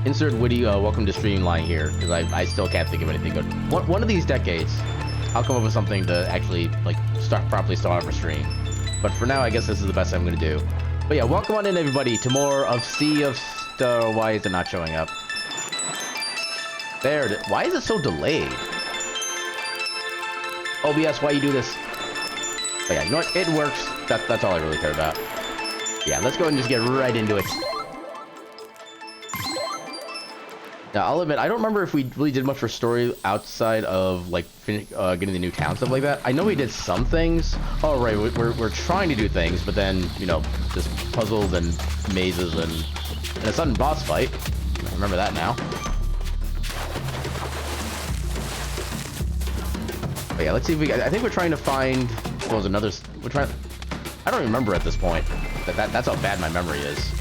Insert witty welcome to streamline here, because I still can't think of anything good. One of these decades, I'll come up with something to actually, like, properly start off a stream. But for now, I guess this is the best I'm going to do. But yeah, welcome on in, everybody, to more of Sea of Star. Why is it not showing up? There. Why is it so delayed? OBS, why you do this? But yeah, it works. That's all I really care about. Yeah, let's go ahead and just get right into it. Now, I'll admit, I don't remember if we really did much for story outside of, like, getting the new town, stuff like that. I know we did some things. Oh, right, we're trying to do things, but then, you know, just puzzles and mazes and a sudden boss fight. I remember that now. But yeah, let's see if we... I think we're trying to find... What was another... We're trying... I don't even remember at this point. That's how bad my memory is.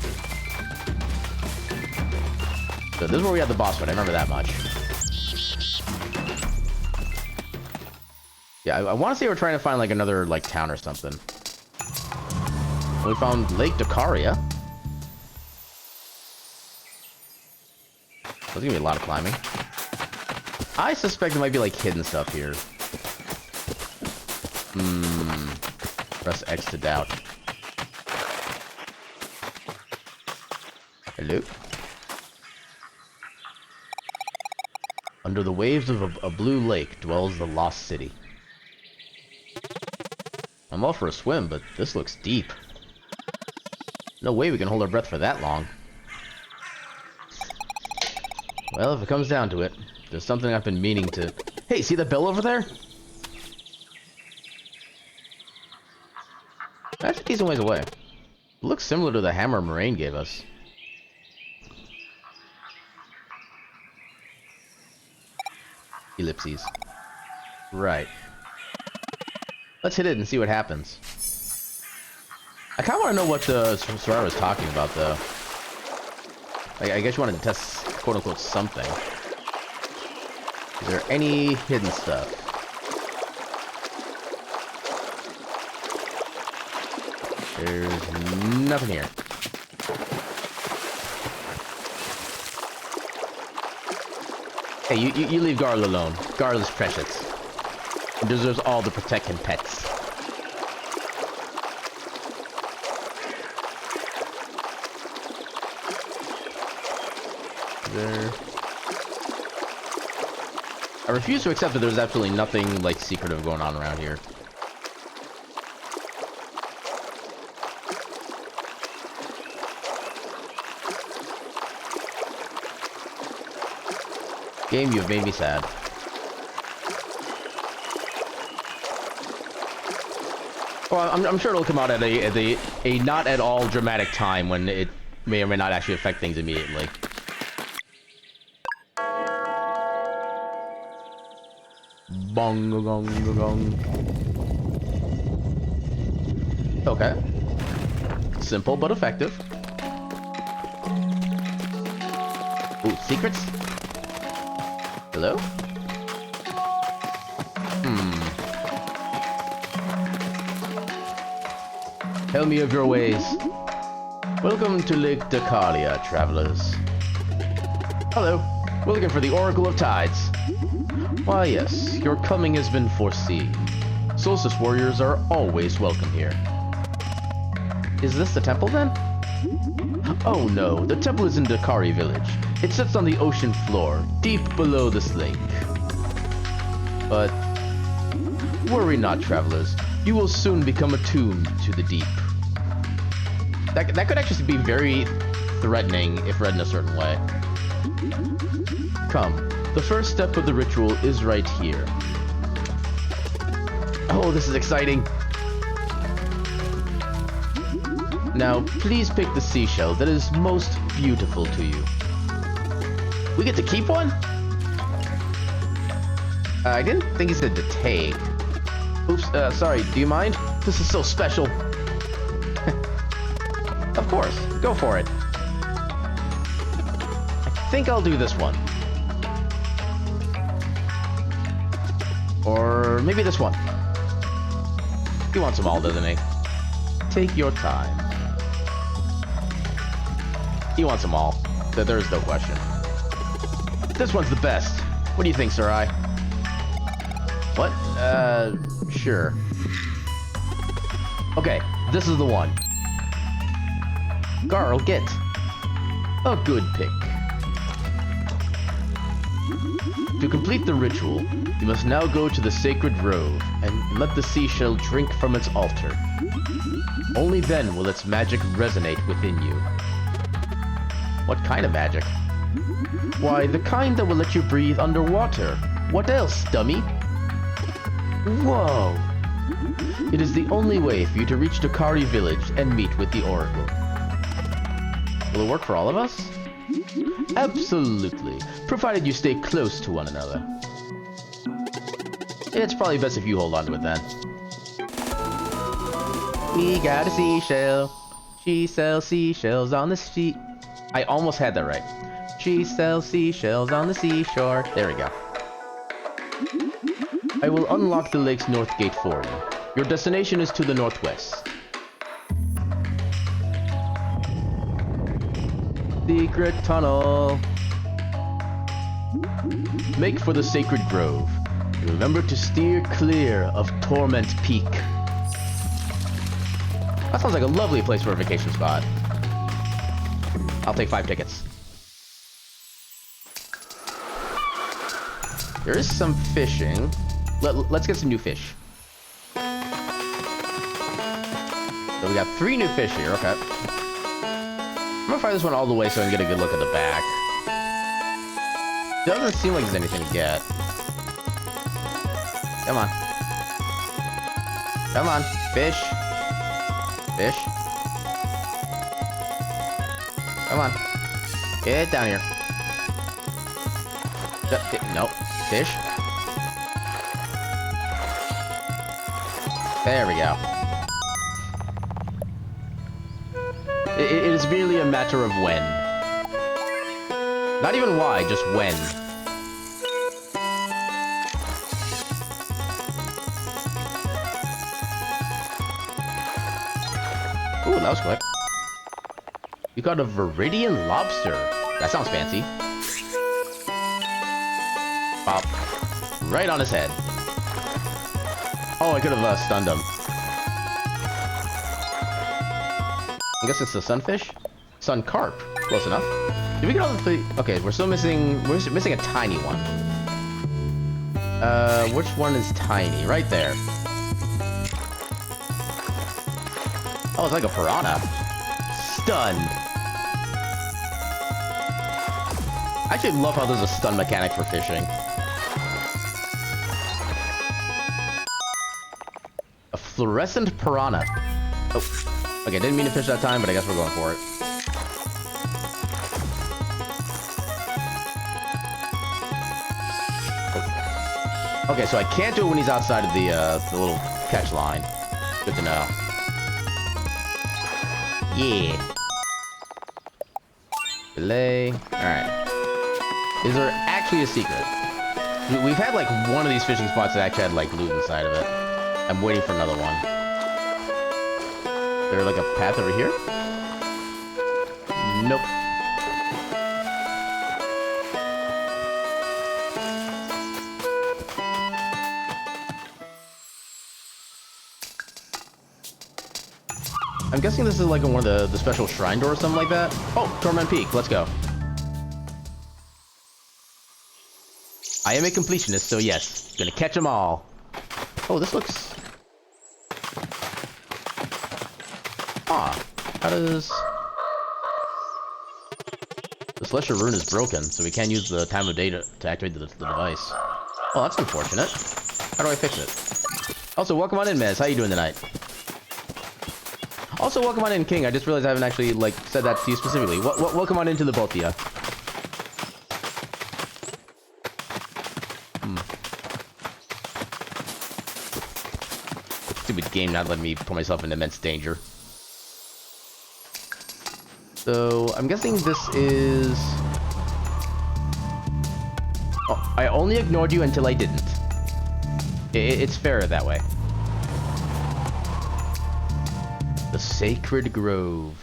So this is where we had the boss fight. I remember that much. Yeah, I want to say we're trying to find, like, another, like, town or something. We found Lake Docaria. There's gonna be a lot of climbing. I suspect there might be, like, hidden stuff here. Press X to doubt. Hello? Under the waves of a blue lake dwells the lost city. I'm all for a swim, but this looks deep. No way we can hold our breath for that long. Well, if it comes down to it, there's something I've been meaning to... Hey, see the bell over there? That's a decent ways away. It looks similar to the hammer Moraine gave us. Ellipses. Right. Let's hit it and see what happens. I kind of want to know what the Sorara was talking about, though. I guess you wanted to test, quote-unquote, something. Is there any hidden stuff? There's nothing here. Hey, you leave Garl alone. Garl is precious. He deserves all the protecting pets. There. I refuse to accept that there's absolutely nothing, like, secretive going on around here. Game, you've made me sad. Well, I'm sure it'll come out at a not at all dramatic time when it may or may not actually affect things immediately. Bong gong gong. Okay. Simple but effective. Ooh, secrets? Hello? Tell me of your ways. Welcome to Lake Docaria, travelers. Hello. We're looking for the Oracle of Tides. Why, yes, your coming has been foreseen. Solstice warriors are always welcome here. Is this the temple, then? Oh no, the temple is in Dokari village. It sits on the ocean floor, deep below this lake. But worry not, travelers. You will soon become attuned to the deep. That could actually be very threatening if read in a certain way. Come, the first step of the ritual is right here. Oh, this is exciting. Now, please pick the seashell that is most beautiful to you. We get to keep one? I didn't think he said to take. Oops, sorry, do you mind? This is so special. Of course, go for it. I think I'll do this one. Or maybe this one. He wants them all, doesn't he? Take your time. He wants them all. There is no question. This one's the best. What do you think, Sarai? What? Sure. Okay, this is the one. Garl, get. A good pick. To complete the ritual, you must now go to the sacred grove and let the seashell drink from its altar. Only then will its magic resonate within you. What kind of magic? Why, the kind that will let you breathe underwater. What else, dummy? Whoa! It is the only way for you to reach Dokari village and meet with the Oracle. Will it work for all of us? Absolutely, provided you stay close to one another. It's probably best if you hold on to it then. We got a seashell. She sells seashells on the sea. I almost had that right. She sells seashells on the seashore. There we go. I will unlock the lake's north gate for you. Your destination is to the northwest. Secret tunnel. Make for the sacred grove. Remember to steer clear of Torment Peak. That sounds like a lovely place for a vacation spot. I'll take 5 tickets. There is some fishing. Let's get some new fish. So we got 3 new fish here, okay. I'm gonna fire this one all the way so I can get a good look at the back. Doesn't seem like there's anything to get. Come on. Come on, fish. Fish. Come on. Get down here. Nope. Fish. There we go. It is merely a matter of when. Not even why, just when. Ooh, that was quick. You got a Viridian lobster. That sounds fancy. Pop. Right on his head. Oh, I could have stunned him. I guess it's the sunfish? Sun carp. Close enough. Did we get all the 3? Okay, we're still missing... We're missing a tiny one. Which one is tiny? Right there. Oh, it's like a piranha. Stunned. I actually love how there's a stun mechanic for fishing. A fluorescent piranha. Oh. Okay, didn't mean to fish that time, but I guess we're going for it. Oh. Okay, so I can't do it when he's outside of the little catch line. Good to know. Yeah. Belay. Alright. Is there actually a secret? We've had like one of these fishing spots that actually had like loot inside of it. I'm waiting for another one. Is there like a path over here? Nope. I'm guessing this is like one of the special shrine doors or something like that. Oh, Torment Peak. Let's go. I am a completionist, so yes. Gonna catch them all. Oh, this looks... Ah, how does... The Celestial Rune is broken, so we can't use the time of day to activate the device. Oh, that's unfortunate. How do I fix it? Also, welcome on in, Mez. How you doing tonight? Also, welcome on in, King. I just realized I haven't actually, like, said that to you specifically. Welcome on into the both of you. Stupid game not letting me put myself in immense danger. So, I'm guessing this is... Oh, I only ignored you until I didn't. It's fairer that way. The Sacred Grove.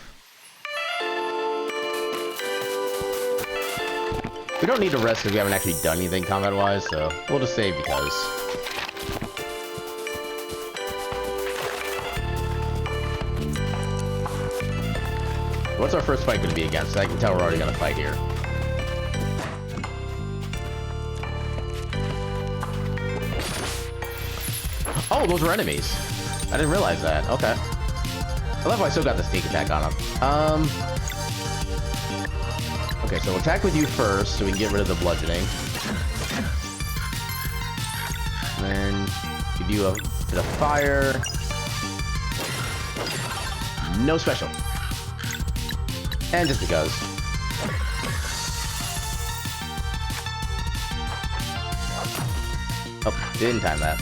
We don't need to rest because we haven't actually done anything combat-wise, so we'll just save because. What's our first fight going to be against? I can tell we're already going to fight here. Oh, those are enemies. I didn't realize that. Okay. I love how I still got the sneak attack on them. Okay, so we'll attack with you first so we can get rid of the bludgeoning. And then give you a bit of fire. No special. And just because. Oh, didn't time that.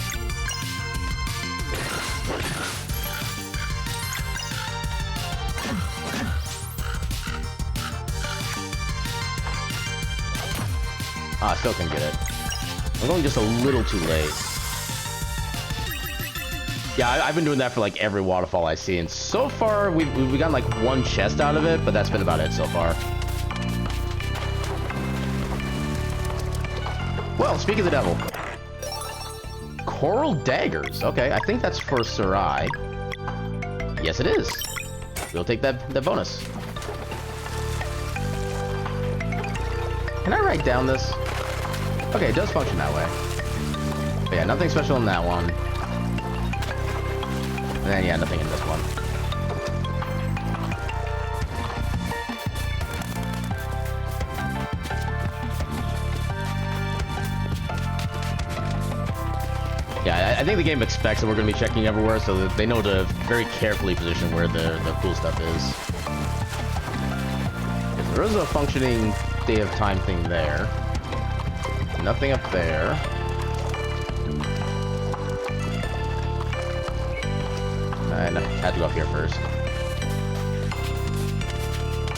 Ah, still can get it. I'm going just a little too late. Yeah, I've been doing that for like every waterfall I see, and so far we've gotten like one chest out of it, but that's been about it so far. Well, speaking of the devil. Coral daggers. Okay, I think that's for Sarai. Yes, it is. We'll take that bonus. Can I write down this? Okay, it does function that way. But yeah, nothing special in that one. And then, yeah, nothing in this one. Yeah, I think the game expects that we're going to be checking everywhere, so that they know to very carefully position where the cool stuff is. Because there is a functioning Day of Time thing there. Nothing up there. I had to go up here first.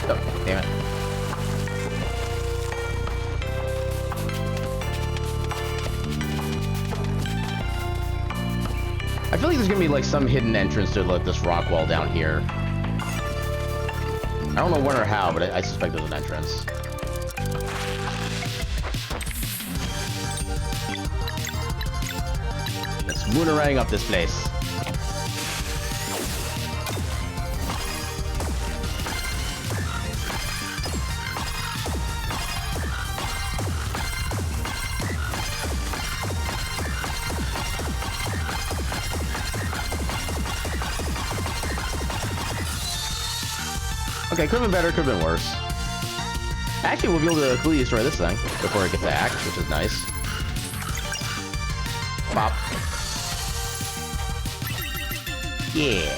Oh, damn it. I feel like there's gonna be like some hidden entrance to like this rock wall down here. I don't know when or how, but I suspect there's an entrance. Let's moonerang up this place. Okay, could have been better, could have been worse. Actually, we'll be able to completely destroy this thing before it gets attacked, which is nice. Pop. Yeah.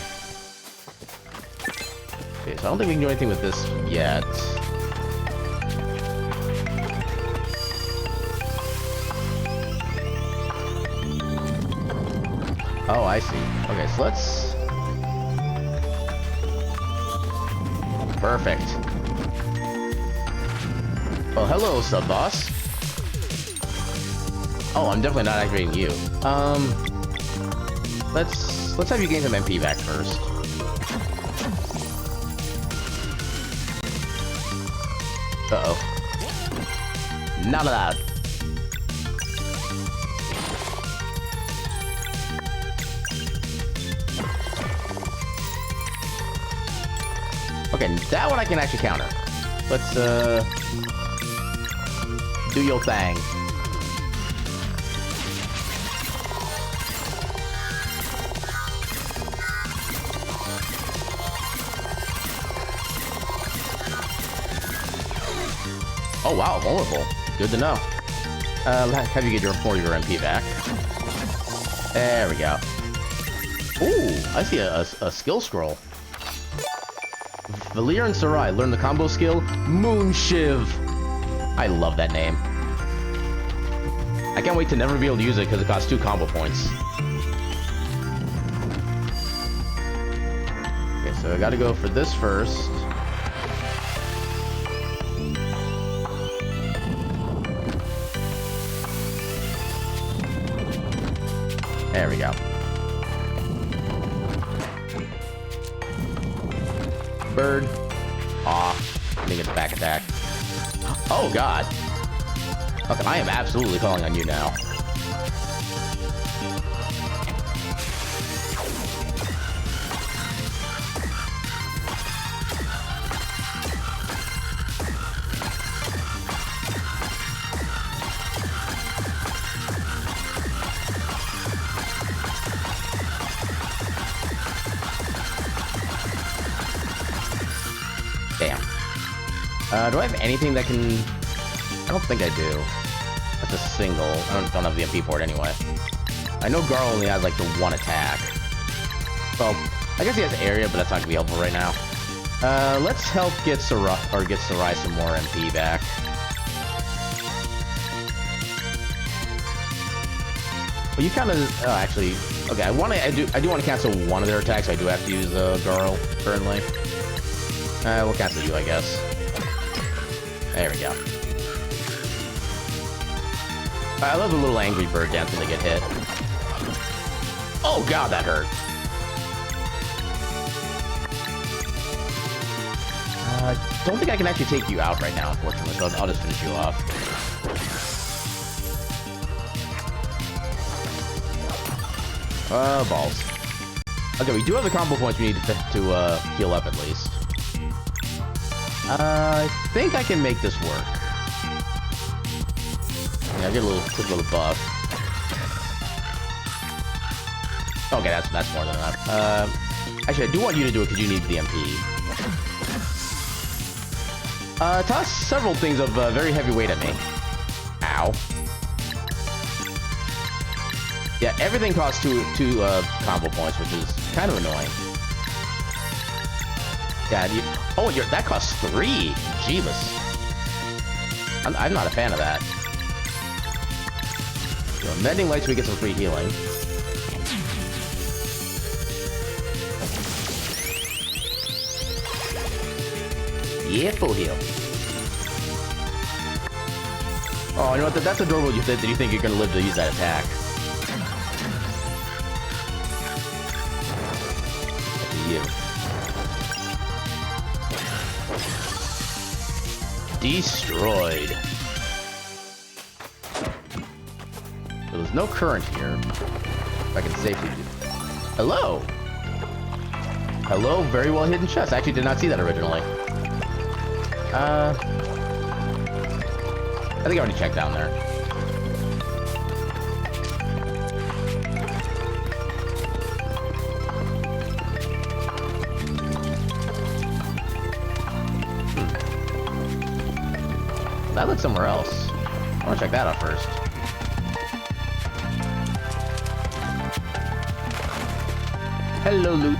Okay, so I don't think we can do anything with this yet. Oh, I see. Okay, so let's... Perfect. Well, hello, sub-boss. Oh, I'm definitely not activating you. Let's have you gain some MP back first. Uh-oh. Not allowed. Okay, that one I can actually counter. Let's, do your thing. Oh wow, vulnerable. Good to know. Have you get more of your MP back. There we go. Ooh, I see a skill scroll. Valir and Sarai learn the combo skill Moon Shiv. I love that name. I can't wait to never be able to use it because it costs 2 combo points. Okay, so I gotta go for this first. There we go. Bird. Aw. Let me get the back attack. Oh, God. Okay, I am absolutely calling on you now. Damn. Do I have anything that can... I don't think I do. That's a single. I don't have the MP for it anyway. I know Gar only has like the one attack. Well, I guess he has area, but that's not gonna be helpful right now. Let's help get Sarai some more MP back. Well, you kind of actually. Okay, I do want to cancel one of their attacks. I do have to use Garl currently. We'll cancel you, I guess. There we go. I love the little angry bird dance when they get hit. Oh god, that hurt. I don't think I can actually take you out right now, unfortunately, so I'll just finish you off. Balls. Okay, we do have the combo points we need to heal up at least. I think I can make this work. Yeah, I get a quick little buff. Okay, that's more than enough. Actually, I do want you to do it because you need the MP. Toss several things of very heavy weight at me. Ow. Yeah, everything costs two combo points, which is kind of annoying. Yeah, that costs 3. Jeebus. I'm not a fan of that. So, mending light so we get some free healing. Yeah, full heal. Oh, you know what? That's adorable. You think you're gonna live to use that attack. You. Destroyed. So there's no current here. If I can safely do. Hello. Hello, very well hidden chest. I actually did not see that originally. I think I already checked down there. That looks somewhere else. I want to check that out first. Hello, loot.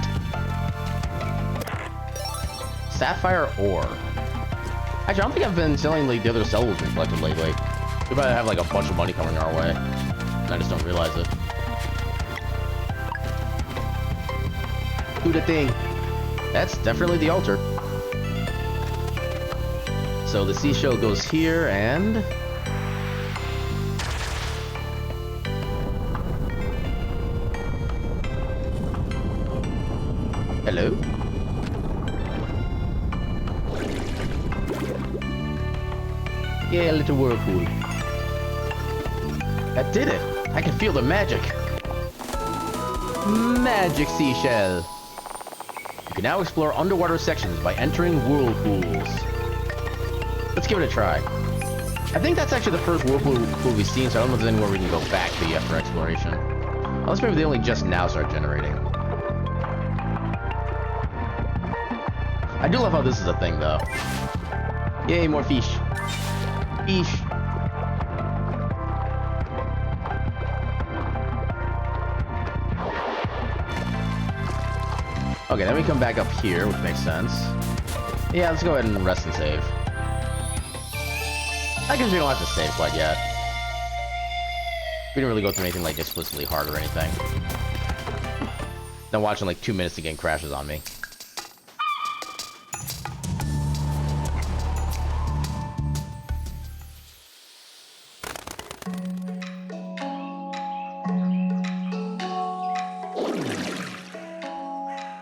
Sapphire ore. Actually, I don't think I've been selling like the other Zeldas we've collected lately. We probably have like a bunch of money coming our way. And I just don't realize it. Do the thing. That's definitely the altar. So the seashell goes here and... Hello? Yeah, a little whirlpool. That did it! I can feel the magic! Magic seashell! You can now explore underwater sections by entering whirlpools. Let's give it a try. I think that's actually the first whirlpool we've seen, so I don't know if there's anywhere we can go back to yet for exploration. Unless maybe they only just now start generating. I do love how this is a thing, though. Yay, more fish. Fish. Okay, then we come back up here, which makes sense. Yeah, let's go ahead and rest and save. I guess we don't have to save quite yet. We didn't really go through anything like explicitly hard or anything. Then watching like 2 minutes the game crashes on me.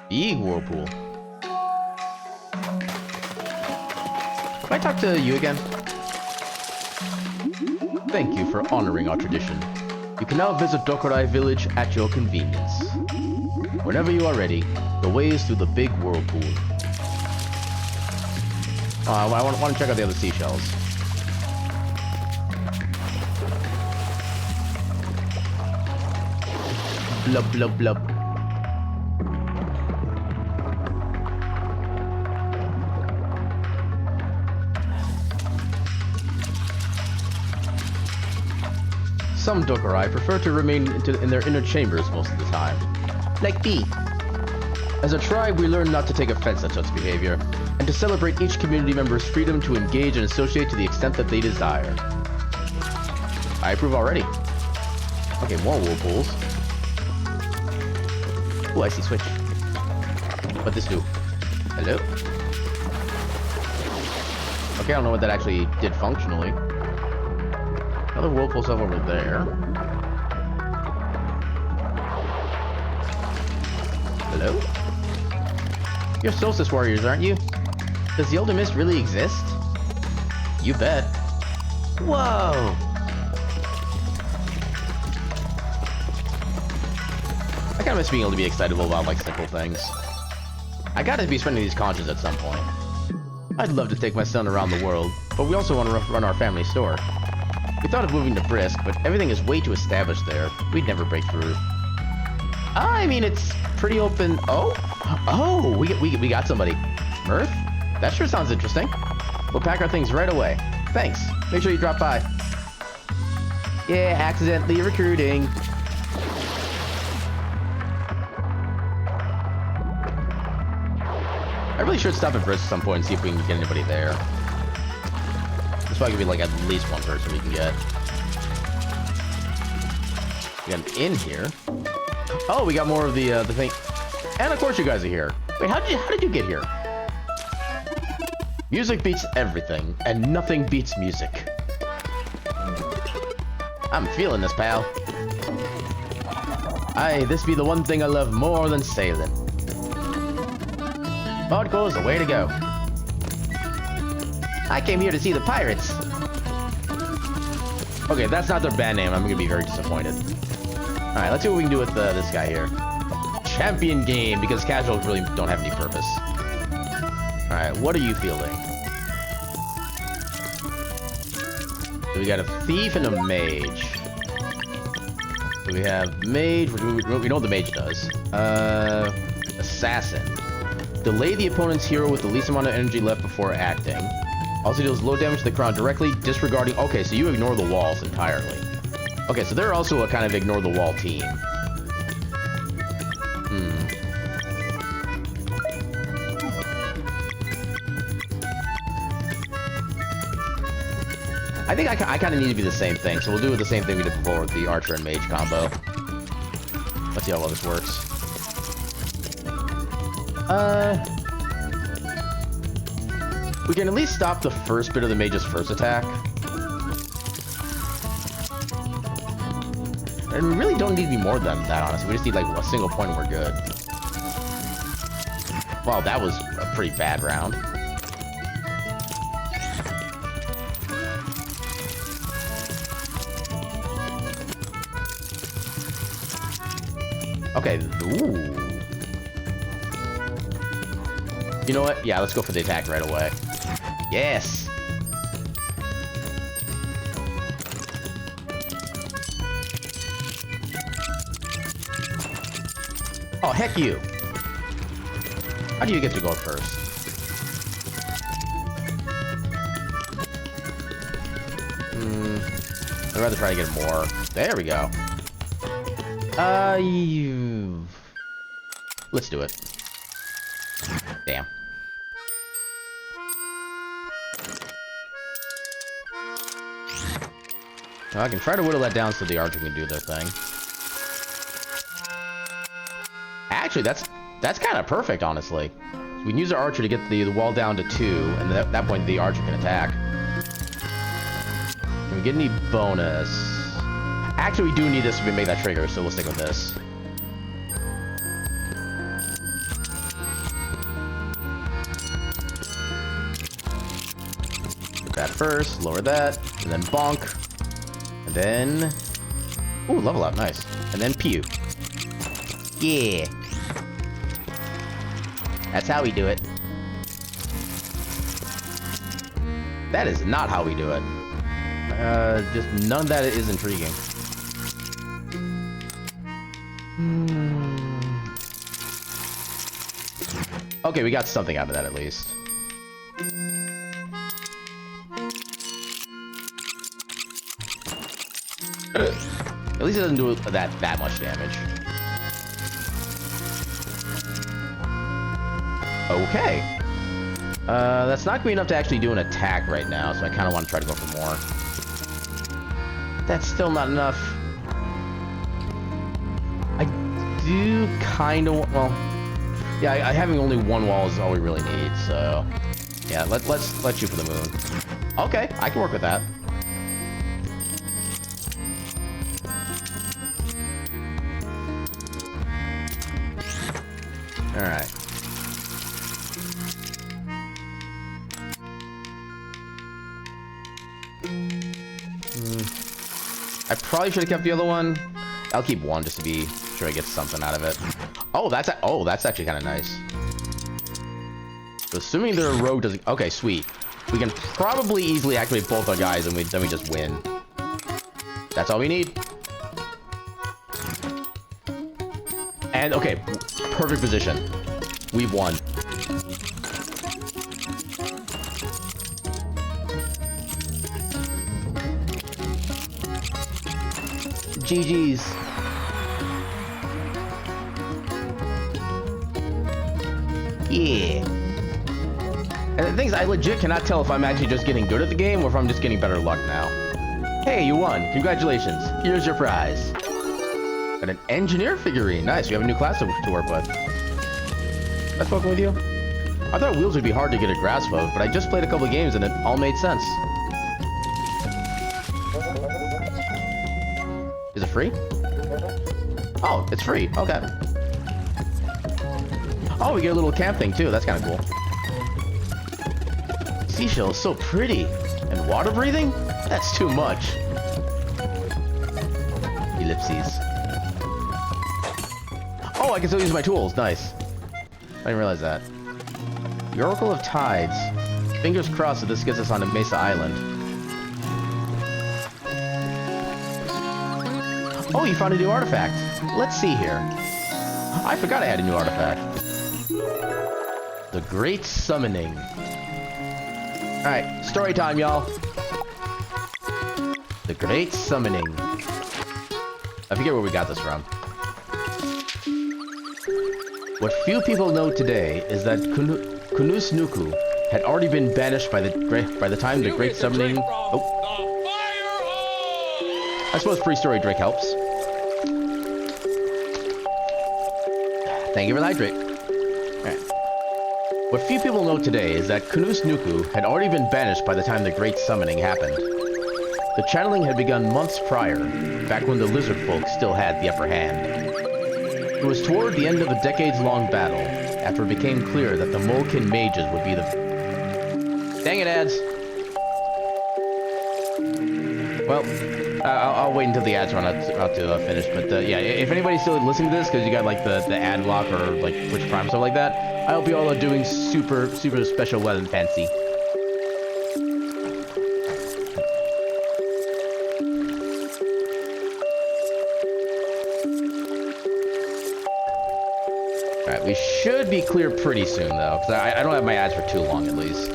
Big whirlpool. Can I talk to you again? Thank you for honoring our tradition. You can now visit Dokurai Village at your convenience. Whenever you are ready, the way is through the big whirlpool. I want to check out the other seashells. Blub, blub, blub. Some Dokurai prefer to remain in their inner chambers most of the time. Like me. As a tribe, we learn not to take offense at such behavior, and to celebrate each community member's freedom to engage and associate to the extent that they desire. I approve already. Okay, more whirlpools. Ooh, I see switch. What'd this do? Hello? Okay, I don't know what that actually did functionally. Another whirlpool stuff over there. Hello? You're Solstice Warriors, aren't you? Does the Elder Mist really exist? You bet. Whoa! I kinda miss being able to be excitable about, like, simple things. I gotta be spending these conches at some point. I'd love to take my son around the world, but we also want to run our family store. We thought of moving to Brisk, but everything is way too established there. We'd never break through. I mean, it's pretty open. Oh, we got somebody. Mirth? That sure sounds interesting. We'll pack our things right away. Thanks. Make sure you drop by. Yeah, accidentally recruiting. I really should stop at Brisk at some point and see if we can get anybody there. There's probably gonna be like at least one person we can get. We got an inn here. Oh, we got more of the thing. And of course you guys are here. Wait, how did you get here? Music beats everything, and nothing beats music. I'm feeling this, pal. Aye, this be the one thing I love more than sailing. Vodka is the way to go. I came here to see the pirates. Okay, if that's not their band name, I'm gonna be very disappointed. Alright, let's see what we can do with this guy here. Champion game, because casuals really don't have any purpose. Alright, what are you feeling? So we got a thief and a mage. So we have mage, we know what the mage does. Assassin. Delay the opponent's hero with the least amount of energy left before acting. Also deals low damage to the crown directly, disregarding... Okay, so you ignore the walls entirely. Okay, so they're also a kind of ignore the wall team. I think I kind of need to be the same thing, so we'll do the same thing we did before with the archer and mage combo. Let's see how well this works. We can at least stop the first bit of the mage's first attack. And we really don't need to be more than that, honestly. We just need like a single point and we're good. Wow, that was a pretty bad round. Okay, ooh. You know what? Yeah, let's go for the attack right away. Yes! Oh, heck you! How do you get to go first? I'd rather try to get more. There we go. Let's do it. Damn. Well, I can try to whittle that down so the archer can do their thing. Actually, that's kind of perfect, honestly. So we can use our archer to get the wall down to 2, and at that point the archer can attack. Can we get any bonus? Actually, we do need this to make that trigger, so we'll stick with this. That first, lower that, and then bonk. And then... Ooh, level up, nice. And then pew. Yeah. That's how we do it. That is not how we do it. Just none of that is intriguing. Okay, we got something out of that at least. At least it doesn't do that much damage. Okay. That's not going to be enough to actually do an attack right now, so I kind of want to try to go for more. That's still not enough. I do kind of... Well... Yeah, having only one wall is all we really need, so... Yeah, let's shoot for the moon. Okay, I can work with that. Alright. I probably should have kept the other one. I'll keep one just to be sure I get something out of it. Oh, that's actually kind of nice. So assuming their rogue doesn't... Okay, sweet. We can probably easily activate both our guys, and then we just win. That's all we need. And, okay, perfect position. We've won. GG's. Yeah. And the thing is, I legit cannot tell if I'm actually just getting good at the game or if I'm just getting better luck now. Hey, you won. Congratulations. Here's your prize. And an engineer figurine. Nice. We have a new class to work with. I've spoken with you. I thought wheels would be hard to get a grasp of, but I just played a couple of games and it all made sense. Is it free? Oh, it's free. Okay. Oh, we get a little camp thing too. That's kind of cool. Seashell is so pretty. And water breathing? That's too much. Ellipses. Oh, I can still use my tools. Nice. I didn't realize that. The Oracle of Tides. Fingers crossed that this gets us onto Mesa Island. Oh, you found a new artifact. Let's see here. I forgot I had a new artifact. The Great Summoning. Alright, story time, y'all. The Great Summoning. I forget where we got this from. What few people know today is that Kunus Nuku had already been banished by the time the Great Summoning... Oh. I suppose pre-story drink helps. Thank you for the hydrate. Alright. What few people know today is that Kunus Nuku had already been banished by the time the Great Summoning happened. The channeling had begun months prior, back when the lizard folk still had the upper hand. It was toward the end of a decades-long battle, after it became clear that the Molkin mages would be the... Dang it, ads! Well, I'll wait until the ads run out to finish, but yeah, if anybody's still listening to this, because you got like the ad block or like Twitch Prime, stuff like that, I hope you all are doing super special well and fancy. Alright, we should be clear pretty soon, though, because I don't have my ads for too long, at least.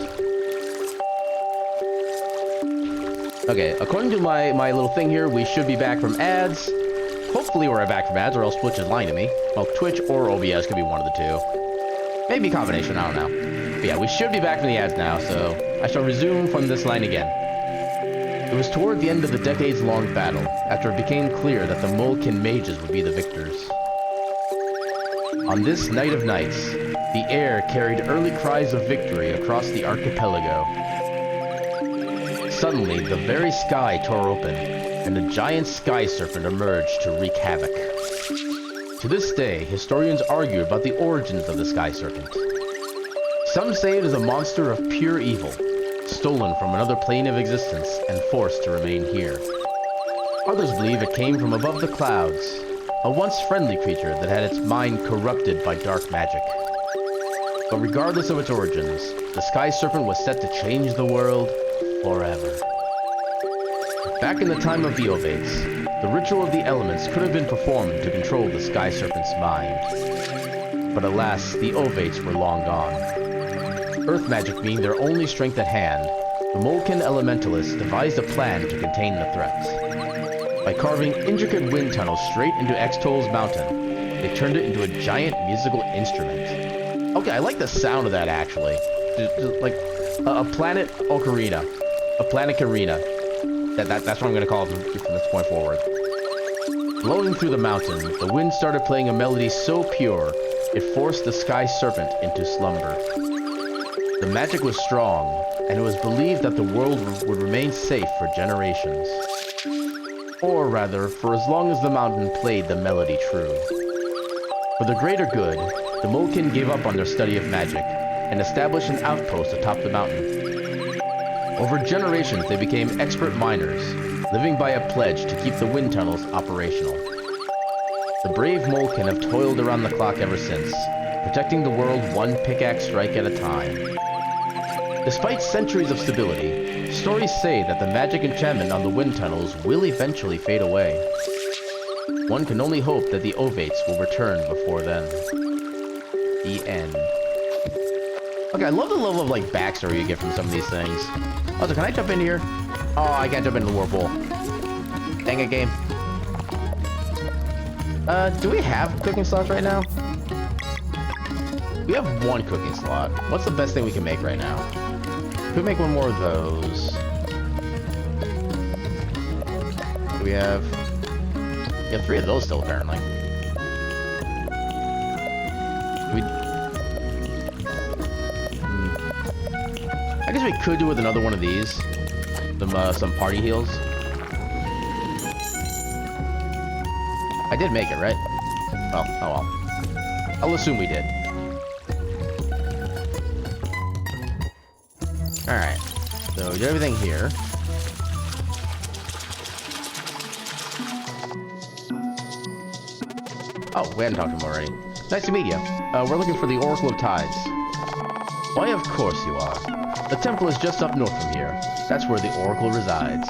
Okay, according to my little thing here, we should be back from ads. Hopefully we're back from ads, or else Twitch is lying to me. Well, Twitch or OBS could be one of the two. Maybe a combination, I don't know. But yeah, we should be back from the ads now, so I shall resume from this line again. It was toward the end of the decades-long battle, after it became clear that the Molkin mages would be the victors. On this night of nights, the air carried early cries of victory across the archipelago. Suddenly, the very sky tore open, and a giant sky serpent emerged to wreak havoc. To this day, historians argue about the origins of the sky serpent. Some say it is a monster of pure evil, stolen from another plane of existence and forced to remain here. Others believe it came from above the clouds, a once friendly creature that had its mind corrupted by dark magic. But regardless of its origins, the Sky Serpent was set to change the world forever. Back in the time of the Ovates, the ritual of the elements could have been performed to control the Sky Serpent's mind. But alas, the Ovates were long gone. Earth magic being their only strength at hand, the Molken Elementalists devised a plan to contain the threat. By carving intricate wind tunnels straight into Xtol's mountain, they turned it into a giant musical instrument. Okay, I like the sound of that, actually. Just like a planet ocarina. A planet arena. That's what I'm going to call it from this point forward. Blowing through the mountain, the wind started playing a melody so pure, it forced the Sky Serpent into slumber. The magic was strong, and it was believed that the world would remain safe for generations. Or rather, for as long as the mountain played the melody true. For the greater good, the Molken gave up on their study of magic, and established an outpost atop the mountain. Over generations, they became expert miners, living by a pledge to keep the wind tunnels operational. The brave Molken have toiled around the clock ever since, protecting the world one pickaxe strike at a time. Despite centuries of stability, stories say that the magic enchantment on the wind tunnels will eventually fade away. One can only hope that the Ovates will return before then. The end. Okay, I love the level of, like, backstory you get from some of these things. Also, can I jump in here? Oh, I can't jump into the whirlpool. Dang it, game. Do we have cooking slots right now? We have one cooking slot. What's the best thing we can make right now? Could we make one more of those? We have 3 of those still, apparently. I guess we could do with another one of these. Some party heals. I did make it, right? Well, oh well. I'll assume we did. Alright. So, we did everything here. Oh, we hadn't talked to him already. Nice to meet you. We're looking for the Oracle of Tides. Why, of course you are. The temple is just up north from here. That's where the Oracle resides.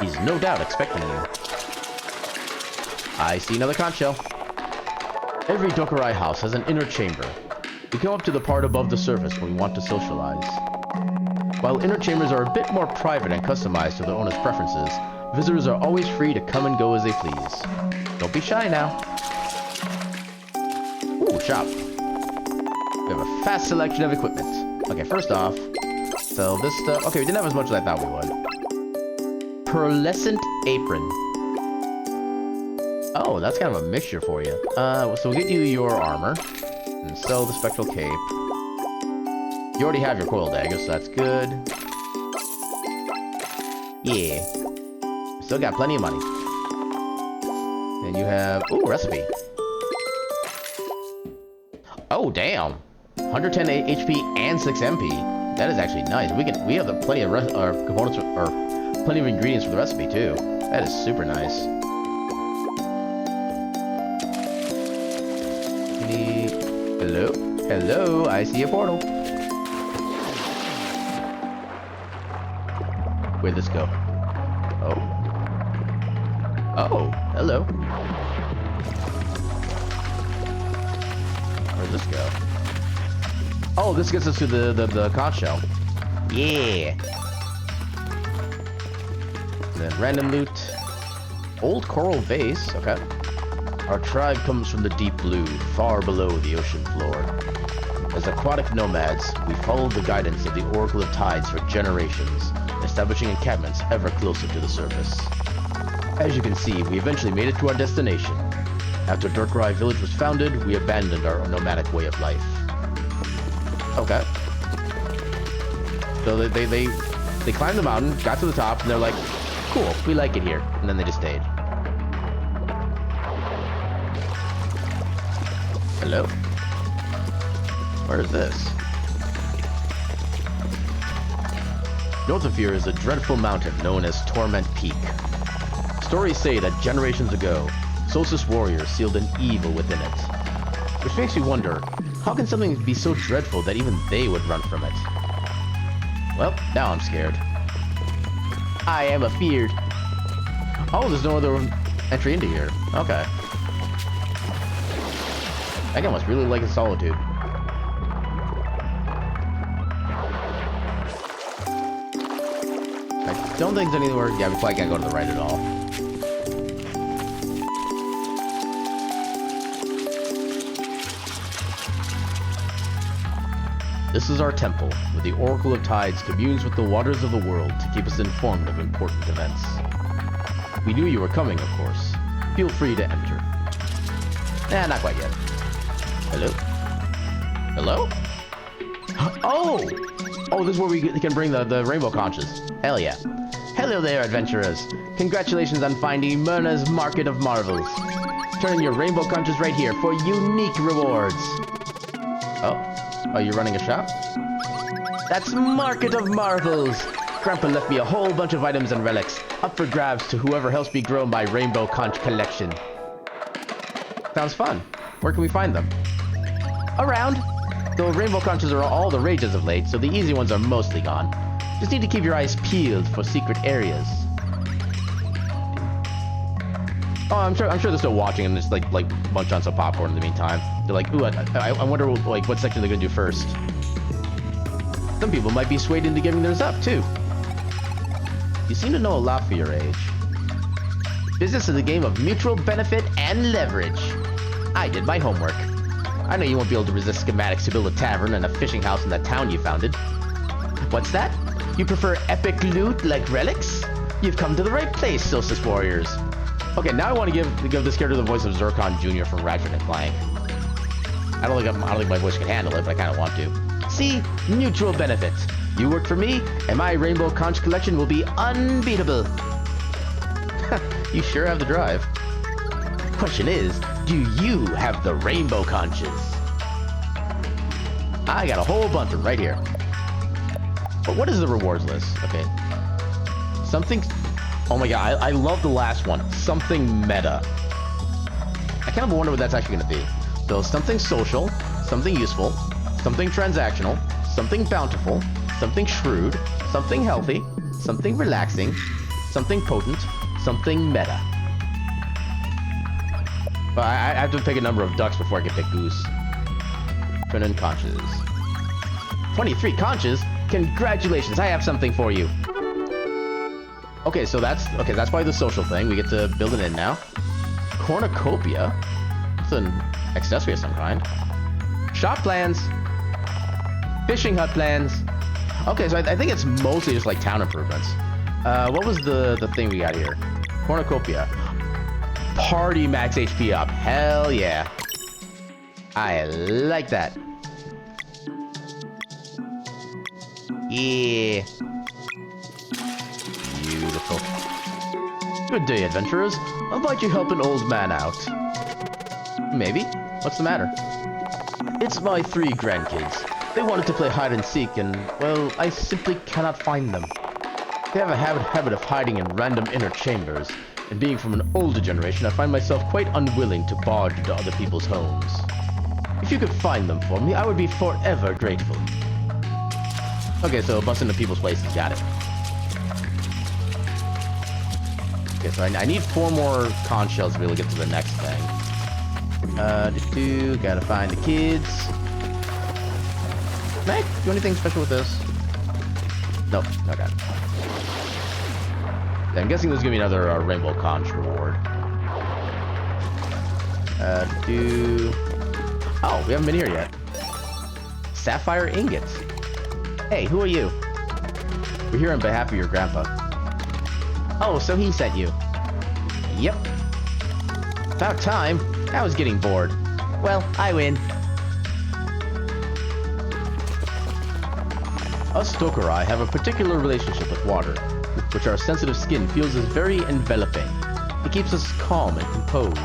He's no doubt expecting you. I see another conch shell. Every Dokurai house has an inner chamber. We come up to the part above the surface when we want to socialize. While inner chambers are a bit more private and customized to their owner's preferences, visitors are always free to come and go as they please. Don't be shy now. Ooh, shop. We have a fast selection of equipment. Okay, first off, so this stuff... Okay, we didn't have as much as I thought we would. Pearlescent apron. Oh, that's kind of a mixture for you. So we'll get you your armor. And sell the spectral cape. You already have your coil dagger, so that's good. Yeah. Still got plenty of money. And you have... Ooh, recipe. Oh, damn. 110 HP and 6 MP. That is actually nice. We have plenty of components or plenty of ingredients for the recipe too. That is super nice. Hello? Hello, I see a portal. Where'd this go? Oh. Oh, hello. Where'd this go? Oh, this gets us to the conch shell. Yeah. And then random loot. Old coral vase. Okay. Our tribe comes from the deep blue, far below the ocean floor. As aquatic nomads, we followed the guidance of the Oracle of Tides for generations, establishing encampments ever closer to the surface. As you can see, we eventually made it to our destination. After Dokurai Village was founded, we abandoned our nomadic way of life. Okay. So they climbed the mountain, got to the top, and they're like, cool, we like it here. And then they just stayed. Hello? Where is this? North of here is a dreadful mountain known as Torment Peak. Stories say that generations ago, Solstice warriors sealed an evil within it. Which makes me wonder, how can something be so dreadful that even they would run from it? Well, now I'm scared. I am afeared. Oh, there's no other entry into here. Okay. That guy must really like his solitude. I don't think there's anywhere... Yeah, we probably can't go to the right at all. This is our temple, where the Oracle of Tides communes with the waters of the world to keep us informed of important events. We knew you were coming, of course. Feel free to enter. Nah, not quite yet. Hello? Hello? Oh! Oh, this is where we can bring the rainbow conches. Hell yeah. Hello there, adventurers. Congratulations on finding Myrna's Market of Marvels. Turn in your rainbow conches right here for unique rewards. Oh? Oh, you're running a shop? That's Market of Marvels! Grandpa left me a whole bunch of items and relics, up for grabs to whoever helps me grow my rainbow conch collection. Sounds fun. Where can we find them? Around. Though rainbow conches are all the rage as of late, so the easy ones are mostly gone. Just need to keep your eyes peeled for secret areas. Oh, I'm sure they're still watching and just like munch on some popcorn in the meantime. They're like, ooh, I wonder like what section they're gonna do first. Some people might be swayed into giving theirs up too. You seem to know a lot for your age. Business is a game of mutual benefit and leverage. I did my homework. I know you won't be able to resist schematics to build a tavern and a fishing house in that town you founded. What's that? You prefer epic loot like relics? You've come to the right place, Solstice Warriors. Okay, now I want to give this character the voice of Zircon Jr. from Ratchet and Clank. I don't think my voice can handle it, but I kind of want to. See, mutual benefits. You work for me, and my rainbow conch collection will be unbeatable. You sure have the drive. Question is, do you have the rainbow conches? I got a whole bunch of them right here. But what is the rewards list? Okay. Something... Oh my god, I love the last one. Something meta. I kind of wonder what that's actually going to be. So, something social, something useful, something transactional, something bountiful, something shrewd, something healthy, something relaxing, something potent, something meta. But I have to pick a number of ducks before I can pick goose. Turn in conches. 23 conches? Congratulations, I have something for you. Okay, so that's probably the social thing. We get to build it in now. Cornucopia? It's an accessory of some kind. Shop plans. Fishing hut plans. Okay, so I think it's mostly just like town improvements. What was the thing we got here? Cornucopia. Party max HP up. Hell yeah. I like that. Yeah. Beautiful. Good day, adventurers. I'll invite you help an old man out. Maybe. What's the matter? It's my 3 grandkids. They wanted to play hide and seek and, well, I simply cannot find them. They have a habit of hiding in random inner chambers, and being from an older generation, I find myself quite unwilling to barge into other people's homes. If you could find them for me, I would be forever grateful. Okay, so bust into people's places, got it. Okay, so I need 4 more conch shells to be able to get to the next thing. Gotta find the kids. Can I do anything special with this? Nope, okay. Yeah, I'm guessing there's gonna be another rainbow conch reward. Oh, we haven't been here yet. Sapphire ingots. Hey, who are you? We're here on behalf of your grandpa. Oh, so he sent you. Yep. About time. I was getting bored. Well, I win. Us Stokerai have a particular relationship with water, which our sensitive skin feels is very enveloping. It keeps us calm and composed.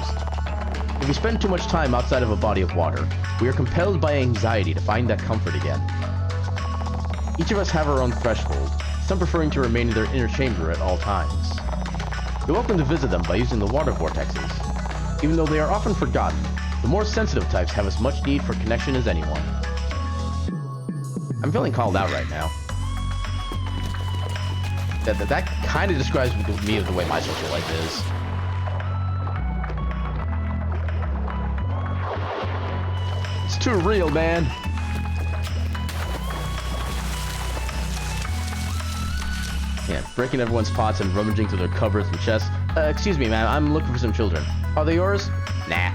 If we spend too much time outside of a body of water, we are compelled by anxiety to find that comfort again. Each of us have our own threshold, some preferring to remain in their inner chamber at all times. You're welcome to visit them by using the water vortexes. Even though they are often forgotten, the more sensitive types have as much need for connection as anyone. I'm feeling called out right now. That kind of describes me of the way my social life is. It's too real, man. Yeah, breaking everyone's pots and rummaging through their cupboards and chests. Excuse me, ma'am, I'm looking for some children. Are they yours? Nah.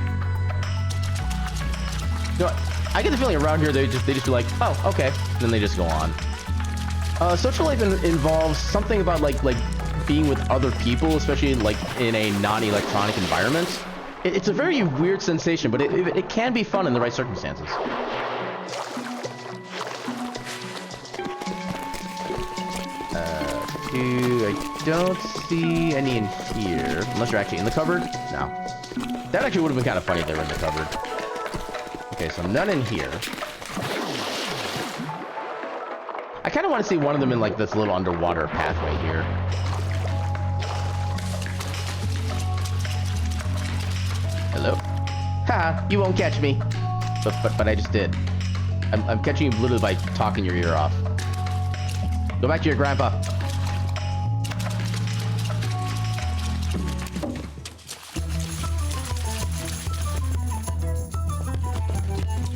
You know, I get the feeling around here they just be like, oh, okay, and then they just go on. Social life involves something about like being with other people, especially like in a non-electronic environment. It's a very weird sensation, but it can be fun in the right circumstances. I don't see any in here, unless you're actually in the cupboard. No, that actually would have been kind of funny if they were in the cupboard. Okay, so none in here. I kind of want to see one of them in like this little underwater pathway here. Hello? Ha! You won't catch me. But I just did. I'm catching you literally by talking your ear off. Go back to your grandpa.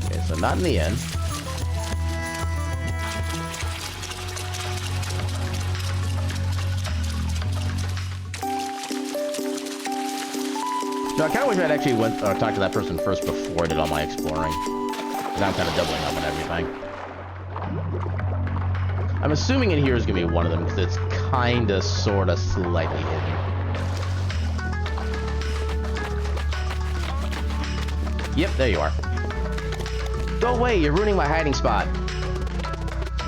Okay, so not in the end. No, I kind of wish I'd actually talked to that person first before I did all my exploring. Because I'm kind of doubling up on everything. I'm assuming in here is going to be one of them, because it's kind of, sort of, slightly hidden. Yep, there you are. Go away, you're ruining my hiding spot.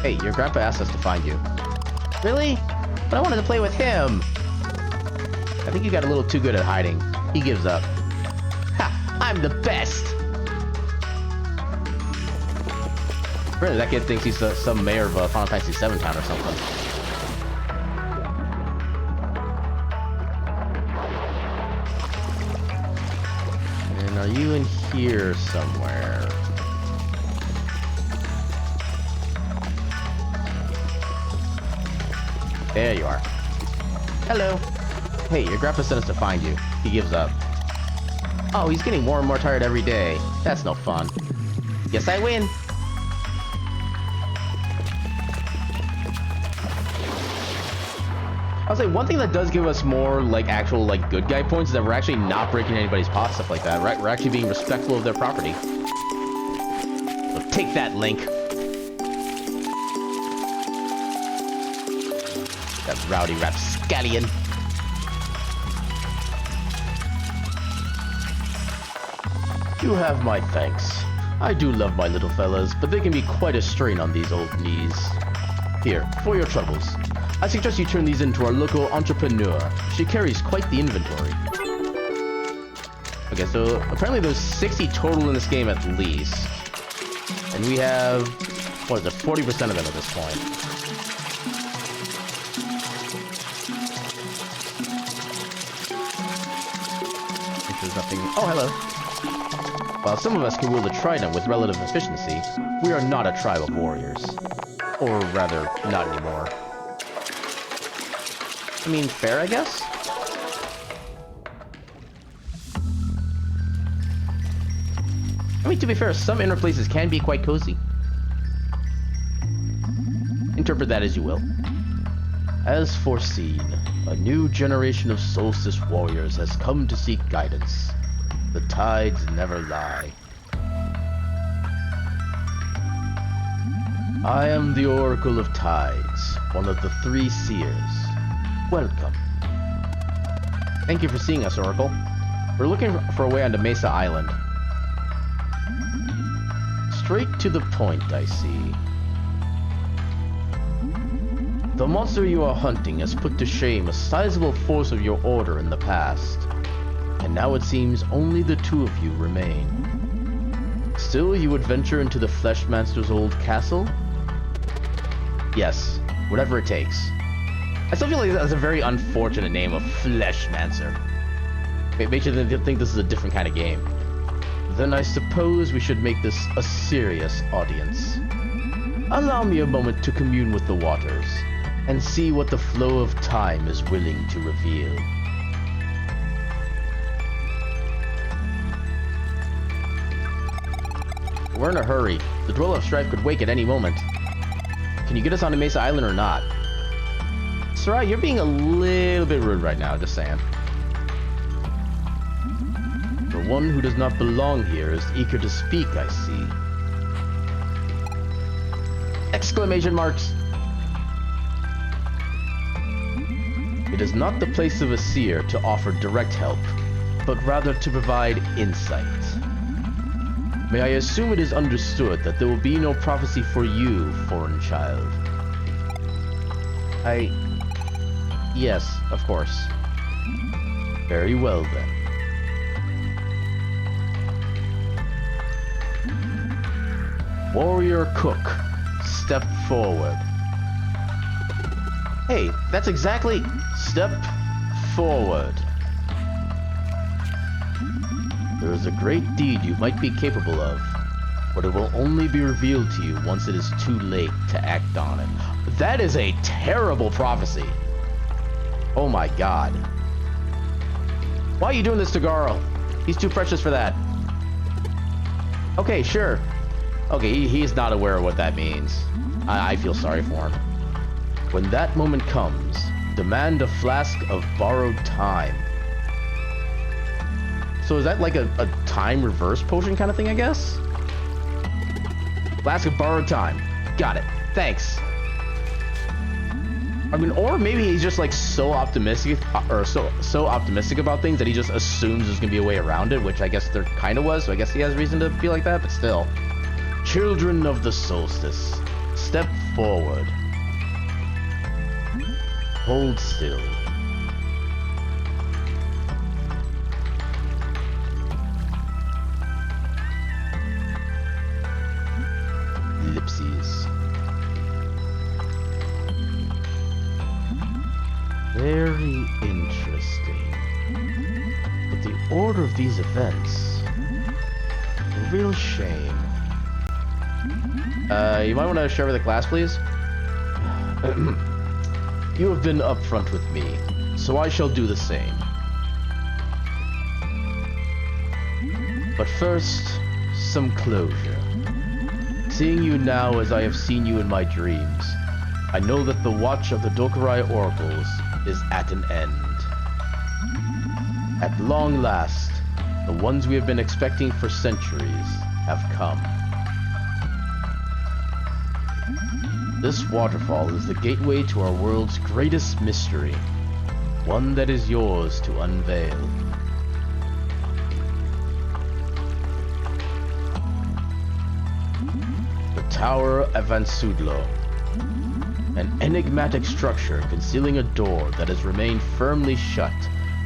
Hey, your grandpa asked us to find you. Really? But I wanted to play with him. I think you got a little too good at hiding. He gives up. Ha! I'm the best! Apparently that kid thinks he's some mayor of Final Fantasy VII town or something. And are you in here somewhere? There you are. Hello. Hey, your grandpa sent us to find you. He gives up. Oh, he's getting more and more tired every day. That's no fun. Guess I win. I'll say one thing that does give us more, like, actual, like, good guy points is that we're actually not breaking anybody's pot, stuff like that, right? We're actually being respectful of their property. So take that, Link. That rowdy rapscallion. You have my thanks. I do love my little fellas, but they can be quite a strain on these old knees. Here, for your troubles. I suggest you turn these into our local entrepreneur. She carries quite the inventory. Okay, so apparently there's 60 total in this game at least. And we have, what is it, 40% of them at this point. There's nothing. Oh, hello. While some of us can wield a trident with relative efficiency, we are not a tribe of warriors. Or rather, not anymore. I mean, fair, I guess? I mean, to be fair, some inner places can be quite cozy. Interpret that as you will. As foreseen, a new generation of Solstice warriors has come to seek guidance. The tides never lie. I am the Oracle of Tides, one of the 3 seers. Welcome. Thank you for seeing us, Oracle. We're looking for a way onto Mesa Island. Straight to the point, I see. The monster you are hunting has put to shame a sizable force of your order in the past. And now it seems only the 2 of you remain. Still, you would venture into the Fleshmancer's old castle? Yes, whatever it takes. I still feel like that's a very unfortunate name of Fleshmancer. It makes you think this is a different kind of game. Then I suppose we should make this a serious audience. Allow me a moment to commune with the waters, and see what the flow of time is willing to reveal. We're in a hurry. The Dweller of Strife could wake at any moment. Can you get us onto Mesa Island or not? Sarai, you're being a little bit rude right now, just saying. The one who does not belong here is eager to speak, I see. Exclamation marks! It is not the place of a seer to offer direct help, but rather to provide insight. May I assume it is understood that there will be no prophecy for you, foreign child? Yes, of course. Very well then. Warrior Cook, step forward. Hey, that's exactly... Step forward. There is a great deed you might be capable of, but it will only be revealed to you once it is too late to act on it. That is a terrible prophecy. Oh my god. Why are you doing this to Garl? He's too precious for that. Okay, sure. Okay, he's not aware of what that means. I feel sorry for him. When that moment comes, demand a flask of borrowed time. So is that like a time reverse potion kind of thing, I guess? Flask of borrowed time. Got it. Thanks. I mean, or maybe he's just like so optimistic, or so optimistic about things that he just assumes there's gonna be a way around it, which I guess there kind of was, so I guess he has reason to feel like that, but still. Children of the Solstice, step forward. Hold still. Ellipses. Very interesting. But the order of these events, a real shame. You might want to share with the class, please. You have been upfront with me, so I shall do the same. But first, some closure. Seeing you now as I have seen you in my dreams, I know that the watch of the Dokurai oracles is at an end. At long last, the ones we have been expecting for centuries have come. This waterfall is the gateway to our world's greatest mystery, one that is yours to unveil. The Tower of Ansudlo, an enigmatic structure concealing a door that has remained firmly shut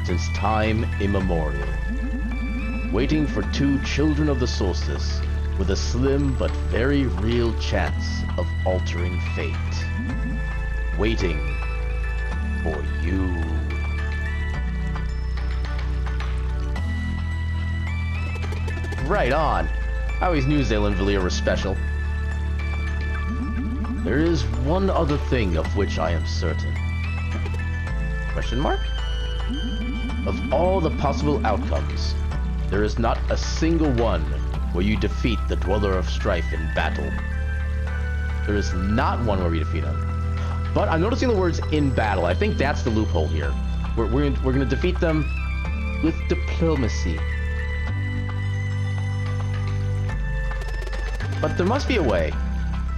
since time immemorial, waiting for two children of the solstice with a slim but very real chance of altering fate. Waiting for you. Right on. I always knew Zelenvalia was special. There is one other thing of which I am certain. Question mark? Of all the possible outcomes, there is not a single one where you defeat the Dweller of Strife in battle. There is not one where we defeat him. But I'm noticing the words "in battle." I think that's the loophole here. We're gonna defeat them with diplomacy. But there must be a way.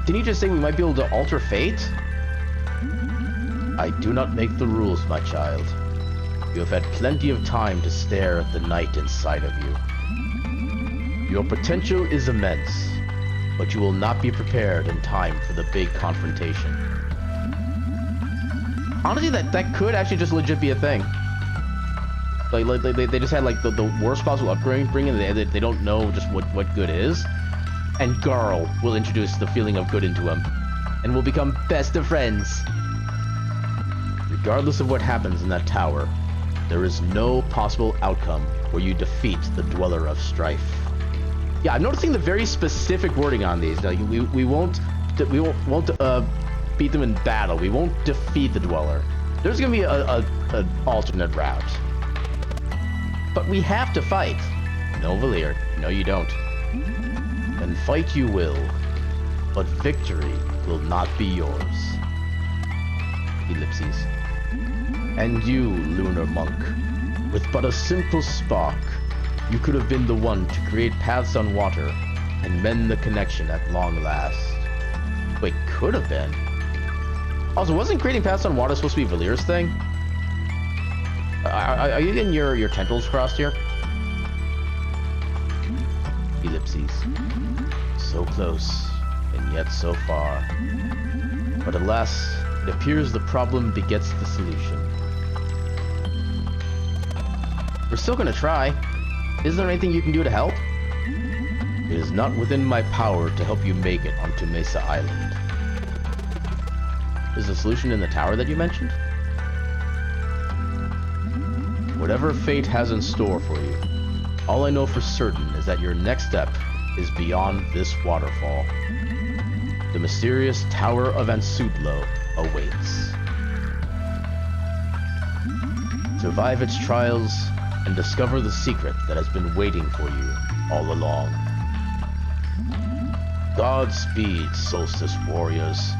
Didn't you just say we might be able to alter fate? I do not make the rules, my child. You have had plenty of time to stare at the night inside of you. Your potential is immense, but you will not be prepared in time for the big confrontation. Honestly, that could actually just legit be a thing. Like they just had like the worst possible upbringing, and they don't know just what good is. And Garl will introduce the feeling of good into him, and will become best of friends. Regardless of what happens in that tower, there is no possible outcome where you defeat the Dweller of Strife. Yeah, I'm noticing the very specific wording on these. Like, we won't beat them in battle. We won't defeat the Dweller. There's gonna be an alternate route. But we have to fight. No, Valir. No, you don't. And fight you will, but victory will not be yours. Ellipses. And you, lunar monk, with but a simple spark, you could have been the one to create paths on water and mend the connection at long last. Wait, could have been? Also, wasn't creating paths on water supposed to be Valir's thing? Are you getting your tentacles crossed here? Ellipses. So close, and yet so far. But alas, it appears the problem begets the solution. We're still gonna try. Is there anything you can do to help? It is not within my power to help you make it onto Mesa Island. Is the solution in the tower that you mentioned? Whatever fate has in store for you, all I know for certain is that your next step is beyond this waterfall. The mysterious Tower of Ansudlo awaits. Survive its trials and discover the secret that has been waiting for you all along. Godspeed, Solstice Warriors.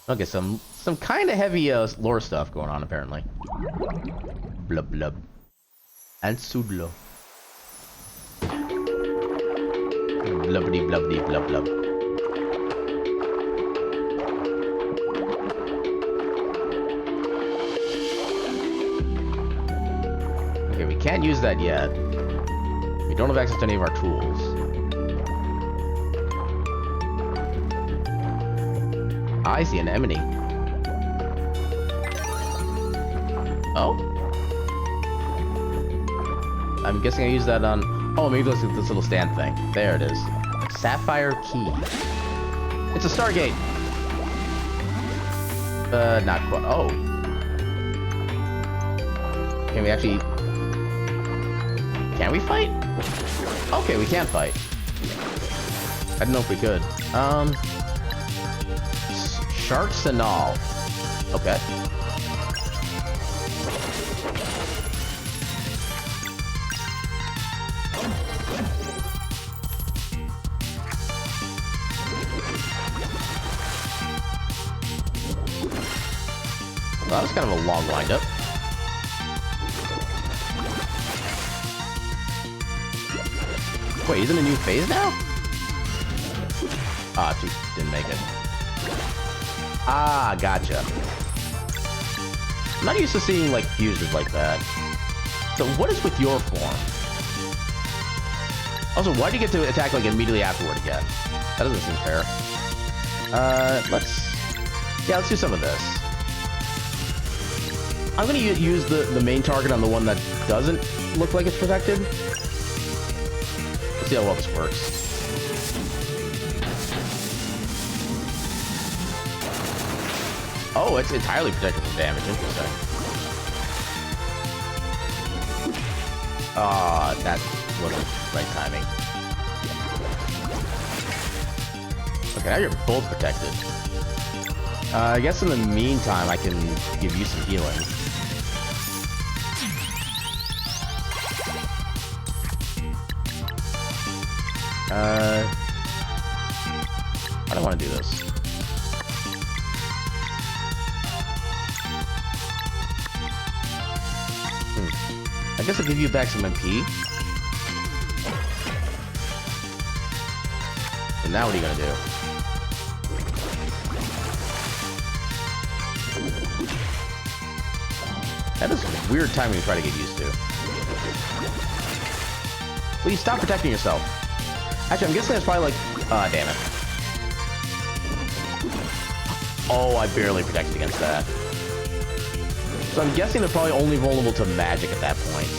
Okay, some kind of heavy lore stuff going on apparently. Blub blub. Ansudlo. Blubbity blubbity blub blub. Okay, we can't use that yet. We don't have access to any of our tools. I see an anemone. Oh? I'm guessing I use that on... Oh, maybe let's do this little stand thing. There it is. Sapphire Key. It's a Stargate! Not quite. Oh. Can we actually... Can we fight? Okay, we can fight. I didn't know if we could. Sharks and all. Okay. Well, that was kind of a long windup. Wait, he's in a new phase now? Ah, didn't make it. Ah, gotcha. I'm not used to seeing, like, fuses like that. So what is with your form? Also, why do you get to attack, like, immediately afterward again? That doesn't seem fair. Let's do some of this. I'm gonna use the main target on the one that doesn't look like it's protected. Let's see how well this works. Oh, it's entirely protected from damage. Interesting. Ah, that wasn't right timing. Okay, now you're both protected. I guess in the meantime, I can give you some healing. I don't want to do this. I guess I'll give you back some MP. So now what are you gonna do? That is weird timing to try to get used to. Will you stop protecting yourself? Actually, I'm guessing that's probably like... Ah, damn it. Oh, I barely protected against that. So I'm guessing they're probably only vulnerable to magic at that point.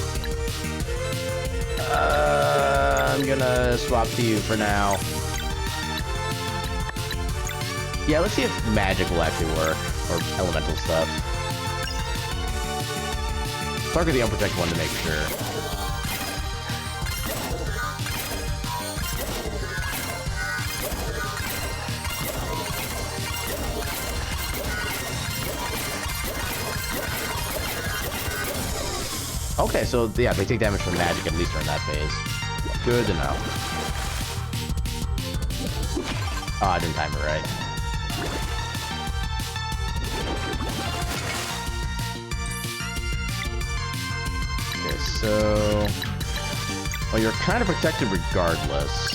I'm gonna swap to you for now. Yeah, let's see if magic will actually work, or elemental stuff. Start with the unprotected one to make sure. Okay, so yeah, they take damage from magic at least during that phase. Good to know. Oh, I didn't time it right. Okay, so... Well, you're kind of protected regardless.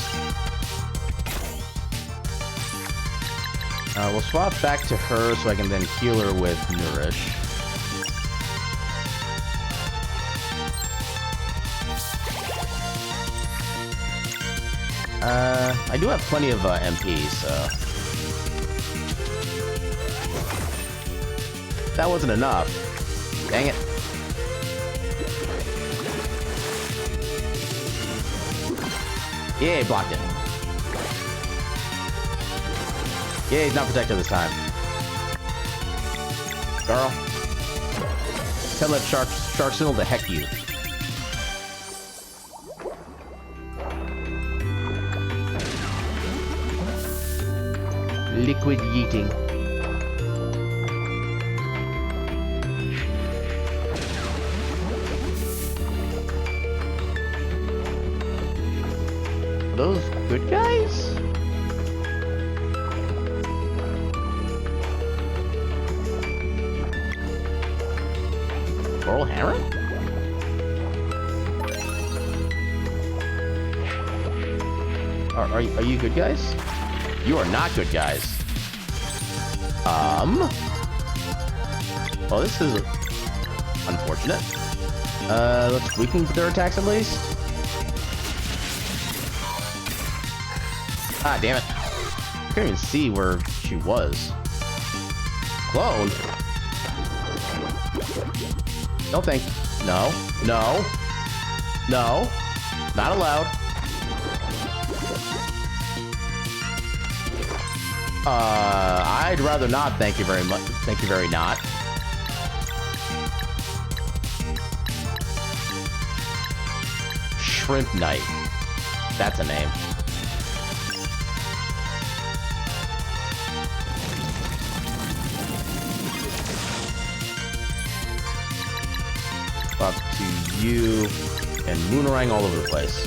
We'll swap back to her so I can then heal her with Nourish. I do have plenty of MP, so... That wasn't enough. Dang it. Yay, blocked it. Yay, he's not protected this time. Girl. Tell that shark signal to heck you. Liquid yeeting. Are those good guys? Coral Heron? Are you good guys? You are not good guys. Well, this is unfortunate. Let's weaken their attacks at least. Ah, damn it. I couldn't even see where she was. Clone? No thank... No. No. No. Not allowed. I'd rather not, thank you very much. Thank you very not. Shrimp Knight. That's a name. Up to you, and Moonerang all over the place.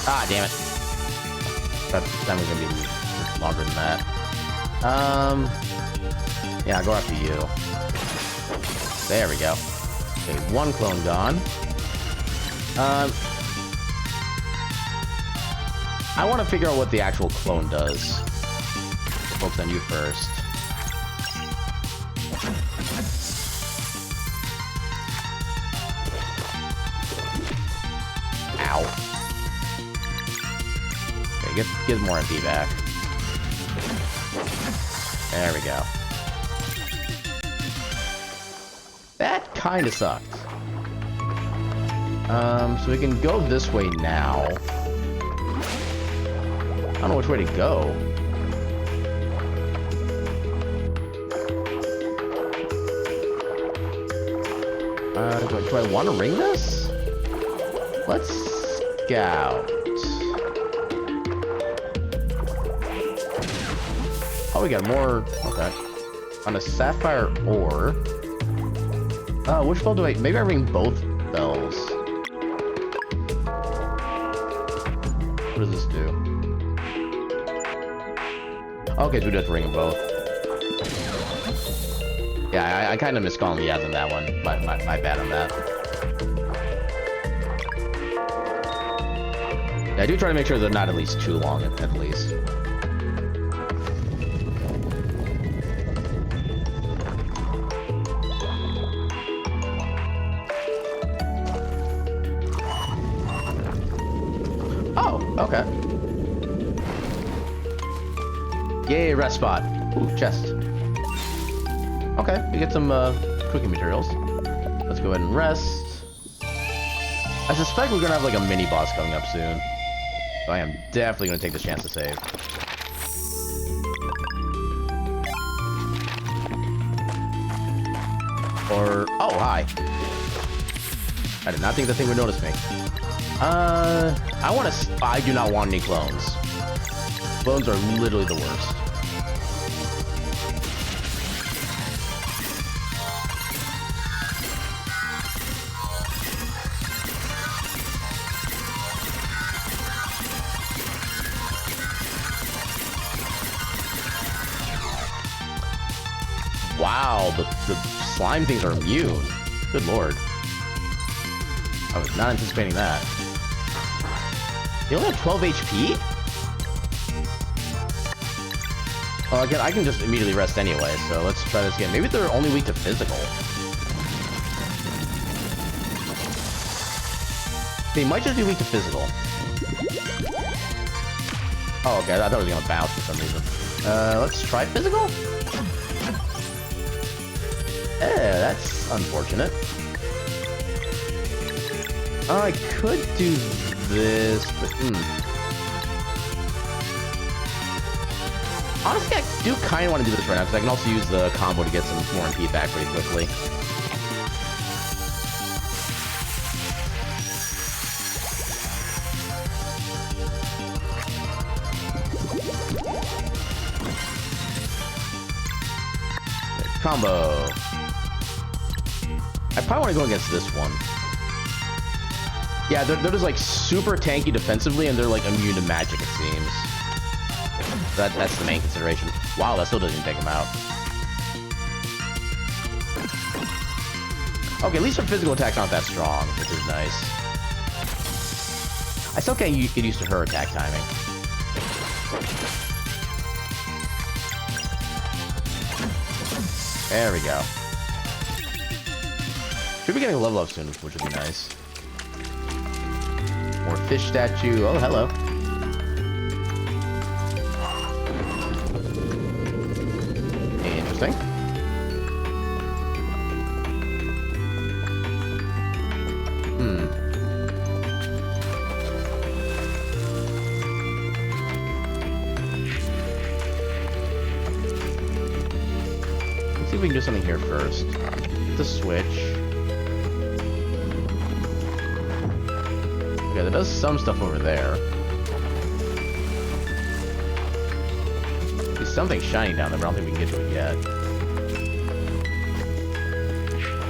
Ah, damn it. That time was gonna be longer than that. Yeah, I'll go after you. There we go. Okay, one clone gone. I want to figure out what the actual clone does. Focus on you first. Ow. Get more MP back. There we go. That kind of sucked. So we can go this way now. I don't know which way to go. Do I want to ring this? Let's scout. Oh, we got more. Okay. On a sapphire ore. Which bell do I... Maybe I ring both bells. What does this do? Okay, so we just ring them both. Yeah, I kind of missed calling the ads on that one. My bad on that. Yeah, I do try to make sure they're not at least too long, at least. Oh, okay. Yay, rest spot. Ooh, chest. Okay, we get some cooking materials. Let's go ahead and rest. I suspect we're gonna have like a mini boss coming up soon. So I am definitely gonna take this chance to save. Or oh hi. I did not think the thing would notice me. I do not want any clones. Clones are literally the worst. Wow, the slime things are immune. Good lord. I was not anticipating that. They only have 12 HP? Oh, again, I can just immediately rest anyway, so let's try this again. Maybe they're only weak to physical. They might just be weak to physical. Oh, okay, I thought it was gonna bounce for some reason. Let's try physical? Yeah, that's unfortunate. I could do this, but honestly, I do kind of want to do this right now, because I can also use the combo to get some more MP back pretty quickly. Combo. I probably want to go against this one. Yeah, they're just like super tanky defensively, and they're like immune to magic, it seems. That's the main consideration. Wow, that still doesn't take them out. Okay, at least her physical attack's not that strong, which is nice. I still can't get used to her attack timing. There we go. Should be getting a level up soon, which would be nice. More fish statue. Oh, hello. Interesting. Let's see if we can do something here first. The switch. Okay, that does some stuff over there. There's something shiny down there, but I don't think we can get to it yet.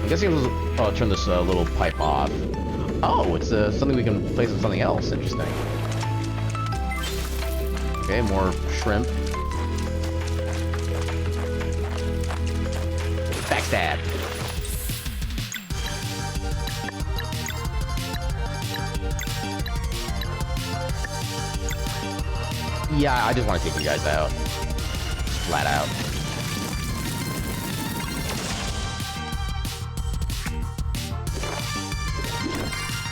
I'm guessing I'll turn this little pipe off. Oh, it's something we can place on something else. Interesting. Okay, more shrimp. Backstab. Yeah, I just want to take you guys out. Flat out.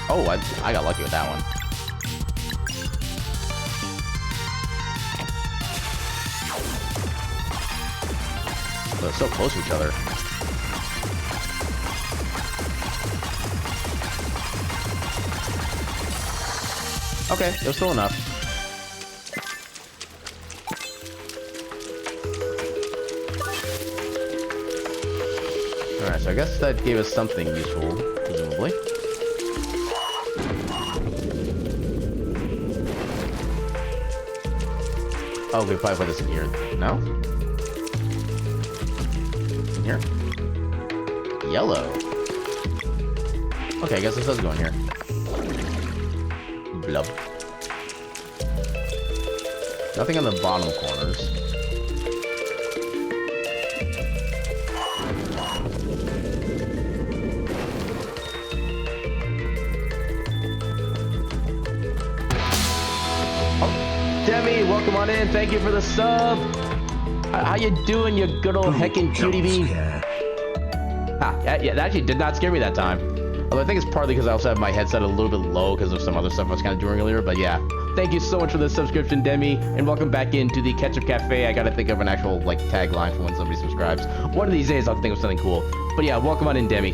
Oh, I got lucky with that one. They're so close to each other. Okay, it was still enough. Alright, so I guess that gave us something useful, presumably. Oh, we probably put this in here. No? In here? Yellow. Okay, I guess this does go in here. Blub. Nothing on the bottom corners. Demi, welcome on in. Thank you for the sub. How you doing, you good old heckin' cutie bee? Ah, yeah, that actually did not scare me that time. Although I think it's partly because I also have my headset a little bit low because of some other stuff I was kind of doing earlier. But yeah, Thank you so much for the subscription, Demi, and welcome back into the Ketchup Cafe. I gotta think of an actual, like, tagline for when somebody subscribes. One of these days, I'll think of something cool. But yeah, welcome on in, Demi.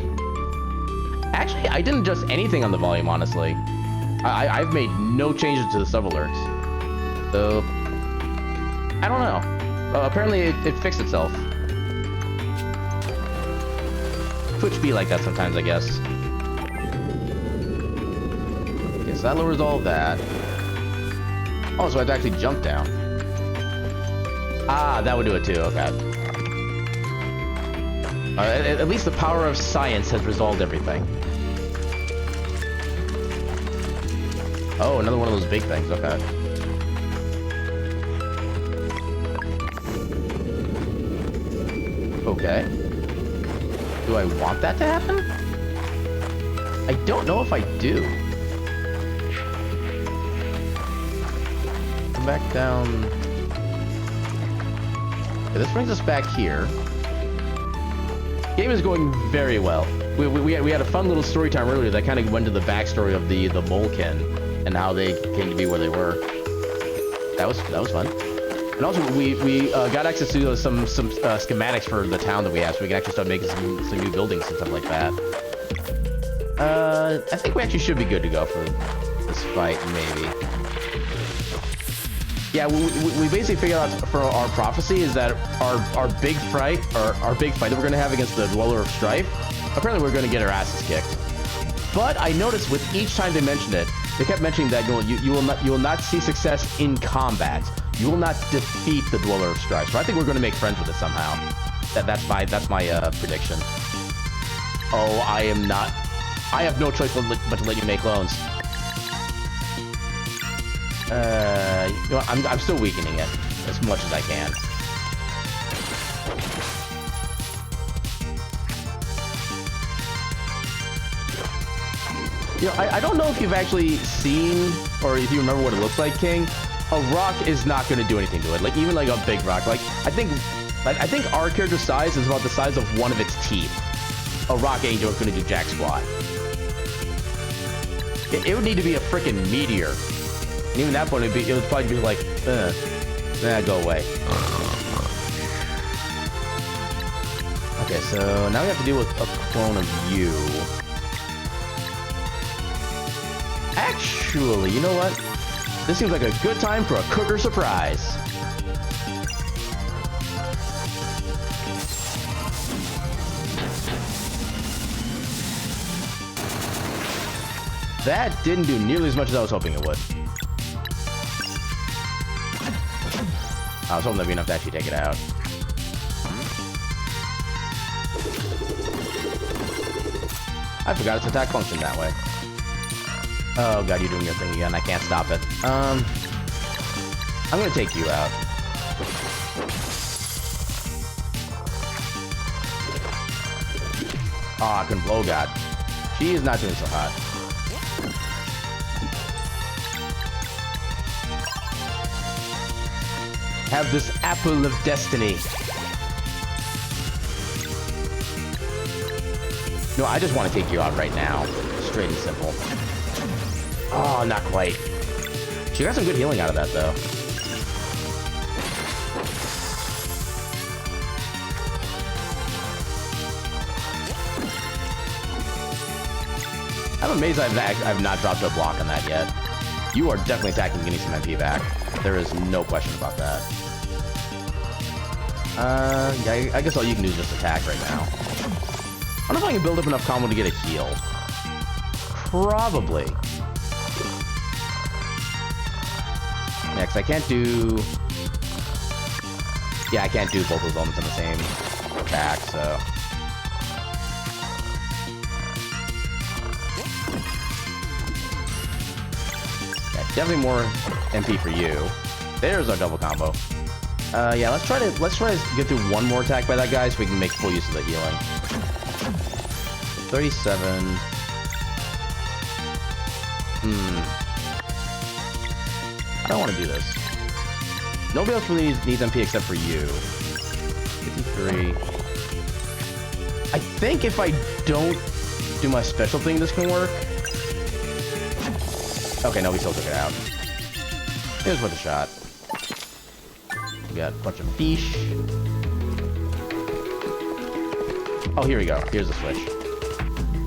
Actually, I didn't adjust anything on the volume, honestly. I've made no changes to the sub alerts. So, I don't know. Apparently, it fixed itself. Twitch be like that sometimes, I guess. Okay, so that lowers all of that. Oh, so I have to actually jump down. Ah, that would do it too, okay. At least the power of science has resolved everything. Oh, another one of those big things, okay. Okay. Do I want that to happen? I don't know if I do. Come back down. Okay, this brings us back here. Game is going very well. We had a fun little story time earlier that kind of went to the backstory of the Moleken and how they came to be where they were. That was fun. And also we got access to some schematics for the town that we have, so we can actually start making some new buildings and stuff like that. I think we actually should be good to go for this fight, maybe. Yeah, we basically figured out for our prophecy is that our big fight that we're gonna have against the Dweller of Strife, apparently we're gonna get our asses kicked. But I noticed with each time they mentioned it, they kept mentioning that you will not see success in combat. You will not defeat the Dweller of Strife. So I think we're gonna make friends with it somehow. That's my prediction. Oh, I am not. I have no choice but to let you make clones. You know, I'm still weakening it as much as I can. You know, I don't know if you've actually seen or if you remember what it looks like, King. A rock is not going to do anything to it. Like even like a big rock. Like I think our character's size is about the size of one of its teeth. A rock ain't going to do jack squat. It would need to be a freaking meteor. And even at that point, it would probably be like, go away. Okay, so now we have to deal with a clone of you. Actually, you know what? This seems like a good time for a cooker surprise. That didn't do nearly as much as I was hoping it would. I was hoping that'd be enough to actually take it out. I forgot its attack functioned that way. Oh god, you're doing your thing again. I can't stop it. I'm gonna take you out. Oh, I can blow god. She is not doing so hot. Have this apple of destiny. No, I just want to take you out right now. Straight and simple. Oh, not quite. She got some good healing out of that, though. I'm amazed I've not dropped a block on that yet. You are definitely attacking, getting some MP back. There is no question about that. Yeah, I guess all you can do is just attack right now. I don't know if I can build up enough combo to get a heal. Probably. Yeah, because I can't do... Yeah, I can't do both those elements in the same attack, so... Yeah, definitely more MP for you. There's our double combo. Yeah, let's try to get through one more attack by that guy so we can make full use of the healing. 37. I don't want to do this. Nobody else really needs MP except for you. 53. I think if I don't do my special thing, this can work. Okay, no, we still took it out. It was worth a shot. We got a bunch of fish. Oh, here we go. Here's the switch.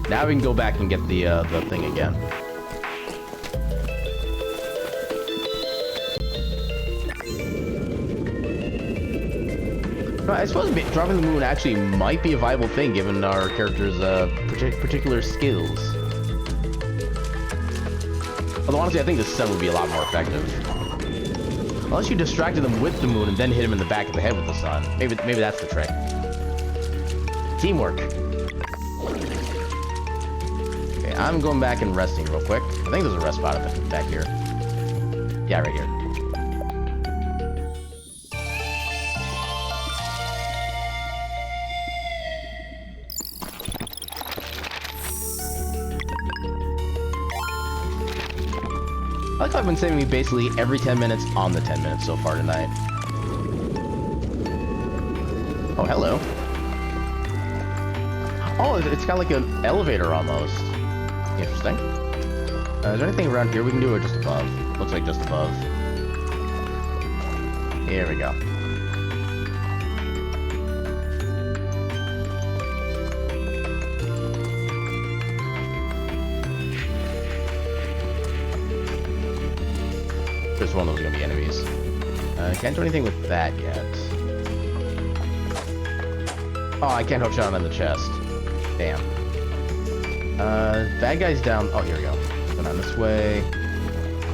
Now we can go back and get the thing again. I suppose dropping the moon actually might be a viable thing given our character's particular skills. Although honestly, I think the sun would be a lot more effective. Unless you distracted them with the moon and then hit him in the back of the head with the sun. Maybe that's the trick. Teamwork. Okay, I'm going back and resting real quick. I think there's a rest spot back here. Yeah, right here. I like how I've been saving me basically every 10 minutes on the 10 minutes so far tonight. Oh, hello. Oh, it's got like an elevator almost. Interesting. Is there anything around here we can do or just above? Looks like just above. Here we go. There's one of those gonna be enemies. Can't do anything with that yet. Oh, I can't hook shot on the chest. Damn. Bad guy's down. Oh, here we go. Going on this way.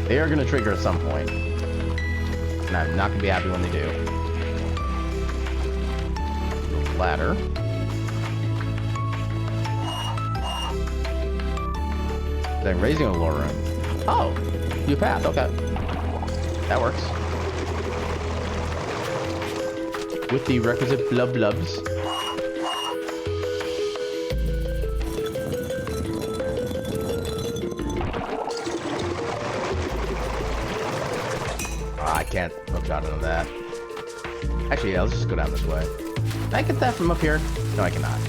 They are gonna trigger at some point, and I'm not gonna be happy when they do. Ladder. Then raising a lowering. Oh, new path. Okay. That works. With the requisite blubs. I can't hook shot into that. Actually, yeah, let's just go down this way. Can I get that from up here? No, I cannot.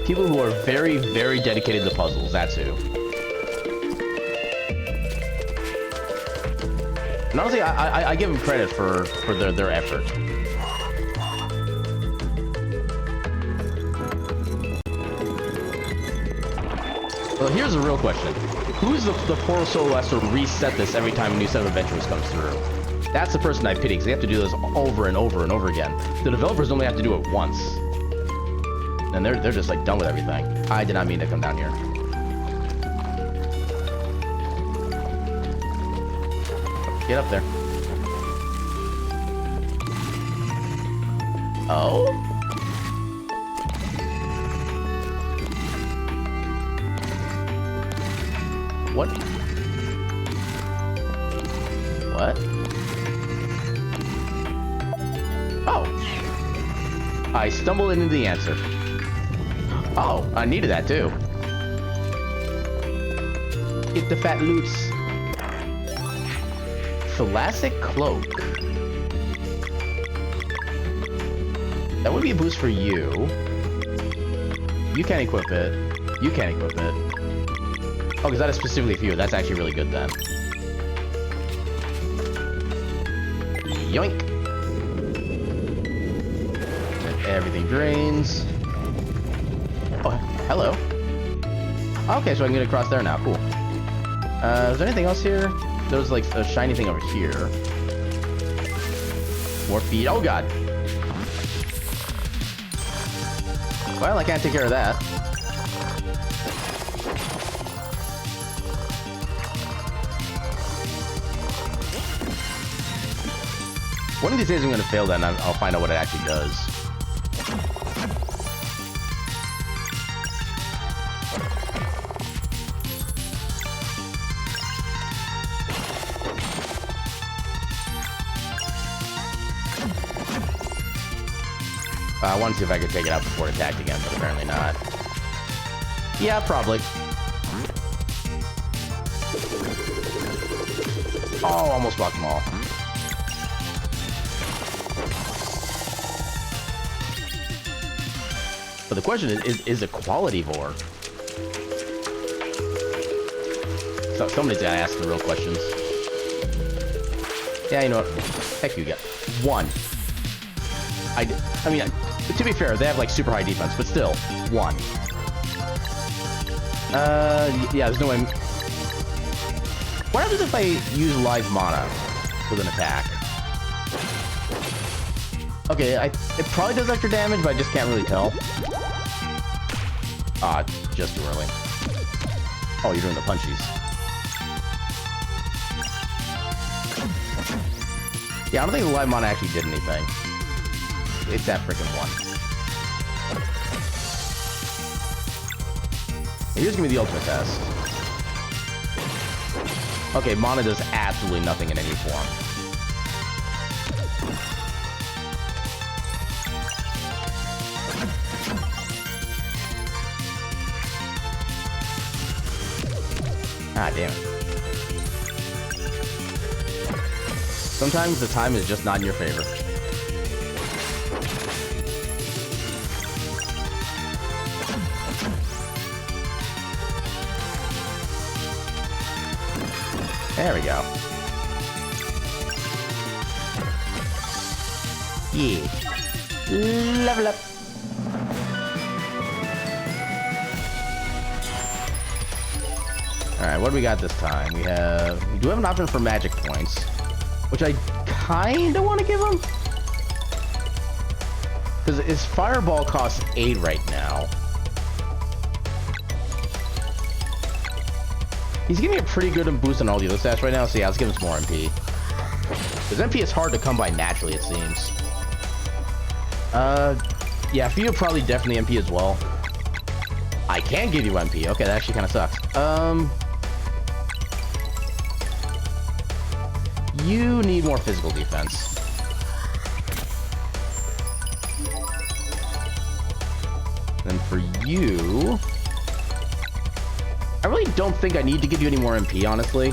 People who are very, very dedicated to puzzles, that's who. And honestly, I give them credit for their effort. Well, here's a real question. Who's the poor soul who has to reset this every time a new set of adventures comes through? That's the person I pity, because they have to do this over and over and over again. The developers only have to do it once. And they're just like done with everything. I did not mean to come down here. Get up there. Oh? What? What? Oh! I stumbled into the answer. Oh, I needed that too. Get the fat loots. Thoracic cloak. That would be a boost for you. You can't equip it. You can't equip it. Oh, because that is specifically for you. That's actually really good then. Yoink. And everything drains. Oh, hello. Okay, so I can get across there now. Cool. Is there anything else here? There was like a shiny thing over here. More feet. Oh god. Well, I can't take care of that. One of these days I'm going to fail that and I'll find out what it actually does. I wanted to see if I could take it out before it attacked again, but apparently not. Yeah, probably. Oh, almost blocked them all. But the question is it quality vor? So somebody's gotta ask the real questions. Yeah, you know what? Heck, you get 1. I mean, to be fair, they have like super high defense, but still, 1. Yeah, there's no way. What happens if I use live mana with an attack? Okay, it probably does extra damage, but I just can't really tell. Ah, just too early. Oh, you're doing the punchies. Yeah, I don't think the live mana actually did anything. It's that freaking 1. Here's gonna be the ultimate test. Okay, mana does absolutely nothing in any form. Ah, damn it. Sometimes the time is just not in your favor. There we go. Yeah. Level up. Alright, what do we got this time? We do have an option for magic points, which I kinda want to give him. Because his fireball costs 8 right now. He's getting a pretty good boost on all the other stats right now, so yeah, let's give him some more MP. Because MP is hard to come by naturally, it seems. Yeah, Fio probably definitely MP as well. I can give you MP. Okay, that actually kind of sucks. You need more physical defense. And for you... I really don't think I need to give you any more MP, honestly.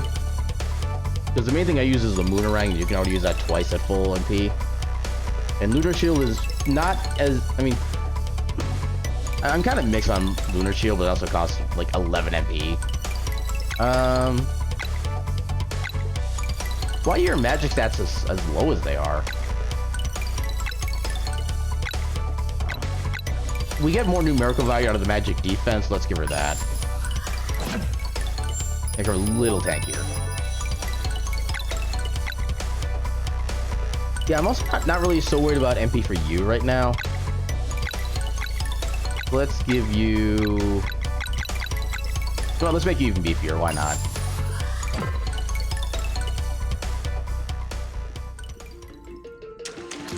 Because the main thing I use is the Moonerang. You can already use that twice at full MP. And Lunar Shield is not as... I mean... I'm kind of mixed on Lunar Shield, but it also costs like 11 MP. Why are your magic stats as low as they are? We get more numerical value out of the magic defense. Let's give her that. Make her a little tankier. Yeah, I'm also not really so worried about MP for you right now. Let's give you... Well, let's make you even beefier. Why not?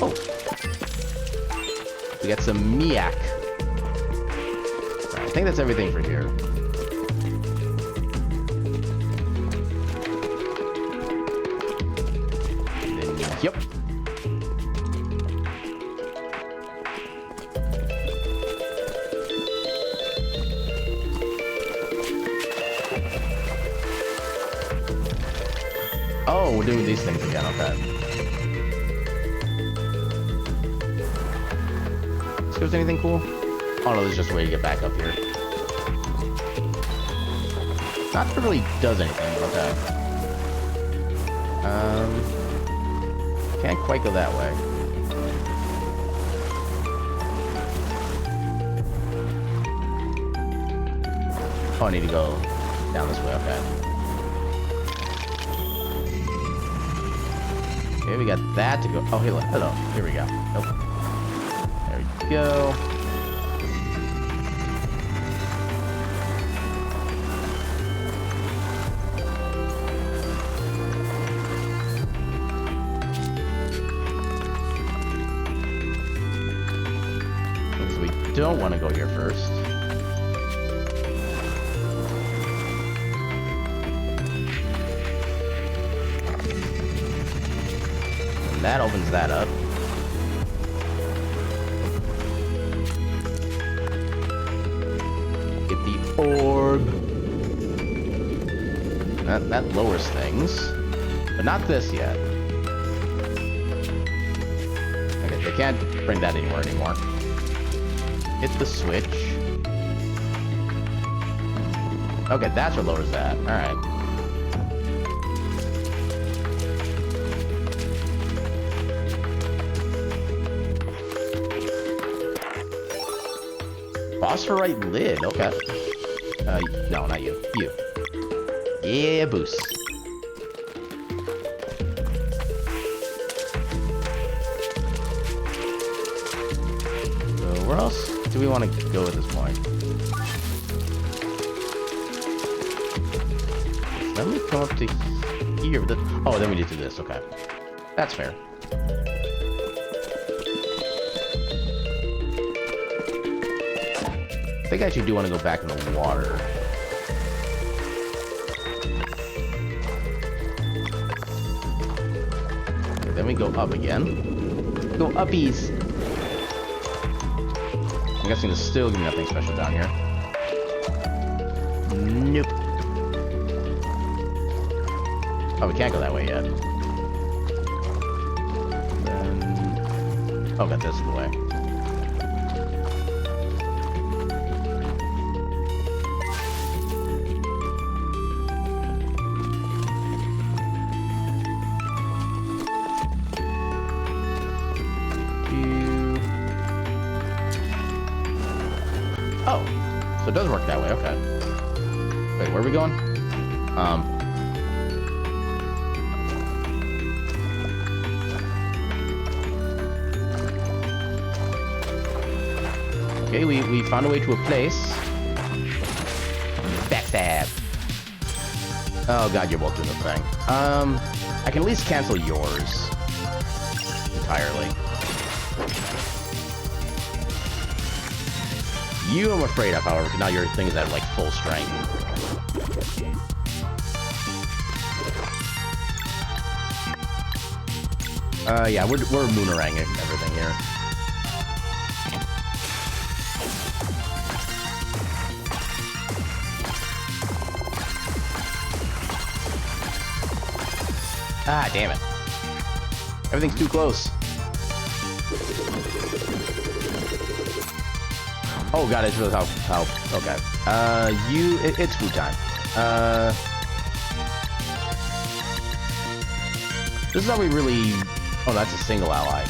Oh. We got some Miak. Right, I think that's everything for here. Yep. Oh, we're doing these things again, okay. Let's go with anything cool? Oh no, there's just a way to get back up here. Not that it really does anything, okay. Can't quite go that way. Oh, I need to go down this way, okay. Okay, we got that to go. Oh, hello. Here we go. Nope. There we go. Because we don't want to go here first. That opens that up. Get the orb. That lowers things. But not this yet. Okay, they can't bring that anywhere anymore. Hit the switch. Okay, that's what lowers that. Alright. Phosphorite lid, okay. No, not you. You. Yeah, boost. So, where else do we want to go at this point? Let me come up to here. Oh, then we need to do this, okay. That's fair. I think I actually do want to go back in the water. Okay, then we go up again. Go uppies. I'm guessing there's still gonna be nothing special down here. Nope. Oh, we can't go that way yet. Then... Oh, got this in the way. Oh, so it does work that way, okay. Wait, where are we going? Okay, we found a way to a place. Backstab. Oh god, you're both doing the thing. I can at least cancel yours. Entirely. You I'm afraid of, however, because now your thing is at like full strength. Yeah, we're mooneranging everything here. Ah, damn it. Everything's too close. Oh god, I just realized how okay. It's food time. This is how we really... Oh, that's a single ally.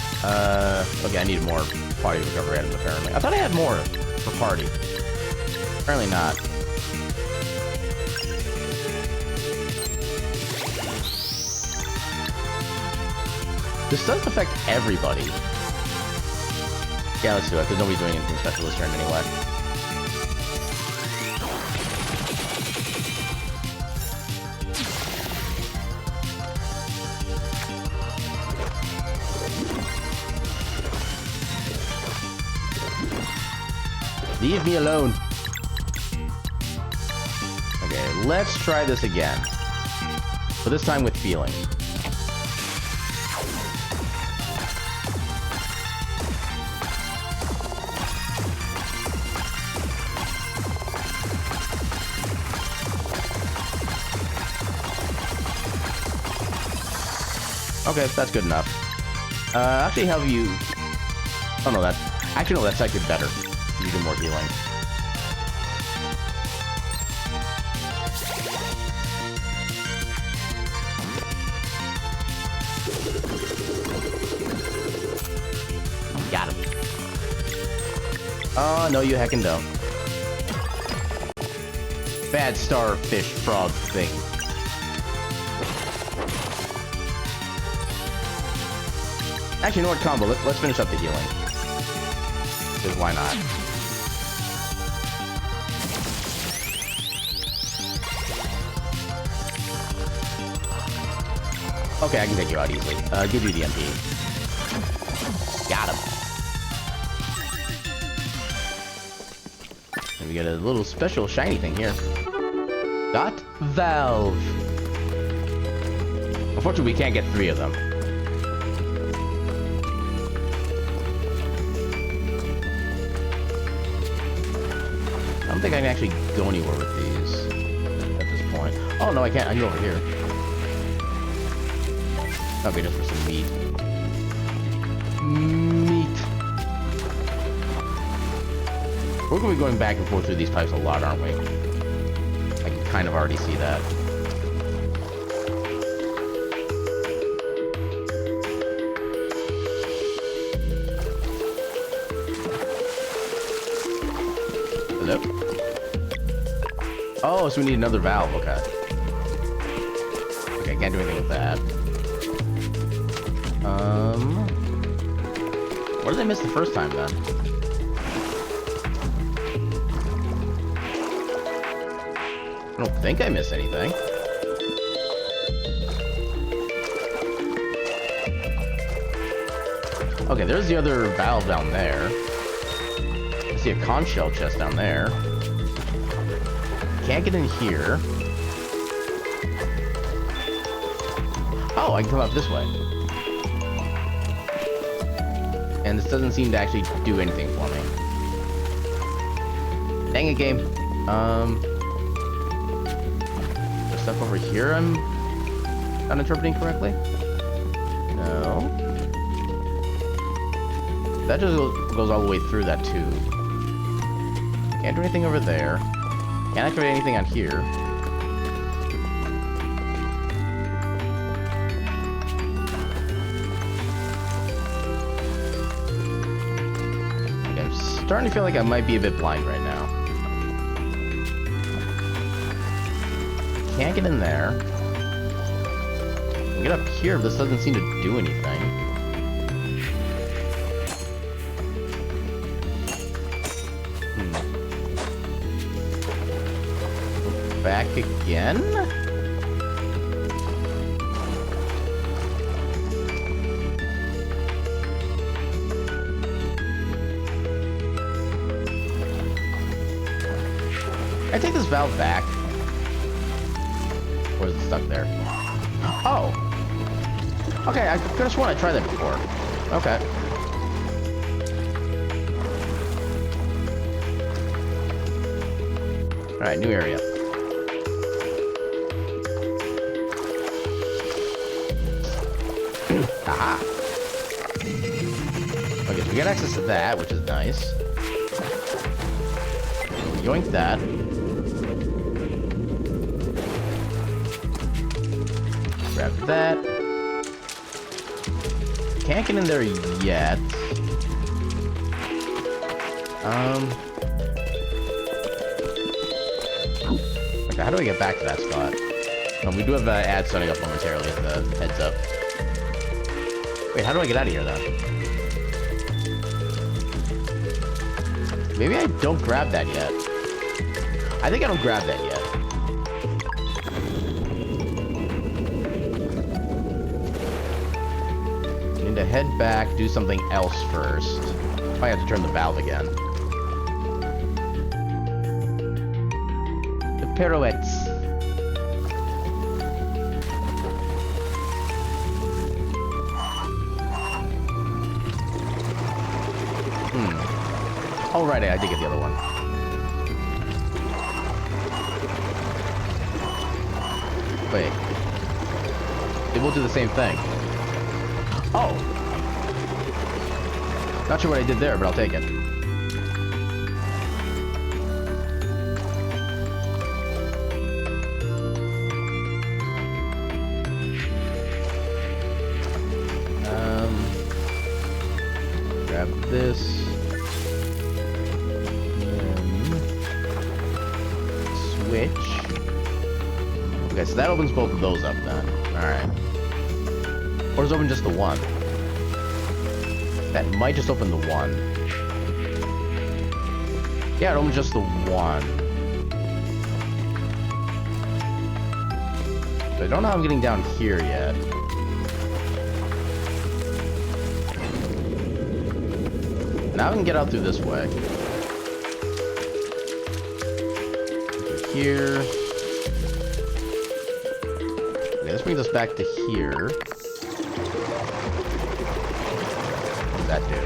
Okay, I need more party recovery items, apparently. I thought I had more for party. Apparently not. This does affect everybody. Yeah, let's do it, because nobody's doing anything special this turn anyway. Leave me alone. Okay, let's try this again. But this time with feeling. Okay, that's good enough. Actually have you... Oh no, that's... Actually no, that's actually better. You do more healing. Got him. Oh, no you heckin' don't. Bad starfish frog thing. Actually, you know what, combo? Let's finish up the healing. Because why not? Okay, I can take you out easily. Give you the MP. Got him. And we get a little special shiny thing here. Dot Valve. Unfortunately, we can't get 3 of them. I don't think I can actually go anywhere with these at this point. Oh, no, I can't. I can go over here. Okay, just for some meat. Meat. We're going to be going back and forth through these pipes a lot, aren't we? I can kind of already see that. Hello? Oh, so we need another valve. Okay. Okay, can't do anything with that. What did I miss the first time, then? I don't think I missed anything. Okay, there's the other valve down there. I see a conch shell chest down there. Can't get in here. Oh, I can come up this way. And this doesn't seem to actually do anything for me. Dang it, game. There's stuff over here I'm not interpreting correctly? No. That just goes all the way through that tube. Can't do anything over there. Can't activate anything on here. Starting to feel like I might be a bit blind right now. Can't get in there. I can get up here, but this doesn't seem to do anything. Back again? Can I take this valve back? Or is it stuck there? Oh! Okay, I could have sworn I tried that before. Okay. Alright, new area. Aha! Okay, so we got access to that, which is nice. Yoink that. Grab that. Can't get in there yet. Okay, how do I get back to that spot? We do have an ad starting up momentarily as the heads up. Wait, how do I get out of here, then? Maybe I don't grab that yet. I think I don't grab that yet. I need to head back, do something else first. I have to turn the valve again. The pirouettes. Oh, right, I did get the other one. Wait. They will do the same thing. Oh! Not sure what I did there, but I'll take it. Grab this. Switch. Okay, so that opens both of those up then. Alright. Or does it open just the one? That might just open the one. Yeah, it opens just the one. But I don't know how I'm getting down here yet. Now I can get out through this way. Here. Okay, this brings us back to here. What does that do?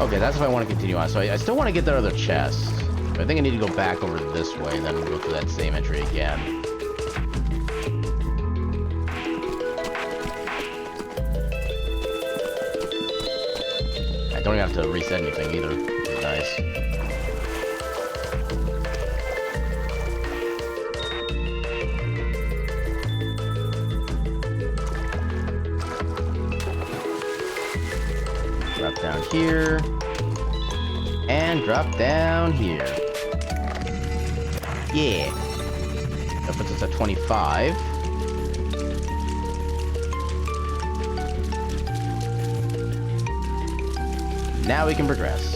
Okay, that's if I want to continue on. So I still want to get that other chest. But I think I need to go back over this way and then go through that same entry again. don't even have to reset anything either, which is nice. Drop down here. And drop down here. Yeah. That puts us at 25. Now we can progress.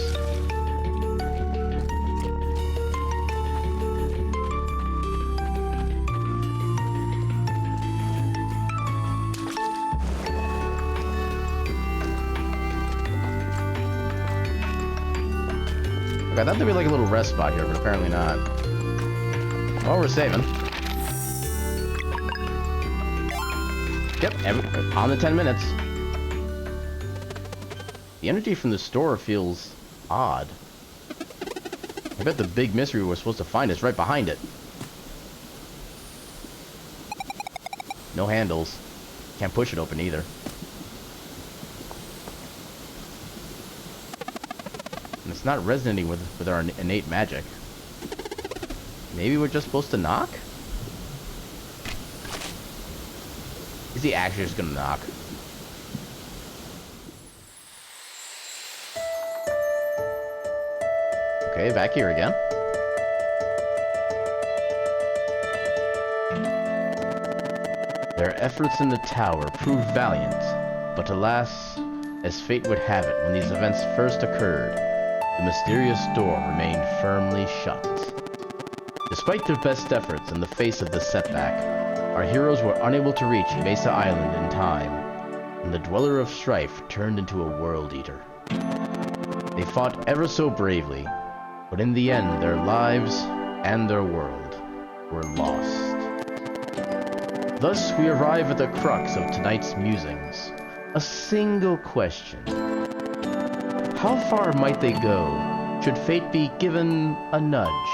I thought there'd be like a little rest spot here, but apparently not. Well, we're saving. Yep, on the 10 minutes. The energy from the store feels odd. I bet the big mystery we're supposed to find is right behind it. No handles. Can't push it open either. And it's not resonating with our innate magic. Maybe we're just supposed to knock? Is he actually just gonna knock? Okay, back here again. Their efforts in the tower proved valiant, but alas, as fate would have it, when these events first occurred, the mysterious door remained firmly shut. Despite their best efforts in the face of this setback, our heroes were unable to reach Mesa Island in time, and the Dweller of Strife turned into a World Eater. They fought ever so bravely, but in the end their lives and their world were lost. Thus we arrive at the crux of tonight's musings. A single question. How far might they go, should fate be given a nudge,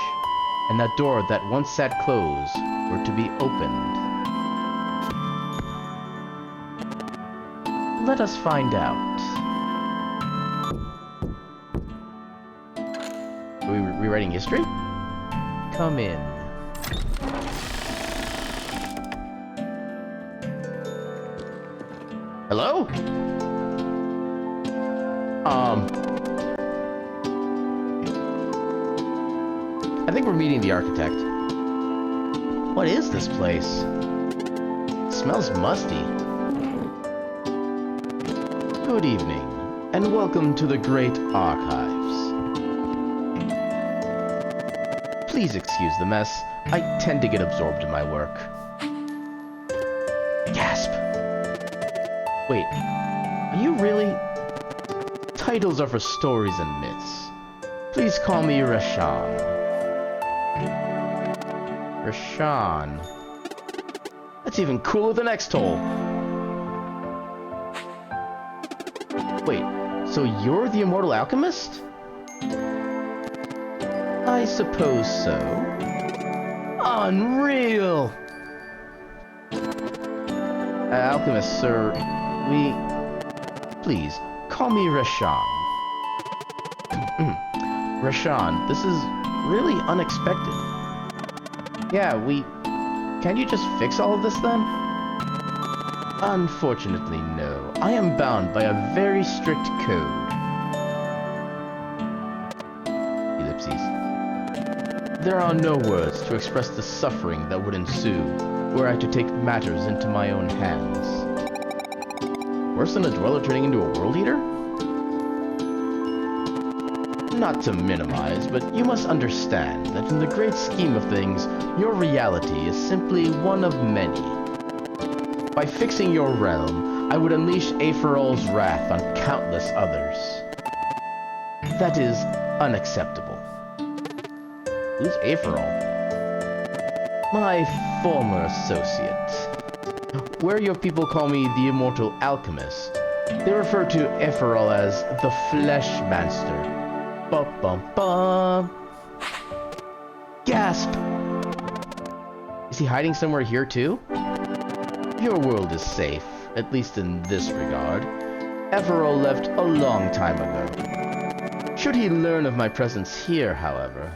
and that door that once sat closed were to be opened? Let us find out. Are we rewriting history? Come in. Hello? I think we're meeting the architect. What is this place? It smells musty. Good evening, and welcome to the Great Archives. Please excuse the mess. I tend to get absorbed in my work. Gasp! Wait, are you really? Titles are for stories and myths. Please call me Rashan. Rashan. That's even cooler than X-Toll. Wait, so you're the Immortal Alchemist? I suppose so. Unreal! Alchemist, sir, Please, call me Rashan. Rashan, this is really unexpected. Yeah, Can't you just fix all of this then? Unfortunately, no. I am bound by a very strict code. Ellipses. There are no words to express the suffering that would ensue were I to take matters into my own hands. Worse than a dweller turning into a world eater? Not to minimize, but you must understand that in the great scheme of things, your reality is simply one of many. By fixing your realm, I would unleash Aephorol's wrath on countless others. That is unacceptable. Who's Aephorol? My former associate. Where your people call me the Immortal Alchemist, they refer to Aephorol as the Flesh Master. Bum-bum-bum. Gasp! Is he hiding somewhere here too? Your world is safe, at least in this regard. Evero left a long time ago. Should he learn of my presence here, however,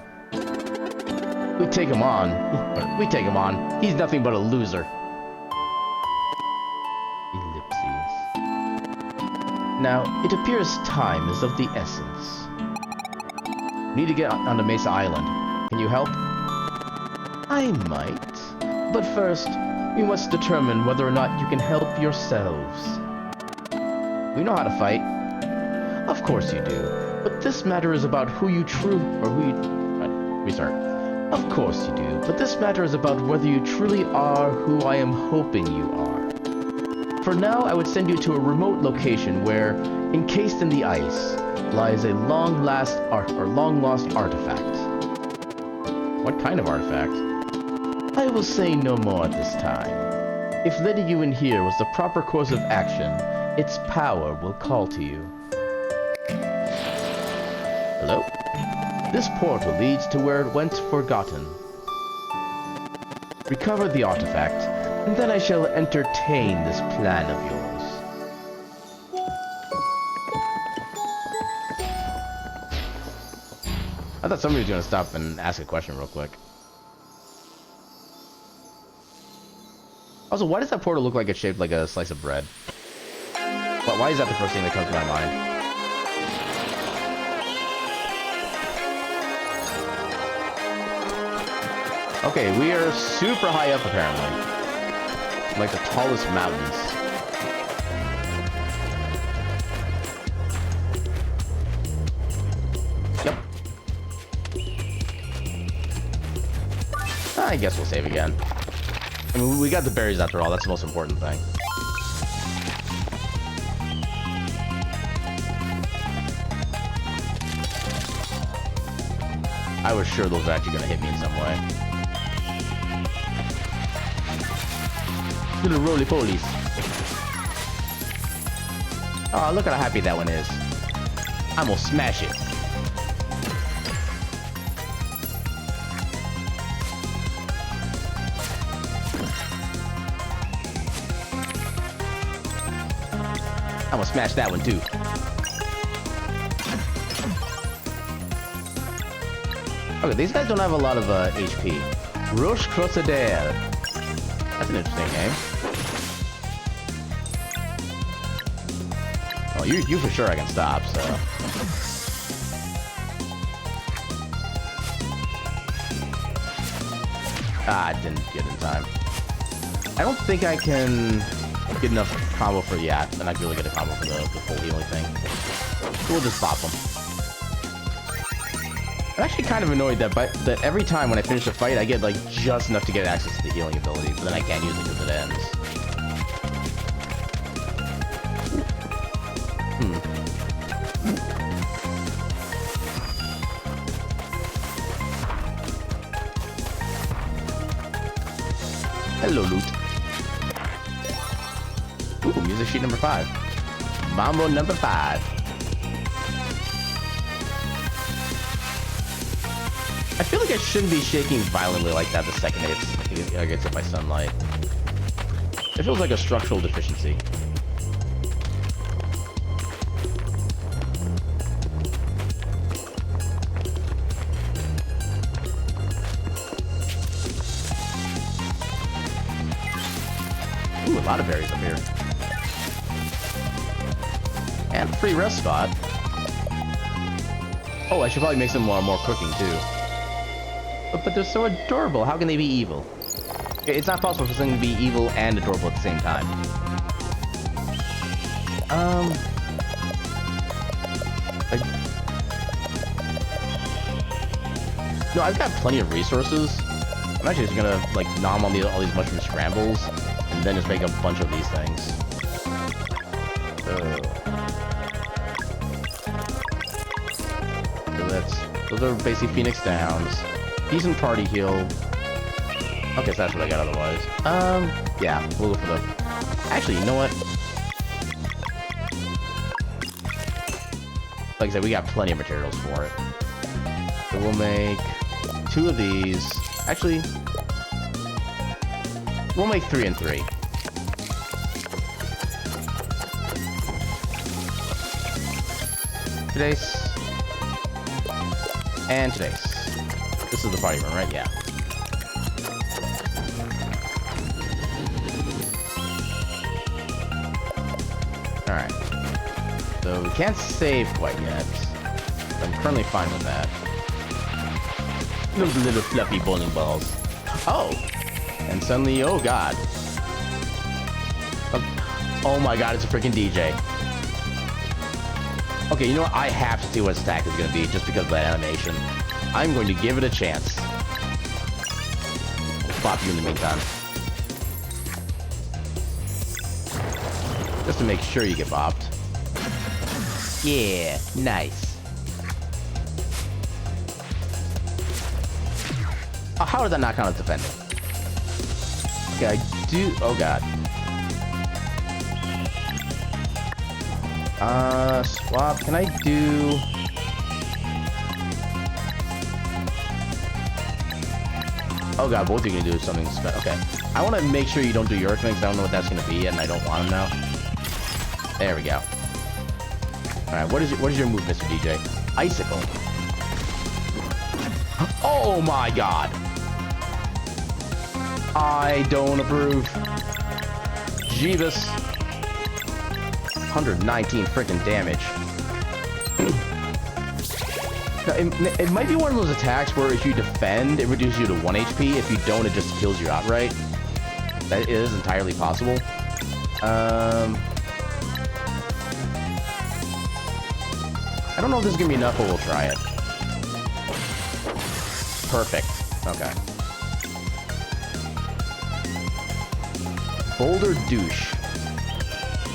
we take him on. He's nothing but a loser. Ellipses. Now, it appears time is of the essence. We need to get onto Mesa Island. Can you help? I might. But first, we must determine whether or not you can help yourselves. We know how to fight. Of course you do. But this matter is about who you Restart. Of course you do. But this matter is about whether you truly are who I am hoping you are. For now, I would send you to a remote location where, encased in the ice, lies a long-lost artifact. What kind of artifact? I will say no more at this time. If letting you in here was the proper course of action, its power will call to you. Hello? This portal leads to where it went forgotten. Recover the artifact, and then I shall entertain this plan of yours. I thought somebody was going to stop and ask a question real quick. Also, why does that portal look like it's shaped like a slice of bread? Why is that the first thing that comes to my mind? Okay, we are super high up apparently. Like the tallest mountains. Yep. I guess we'll save again. I mean, we got the berries after all, that's the most important thing. I was sure those were actually going to hit me in some way. Little roly-polies. Oh, look at how happy that one is. I'm gonna smash it. I'm gonna smash that one too. Okay, these guys don't have a lot of HP. Roche Crocodile. That's an interesting name. Oh, you for sure I can stop, so. Ah, I didn't get in time. I don't think I can get enough combo for and I can really get a combo for the full healing thing. So we'll just bop them. I'm actually kind of annoyed that that every time when I finish a fight, I get like just enough to get access to the healing ability, but then I can't use it because it ends. Hello, loot. Ooh, music sheet number 5. Mambo number 5. I feel like I shouldn't be shaking violently like that the second it gets hit by sunlight. It feels like a structural deficiency. Ooh, a lot of berries up here. And free rest spot. Oh, I should probably make some more cooking too. But they're so adorable. How can they be evil? It's not possible for something to be evil and adorable at the same time. No, I've got plenty of resources. I'm actually just gonna like nom on all these mushroom scrambles, and then just make a bunch of these things. So those are basically Phoenix Downs. Decent party heal. Okay, so that's what I got otherwise. Yeah, we'll go for the... Actually, you know what? Like I said, we got plenty of materials for it. So we'll make 2 of these. Actually, we'll make 3 and 3. Today's. And today's. This is the party room, right? Yeah. Alright. So we can't save quite yet. I'm currently fine with that. Those little fluffy bowling balls. Oh! And suddenly, oh god. Oh my god, it's a freaking DJ. Okay, you know what? I have to see what its attack is going to be just because of that animation. I'm going to give it a chance. I'll pop you in the meantime. Just to make sure you get bopped. Yeah, nice. Oh, how did that not count as defending? Okay, I do... Oh, God. Swap. Can I do... Oh, God, both of you can do something special. Okay. I want to make sure you don't do your thing, because I don't know what that's going to be yet, and I don't want them now. There we go. Alright, what is your move, Mr. DJ? Icicle. Oh, my God. I don't approve. Jeebus. 119 freaking damage. Now, it might be one of those attacks where if you defend, it reduces you to 1 HP. If you don't, it just kills you outright. That is entirely possible. I don't know if this is going to be enough, but we'll try it. Perfect. Okay. Boulder Douche.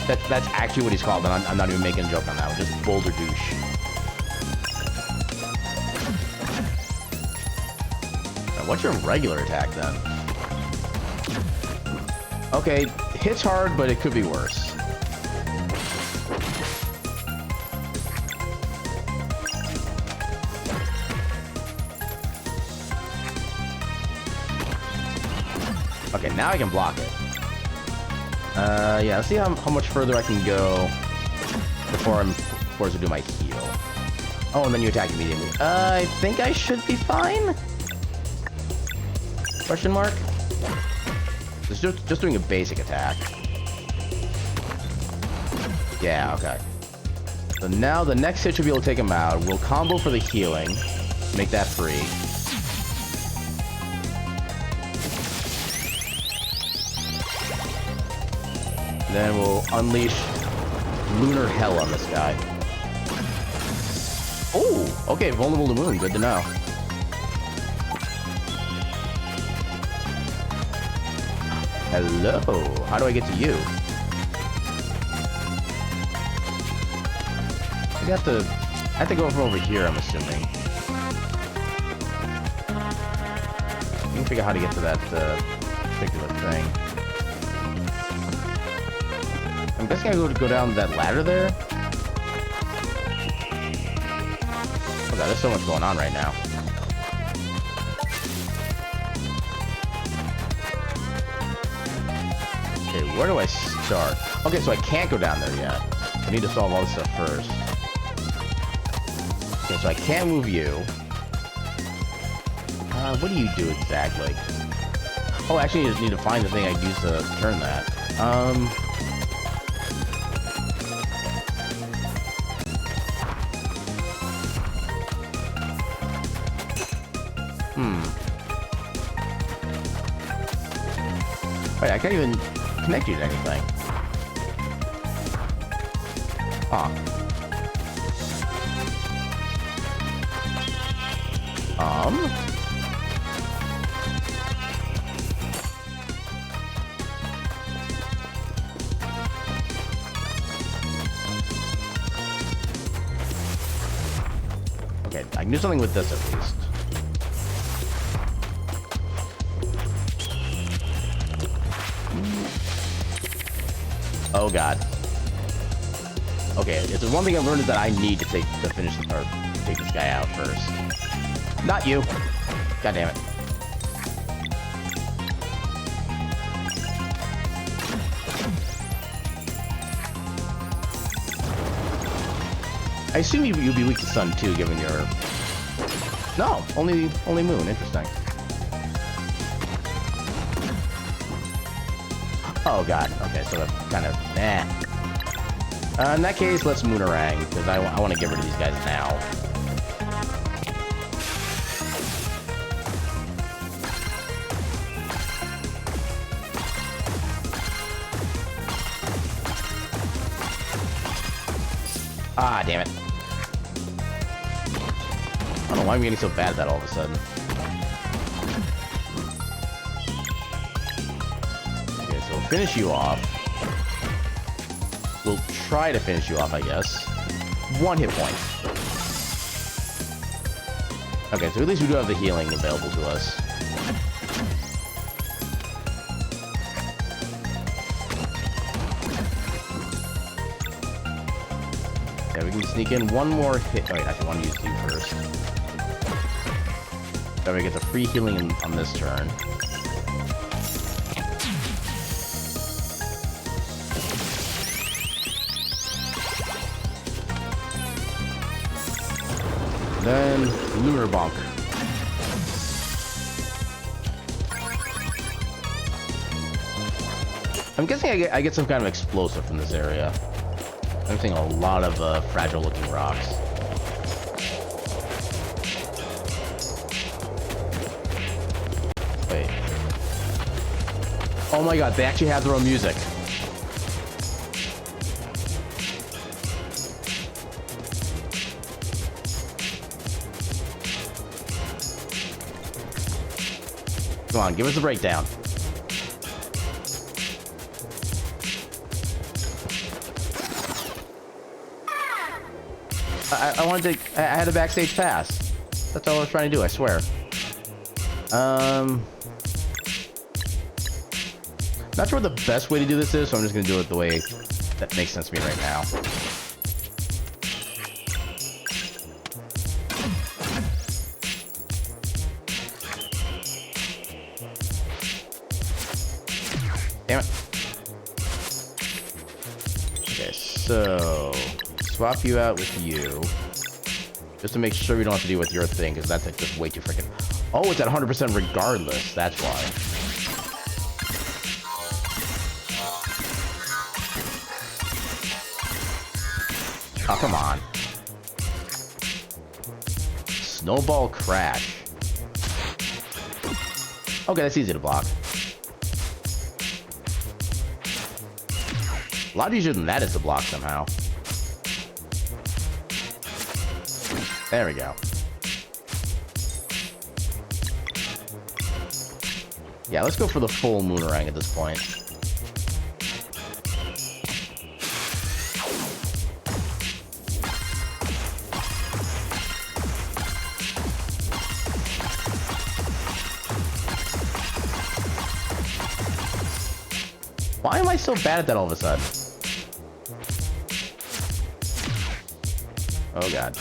That's actually what he's called, and I'm not even making a joke on that one. Just Boulder Douche. Now, what's your regular attack, then? Okay, hits hard, but it could be worse. Okay, now I can block it. Yeah, let's see how much further I can go before I'm forced to do my heal. Oh, and then you attack immediately. I think I should be fine? Question mark? Just doing a basic attack. Yeah, okay. So now the next hit should be able to take him out. We'll combo for the healing. Make that free. Then we'll unleash lunar hell on this guy. Oh, okay, vulnerable to moon. Good to know. Hello. How do I get to you? I have to go from over here, I'm assuming. You can figure out how to get to that particular thing. I'm guessing I go down that ladder there. Oh god, there's so much going on right now. Okay, where do I start? Okay, so I can't go down there yet. I need to solve all this stuff first. Okay, so I can't move you. What do you do exactly? Oh, actually, I just need to find the thing I use to turn that. Wait, I can't even connect you to anything. Huh. Okay, I can do something with this at least. Oh god. Okay, if there's one thing I've learned is that I need to take this guy out first. Not you. God damn it. I assume you'd be weak to sun too, given your... No, only moon. Interesting. Oh god. Okay, so that's kind of... In that case, let's Moonerang, because I want to get rid of these guys now. Ah, damn it. I don't know why I'm getting so bad at that all of a sudden. Okay, so we'll finish you off. We'll try to finish you off, I guess. 1 hit point. Okay, so at least we do have the healing available to us. Yeah, we can sneak in 1 more hit. Oh, wait, actually, I want to use you first. Then we get the free healing on this turn. Then Lunar Bonk. I'm guessing I get some kind of explosive from this area. I'm seeing a lot of fragile-looking rocks. Wait. Oh my god, they actually have their own music. Come on, give us a breakdown. I wanted to... I had a backstage pass. That's all I was trying to do, I swear. Not sure what the best way to do this is, so I'm just going to do it the way that makes sense to me right now. Damn it. Okay, so... swap you out with you. Just to make sure we don't have to deal with your thing, because that's like just way too freaking... Oh, it's at 100% regardless. That's why. Oh, come on. Snowball Crash. Okay, that's easy to block. A lot easier than that is to block somehow. There we go. Yeah, let's go for the full Moonerang at this point. Why am I so bad at that all of a sudden? Oh god.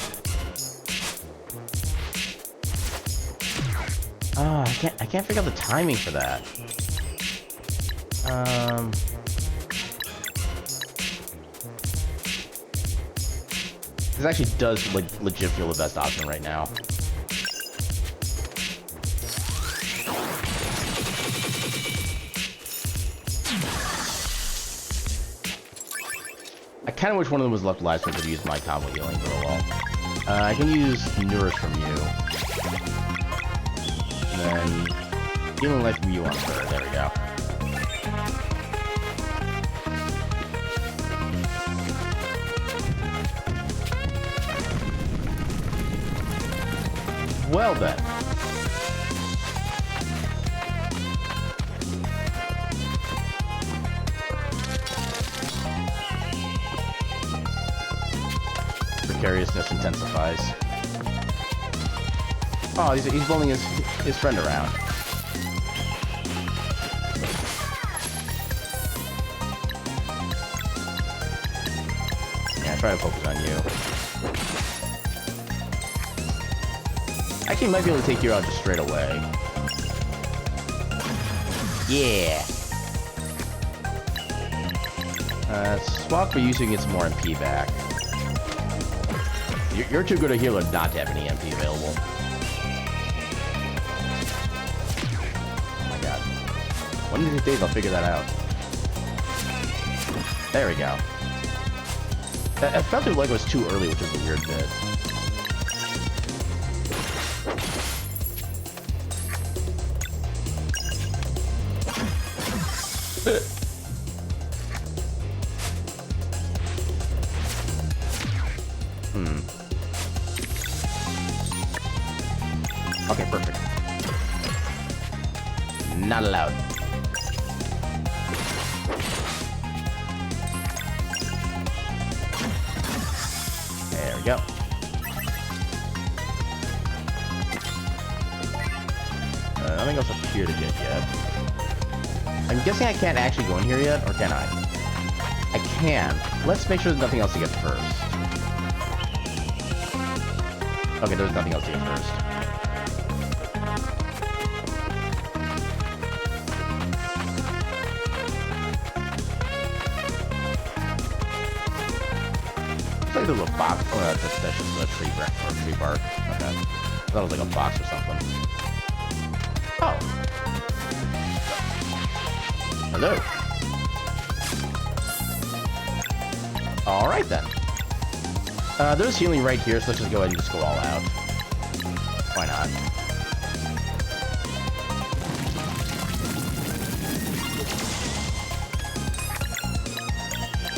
Oh, I can't figure out the timing for that. This actually does legit feel the best option right now. I kind of wish one of them was left alive so I could use my combo healing, but oh well. I can use Nourish from you. And then healing life from you on her. There we go. Well then. Precariousness intensifies. Oh, he's blowing his friend around. Yeah, try to focus on you. Actually, might be able to take you out just straight away. Yeah. Swap for using its more MP back. You're too good a healer not to have any MP available. Oh my god. One of these days I'll figure that out. There we go. It felt like it was too early, which is a weird bit. Okay, perfect. Not allowed. There we go. Nothing else up here to get yet. I'm guessing I can't actually go in here yet, or can I? I can. Let's make sure there's nothing else to get first. Okay, there's nothing else to get first. It's like a little box. Oh, that's just a tree bark. Or tree bark. Okay. I thought it was like a box or something. Oh. Hello. Alright then. There's healing right here, so let's just go ahead and just go all out. Why not?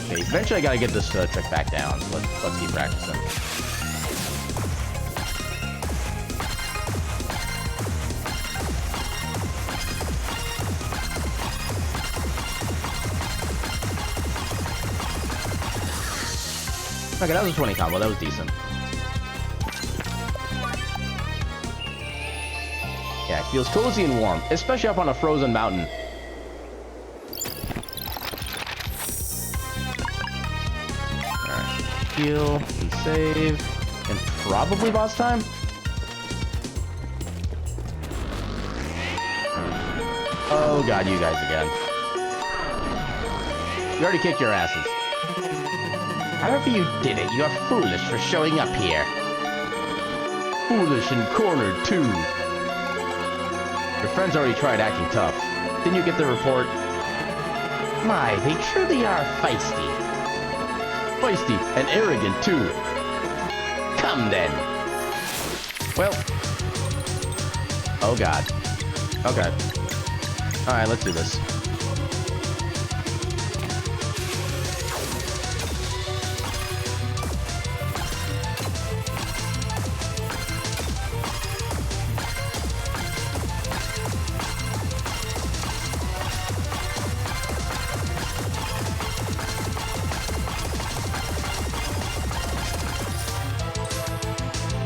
Okay, eventually I gotta get this trick back down, so let's keep practicing. Okay, that was a 20 combo. That was decent. Yeah, it feels cozy and warm, especially up on a frozen mountain. Alright. Heal and save. And probably boss time? Oh god, you guys again. You already kicked your asses. However you did it, you are foolish for showing up here. Foolish and cornered, too. Your friends already tried acting tough. Didn't you get the report? My, they truly are feisty. Feisty and arrogant, too. Come, then. Well. Oh, God. Okay. Alright, let's do this.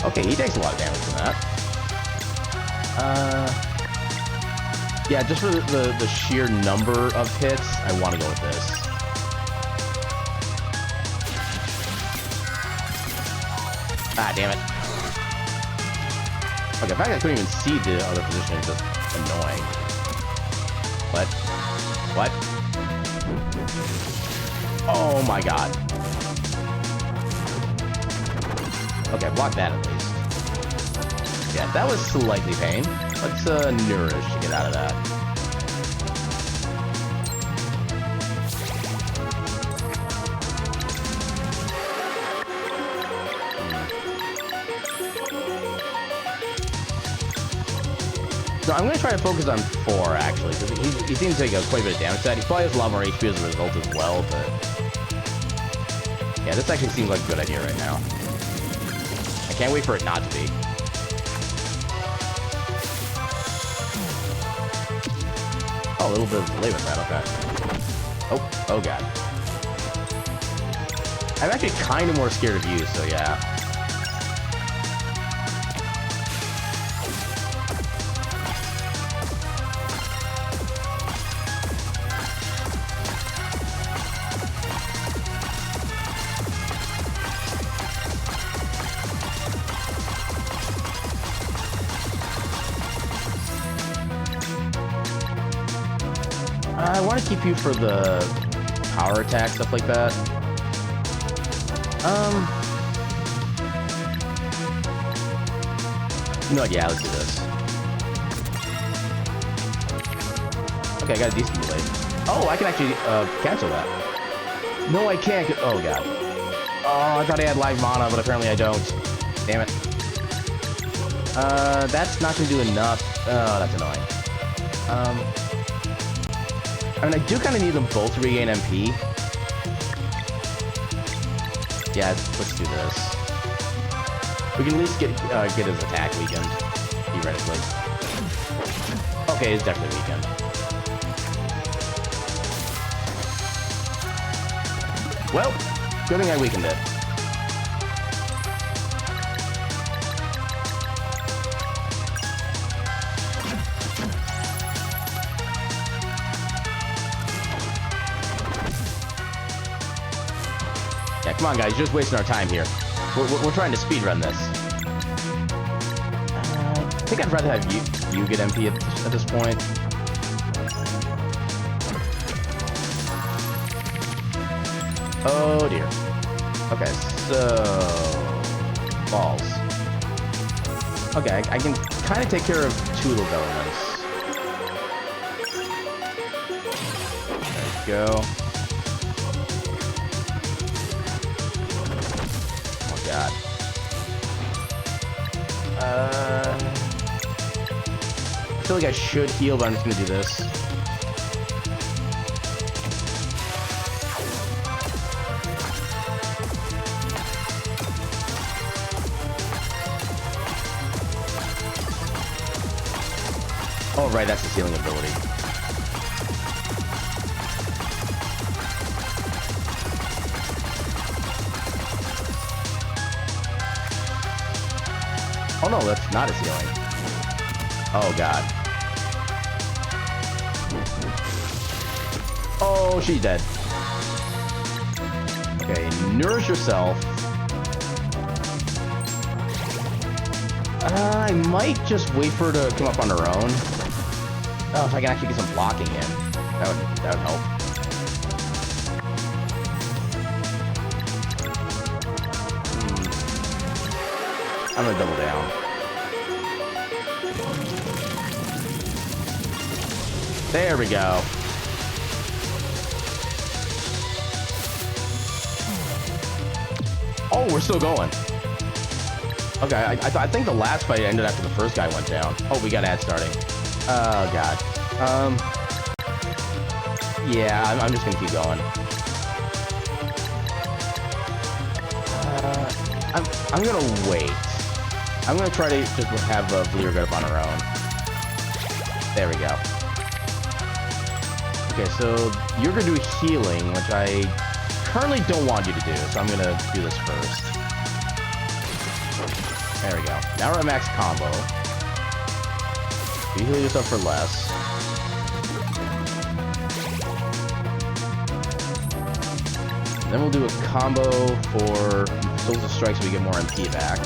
Okay, he takes a lot of damage from that. Yeah, just for the sheer number of hits, I want to go with this. Ah, damn it. Okay, the fact I couldn't even see the other position is just annoying. What? What? Oh my god. Okay, block that at least. Yeah, that was slightly pain. Let's nourish to get out of that. So I'm going to try to focus on 4, actually, because he seems to take quite a bit of damage to that. He probably has a lot more HP as a result as well, but... yeah, this actually seems like a good idea right now. I can't wait for it not to be. Oh, a little bit of delay with that, okay. Oh god. I'm actually kind of more scared of you, so yeah. I want to keep you for the power attack, stuff like that. No, yeah, let's do this. Okay, I got a decent delay. Oh, I can actually cancel that. No, I can't. Oh, God. Oh, I thought I had live mana, but apparently I don't. Damn it. That's not going to do enough. Oh, that's annoying. I mean, I do kind of need them both to regain MP. Yeah, let's do this. We can at least get his attack weakened, theoretically. Okay, it's definitely weakened. Well, good thing I weakened it. Yeah, come on, guys, you're just wasting our time here. We're trying to speedrun this. I think I'd rather have you get MP at this point. Oh dear. Okay, so balls. Okay, I can kind of take care of two little elements. There we go. Oh god. I feel like I should heal, but I'm just gonna do this. Oh, right, that's the healing ability. Oh no, that's not his healing. Oh god. Oh, she's dead. Okay, nourish yourself. I might just wait for her to come up on her own. Oh, if I can actually get some blocking in, that would help. I'm gonna double down. There we go. Oh, we're still going. Okay, I think the last fight ended after the first guy went down. Oh, we got ad starting. Oh god. Yeah, I'm just gonna keep going. I'm gonna wait. I'm gonna try to just have Valeera get up on her own. There we go. Okay, so you're gonna do healing, which I currently don't want you to do, so I'm gonna do this first. There we go. Now we're at max combo. You heal yourself for less. And then we'll do a combo for Souls of Strike so we get more MP back.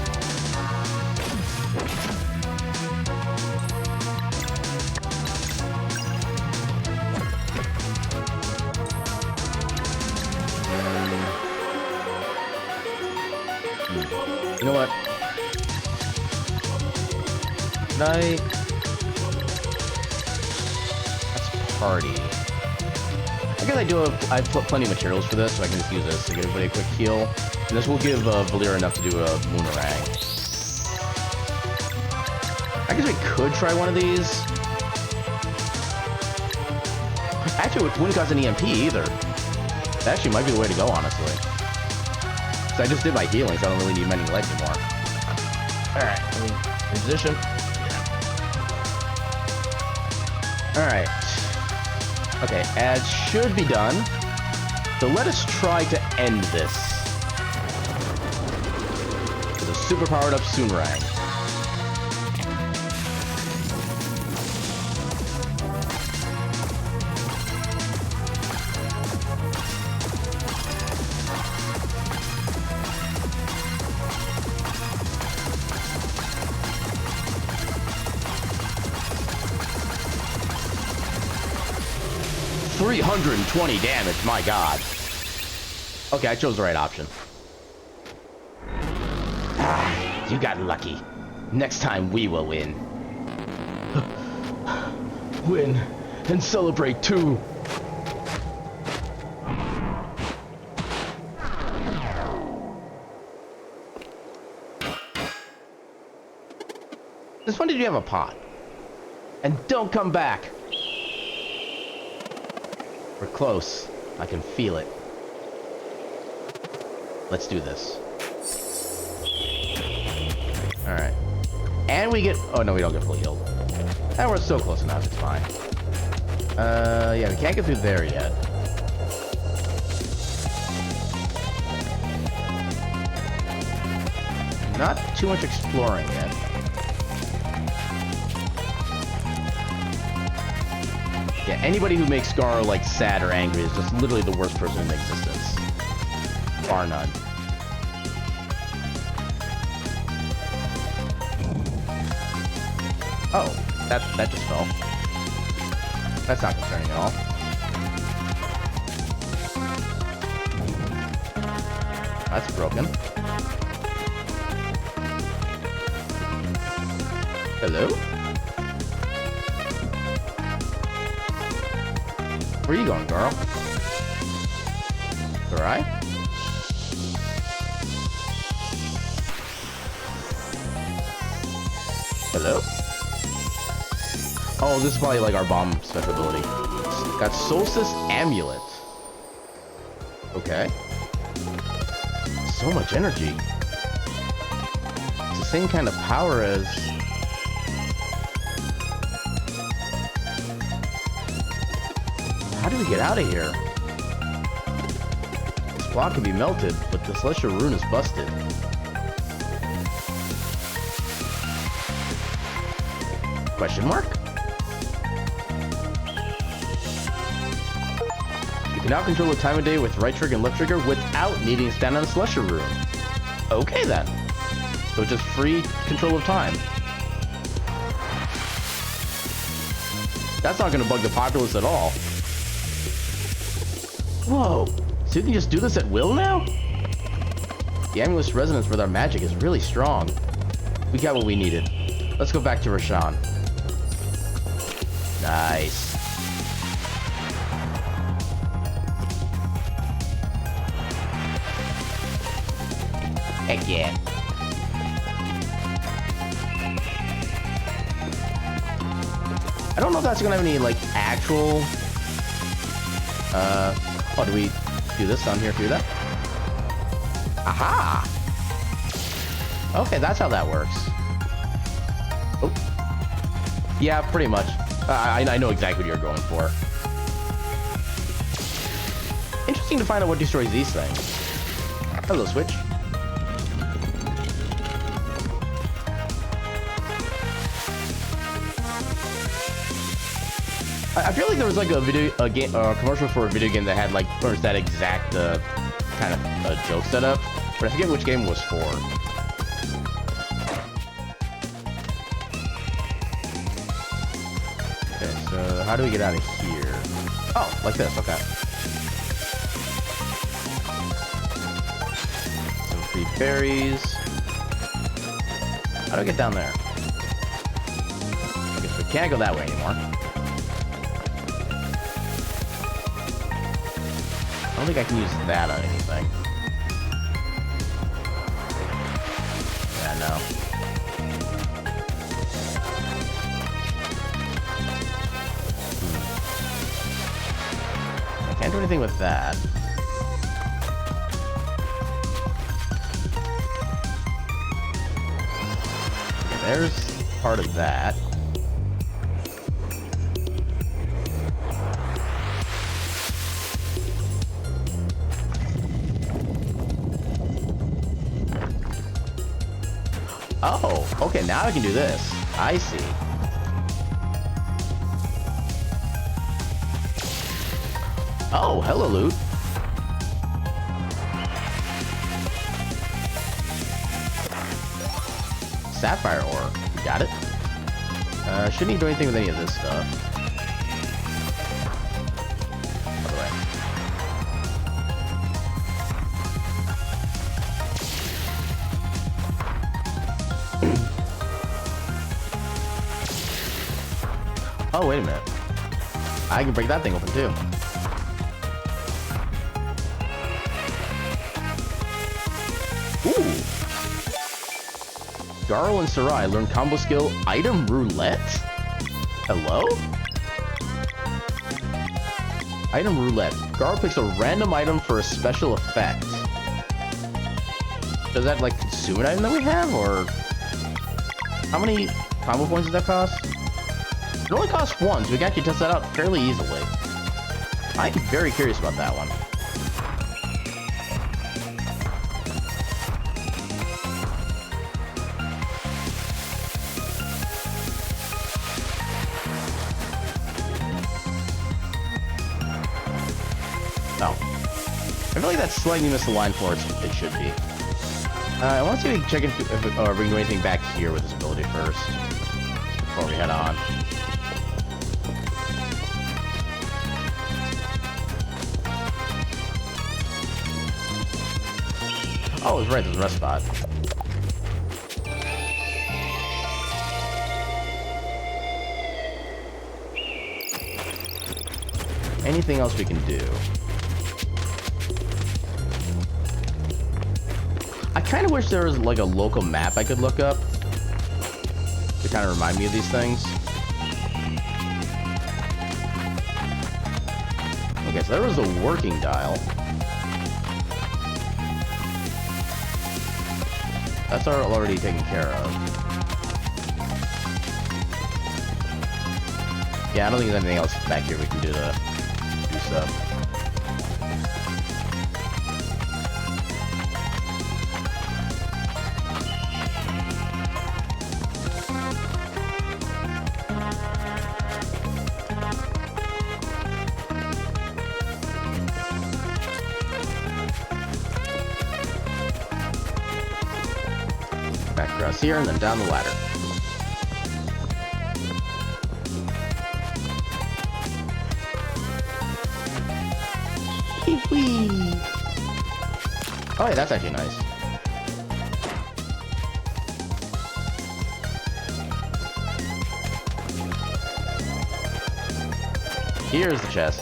You know what? That's party. I guess I have plenty of materials for this, so I can just use this to give everybody a quick heal. And this will give Valeera enough to do a Moonerang. I guess we could try one of these. Actually, it wouldn't cost an EMP either. That actually might be the way to go, honestly. So I just did my healing, so I don't really need many legs anymore. Alright, position. Alright. Okay, ads should be done. So let us try to end this with a super powered up Soonerang. $320 damage, my god. Okay, I chose the right option. Ah, you got lucky. Next time we will win. Win and celebrate too. Since when did you have a pot? And don't come back. We're close. I can feel it. Let's do this. Alright. And we get... Oh, no, we don't get fully healed. And we're still close enough. It's fine. Yeah, we can't get through there yet. Not too much exploring yet. Yeah, anybody who makes Scar, like, sad or angry is just literally the worst person in existence. Bar none. Oh, that just fell. That's not concerning at all. That's broken. Hello? Where are you going, girl? Alright. Hello? Oh, this is probably like our bomb special ability. Got Solstice Amulet. Okay. So much energy. It's the same kind of power as... How do we get out of here? This block can be melted, but the Celestial Rune is busted. Question mark? You can now control the time of day with right trigger and left trigger without needing to stand on a Celestial Rune. Okay then. So just free control of time. That's not going to bug the populace at all. Whoa, so you can just do this at will now? The amulet's resonance with our magic is really strong. We got what we needed. Let's go back to Roshan. Nice. Heck yeah. I don't know if that's gonna have any, like, actual... Oh, do we do this down here through that? Aha! Okay, that's how that works. Oh. Yeah, pretty much. I know exactly what you're going for. Interesting to find out what destroys these things. Hello, Switch. I feel like there was like a commercial for a video game that had like pretty much that exact kind of joke setup, but I forget which game it was for. Okay, so how do we get out of here? Oh, like this. Okay. Some free berries. How do I get down there? I guess we can't go that way anymore. I don't think I can use that on anything. Yeah, no. I can't do anything with that. Okay, there's part of that. Oh, okay, now I can do this. I see. Oh, hello, loot. Sapphire ore. Got it. Shouldn't need to do anything with any of this stuff. By the way. Oh, wait a minute. I can break that thing open, too. Ooh. Garl and Sarai learn combo skill Item Roulette? Hello? Item Roulette. Garl picks a random item for a special effect. Does that, like, consume an item that we have, or... How many combo points does that cost? It only costs one, so we can actually test that out fairly easily. I'm very curious about that one. Oh. I feel like that's slightly misaligned for it should be. I want to see if we can check if we can do anything back here with this ability first. Before we head on. Oh, it's right, there's a rest spot. Anything else we can do? I kind of wish there was like a local map I could look up to kind of remind me of these things. Okay, so there was a working dial. That's already taken care of. Yeah, I don't think there's anything else back here we can do to do stuff. Back across here and then down the ladder. Whee! Oh, yeah, that's actually nice. Here's the chest.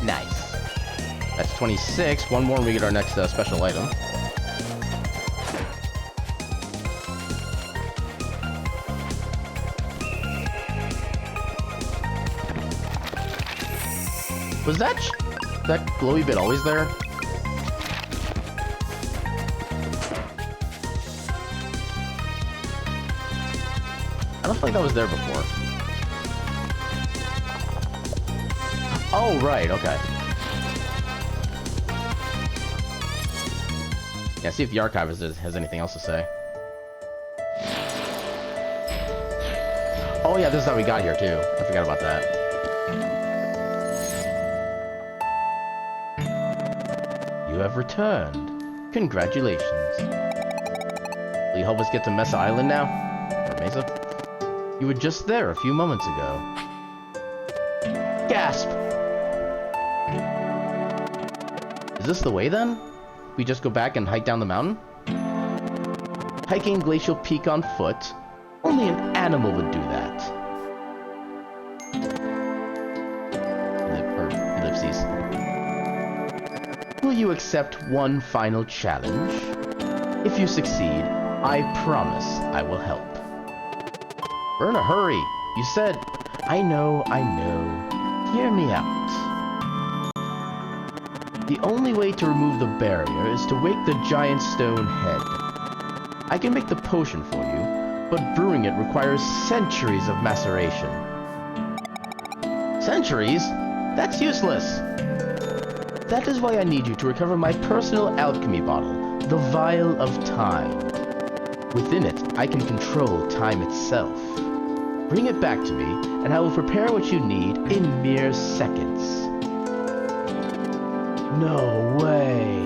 Nice. That's 26. One more and we get our next special item. Was that glowy bit always there? I don't feel like that was there before. Oh, right, okay. Yeah, see if the archivist has anything else to say. Oh yeah, this is how we got here too. I forgot about that. You have returned. Congratulations. Will you help us get to Mesa Island now? Or Mesa? You were just there a few moments ago. Gasp! Is this the way then? We just go back and hike down the mountain? Hiking Glacial Peak on foot? Only an animal would do that. Ellipses. Will you accept one final challenge? If you succeed, I promise I will help. We're in a hurry. You said, I know. Hear me out. The only way to remove the barrier is to wake the giant stone head. I can make the potion for you, but brewing it requires centuries of maceration. Centuries? That's useless! That is why I need you to recover my personal alchemy bottle, the Vial of Time. Within it, I can control time itself. Bring it back to me, and I will prepare what you need in mere seconds. No way!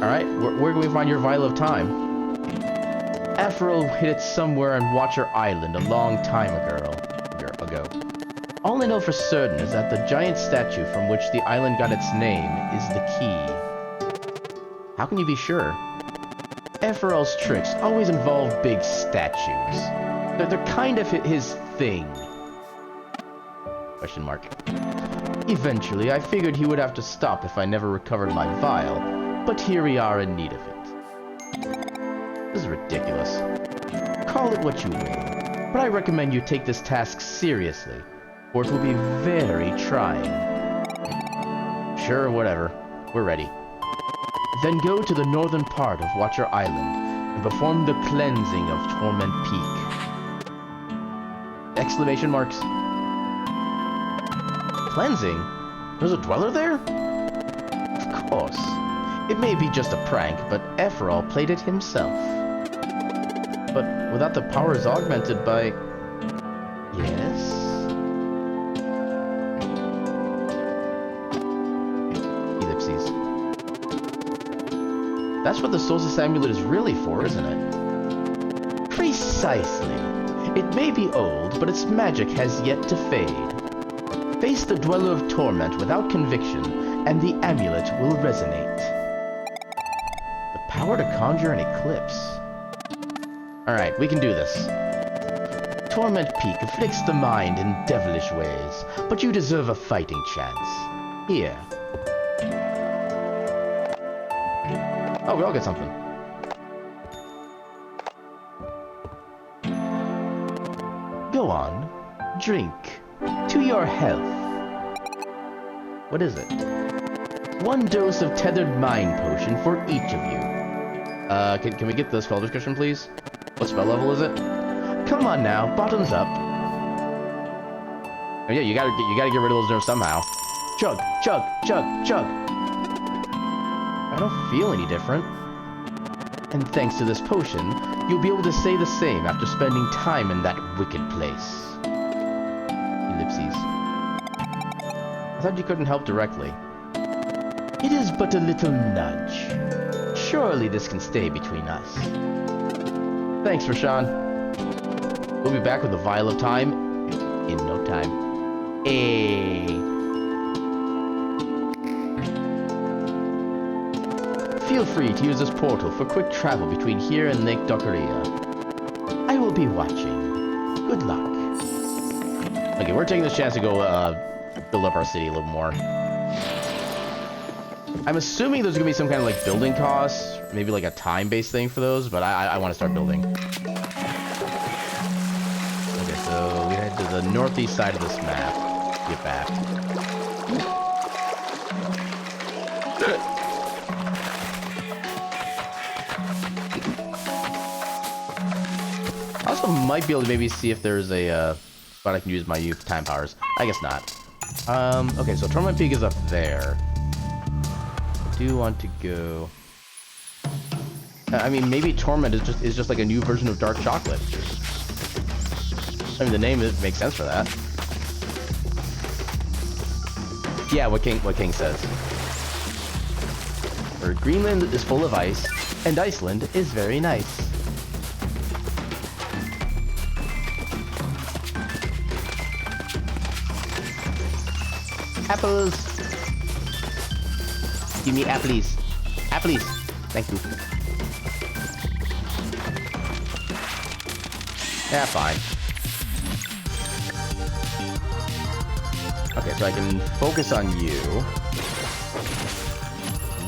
Alright, where can we find your Vial of Time? Aphro hid it somewhere on Watcher Island a long time ago. All I know for certain is that the giant statue from which the island got its name is the key. How can you be sure? Ephrel's tricks always involve big statues. They're kind of his thing. Question mark. Eventually, I figured he would have to stop if I never recovered my vial, but here we are in need of it. This is ridiculous. Call it what you will, but I recommend you take this task seriously, or it will be very trying. Sure, whatever. We're ready. Then go to the northern part of Watcher Island and perform the cleansing of Torment Peak. Exclamation marks. Cleansing? There's a dweller there? Of course. It may be just a prank, but Ephraim played it himself. But without the powers augmented by... Yes? Ellipses. That's what the Solstice Amulet is really for, isn't it? Precisely. It may be old, but its magic has yet to fade. Face the Dweller of Torment without conviction, and the amulet will resonate. The power to conjure an eclipse. Alright, we can do this. Torment Peak afflicts the mind in devilish ways, but you deserve a fighting chance. Here. Oh, we all get something. Go on. Drink. To your health. What is it? 1 dose of tethered mind potion for each of you. Can we get the spell description, please? What spell level is it? Come on now, bottoms up. Oh yeah, you gotta get rid of those nerves somehow. Chug, chug, chug, chug. I don't feel any different. And thanks to this potion, you'll be able to say the same after spending time in that wicked place. Ellipses. I thought you couldn't help directly. It is but a little nudge. Surely this can stay between us. Thanks, Rashawn. We'll be back with a vial of time in no time. Feel free to use this portal for quick travel between here and Lake Dockeria. I will be watching. Good luck. Okay, we're taking this chance to go build up our city a little more. I'm assuming there's gonna be some kind of like building costs, maybe like a time-based thing for those, but I want to start building. Okay, so we head to the northeast side of this map. Get back. I also might be able to maybe see if there's a spot I can use my time powers. I guess not. Okay, so Torment Peak is up there. I do want to go. I mean, maybe Torment is just like a new version of Dark Chocolate. I mean, the name makes sense for that. Yeah, what King says. Where Greenland is full of ice, and Iceland is very nice. Apples! Give me apples. Apples! Thank you. Yeah, fine. Okay, so I can focus on you.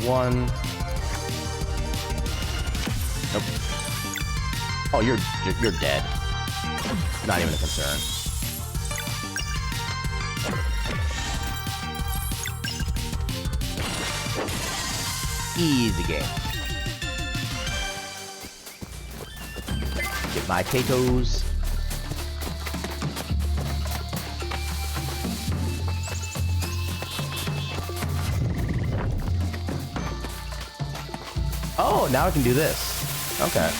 1. Nope. Oh, you're dead. Not even a concern. Easy game. Get my potatoes. Oh, now I can do this. Okay.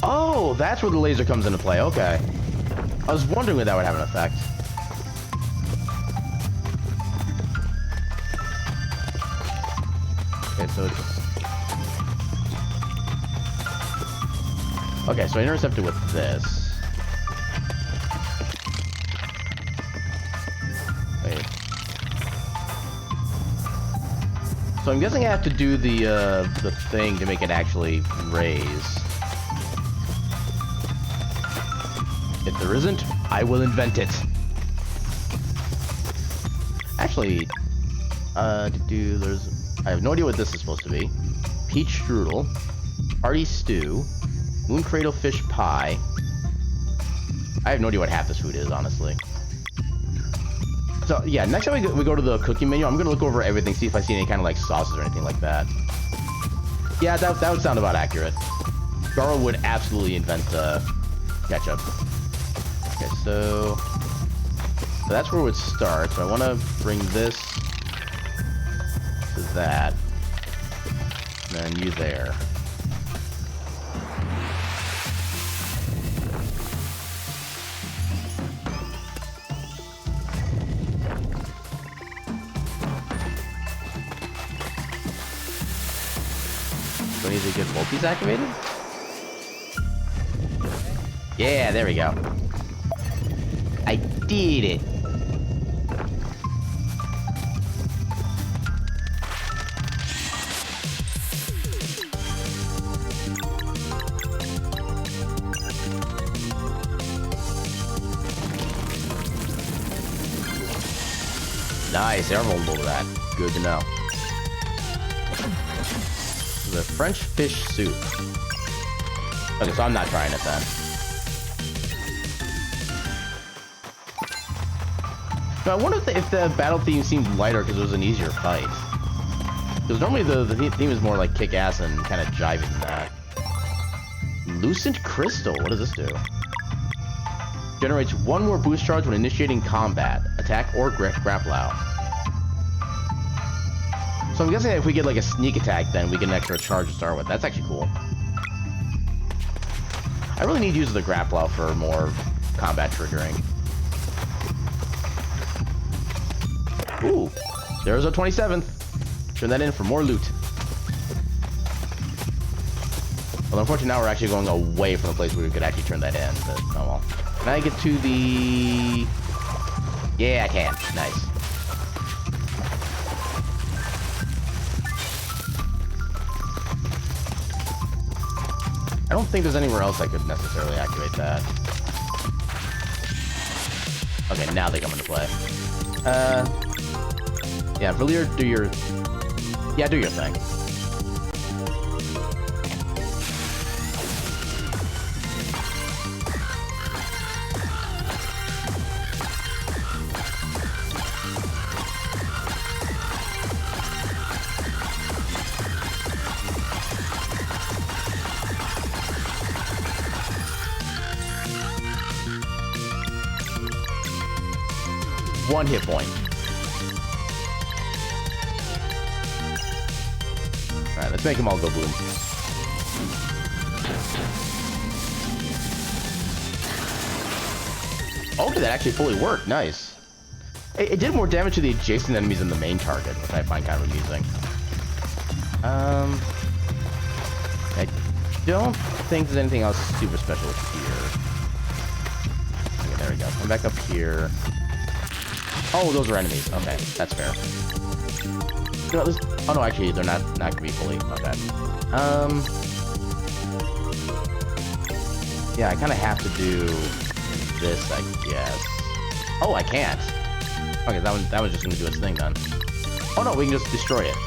Oh, that's where the laser comes into play. Okay. I was wondering if that would have an effect. Okay, so it's... Okay, so I intercepted with this. Wait. So I'm guessing I have to do the thing to make it actually raise. If there isn't, I will invent it. Actually, I have no idea what this is supposed to be. Peach strudel, hearty stew, moon cradle fish pie. I have no idea what half this food is, honestly. So yeah, next time we go to the cooking menu, I'm gonna look over everything, see if I see any kind of like sauces or anything like that. Yeah, that would sound about accurate. Garo would absolutely invent ketchup. Okay, so that's where it would start. So I want to bring this to that, and then you there. Do I need to get both these activated? Yeah, there we go. I did it. Nice, they're vulnerable to that. Good to know. The French fish soup. Okay, so I'm not trying it then. So I wonder if the battle theme seemed lighter because it was an easier fight. Because normally the theme is more like kick-ass and kind of jiving than that. Lucent Crystal, what does this do? Generates 1 more boost charge when initiating combat, attack, or grapple out. So I'm guessing that if we get like a sneak attack, then we get an extra charge to start with. That's actually cool. I really need to use the grapple out for more combat triggering. Ooh, there's a 27th. Turn that in for more loot. Well, unfortunately now we're actually going away from the place where we could actually turn that in, but oh well. Can I get to the... Yeah, I can. Nice. I don't think there's anywhere else I could necessarily activate that. Okay, now they come into play. Yeah, Valier, do your thing. One hit point. Alright, let's make them all go boom. Okay, that actually fully worked. Nice. It did more damage to the adjacent enemies than the main target, which I find kind of amusing. I don't think there's anything else super special here. Okay, there we go. Come back up here. Oh, those are enemies. Okay, that's fair. You know, oh no, actually, they're not gonna be fully. Okay. Yeah, I kind of have to do this, I guess. Oh, I can't. Okay, that was just gonna do its thing then. Oh no, we can just destroy it.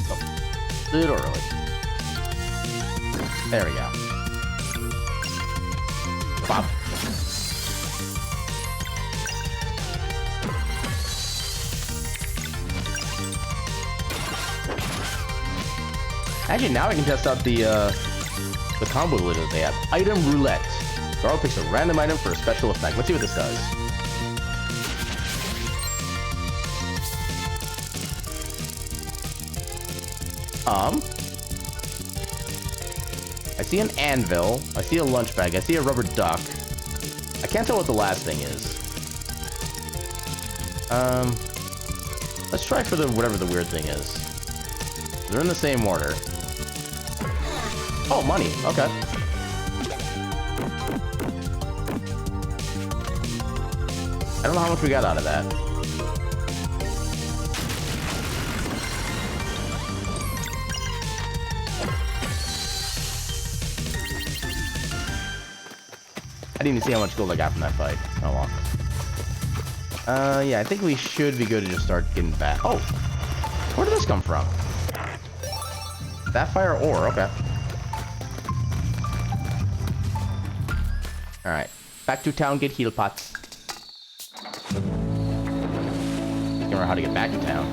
Oh, a little early. There we go. Pop. Actually, now I can test out the combo ability that they have. Item Roulette. Garo picks a random item for a special effect. Let's see what this does. I see an anvil, I see a lunch bag, I see a rubber duck. I can't tell what the last thing is. Let's try for whatever the weird thing is. They're in the same order. Oh, money, okay. don't know how much we got out of that. I didn't even see how much gold I got from that fight. Oh well. Yeah, I think we should be good to just start getting back. Oh! Where did this come from? Sapphire ore, okay. Alright. Back to town, get heal pots. Can't remember how to get back to town.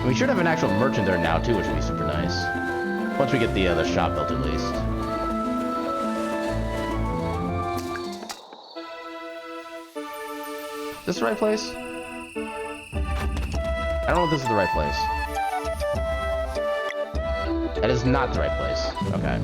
We should have an actual merchant there now too, which would be super nice. Once we get the shop built at least. Is this the right place? I don't know if this is the right place. That is not the right place. Okay.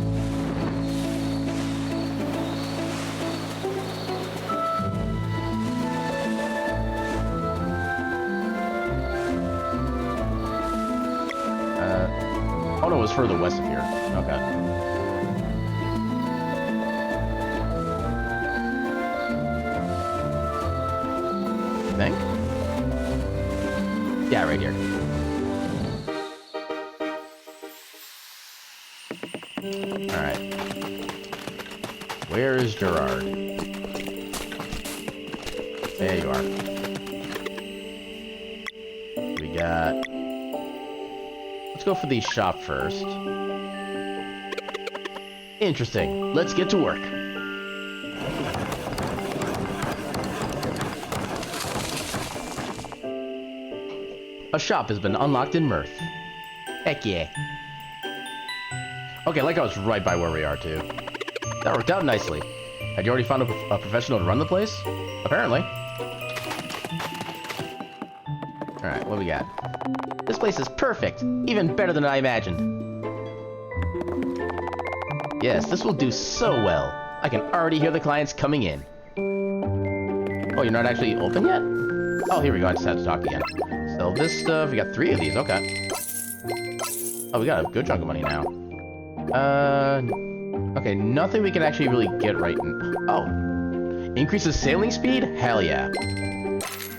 Oh no, it was further west of here. Okay. I think? Yeah, right here. Alright. Where is Gerard? There you are. We got... Let's go for the shop first. Interesting. Let's get to work. A shop has been unlocked in Mirth. Heck yeah. Okay, like I was right by where we are, too. That worked out nicely. Had you already found a professional to run the place? Apparently. Alright, what do we got? This place is perfect. Even better than I imagined. Yes, this will do so well. I can already hear the clients coming in. Oh, you're not actually open yet? Oh, here we go. I just have to talk again. Sell this stuff. We got 3 of these. Okay. Oh, we got a good chunk of money now. Okay, nothing we can actually really get right now. Oh. Increases sailing speed? Hell yeah.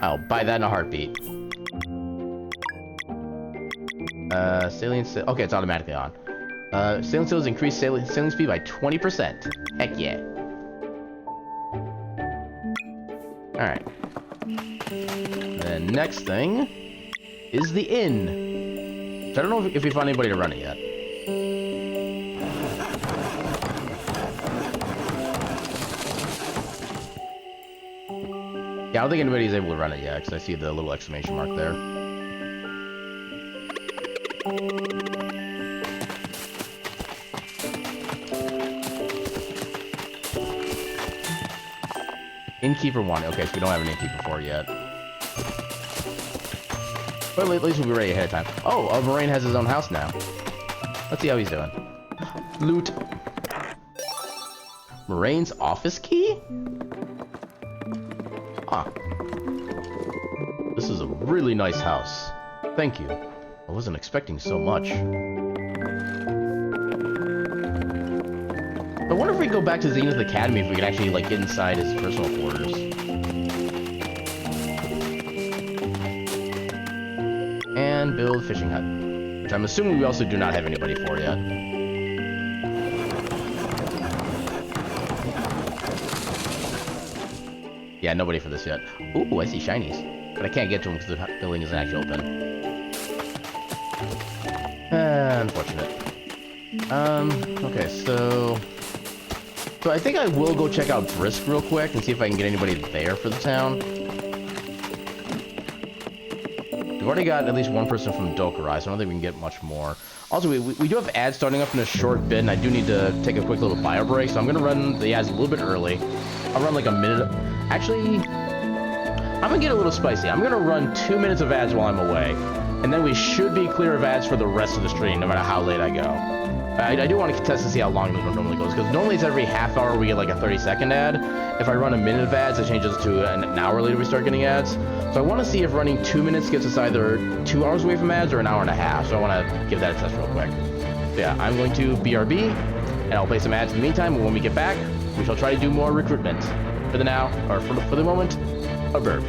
I'll buy that in a heartbeat. Okay, it's automatically on. Sailing sails increase sailing speed by 20%. Heck yeah. Alright. The next thing is the inn. So I don't know if we found anybody to run it yet. Yeah, I don't think anybody's able to run it yet, because I see the little exclamation mark there. Innkeeper 1. Okay, so we don't have an innkeeper 4 yet. But at least we'll be ready ahead of time. Oh, Moraine has his own house now. Let's see how he's doing. Loot. Moraine's office key? Ah. This is a really nice house. Thank you. I wasn't expecting so much. I wonder if we go back to Zenith Academy if we could actually, like, get inside his personal quarters. And build fishing hut. Which I'm assuming we also do not have anybody for yet. Yeah, nobody for this yet. Ooh, I see shinies. But I can't get to them because the building isn't actually open. Unfortunate. Okay, so I think I will go check out Brisk real quick and see if I can get anybody there for the town. We've already got at least one person from Dokurai, so I don't think we can get much more. Also, we do have ads starting up in a short bit, and I do need to take a quick little bio break, so I'm going to run the ads a little bit early. I'll run like a minute. Actually, I'm going to get a little spicy. I'm going to run 2 minutes of ads while I'm away, and then we should be clear of ads for the rest of the stream, no matter how late I go. I do want to test to see how long it normally goes, because normally it's every half hour we get like a 30-second ad. If I run a minute of ads, it changes to an hour later we start getting ads. So I want to see if running 2 minutes gets us either 2 hours away from ads or an hour and a half. So I want to give that a test real quick. So yeah, I'm going to BRB, and I'll play some ads in the meantime. When we get back, we shall try to do more recruitment. for the now, or for the moment, a burp.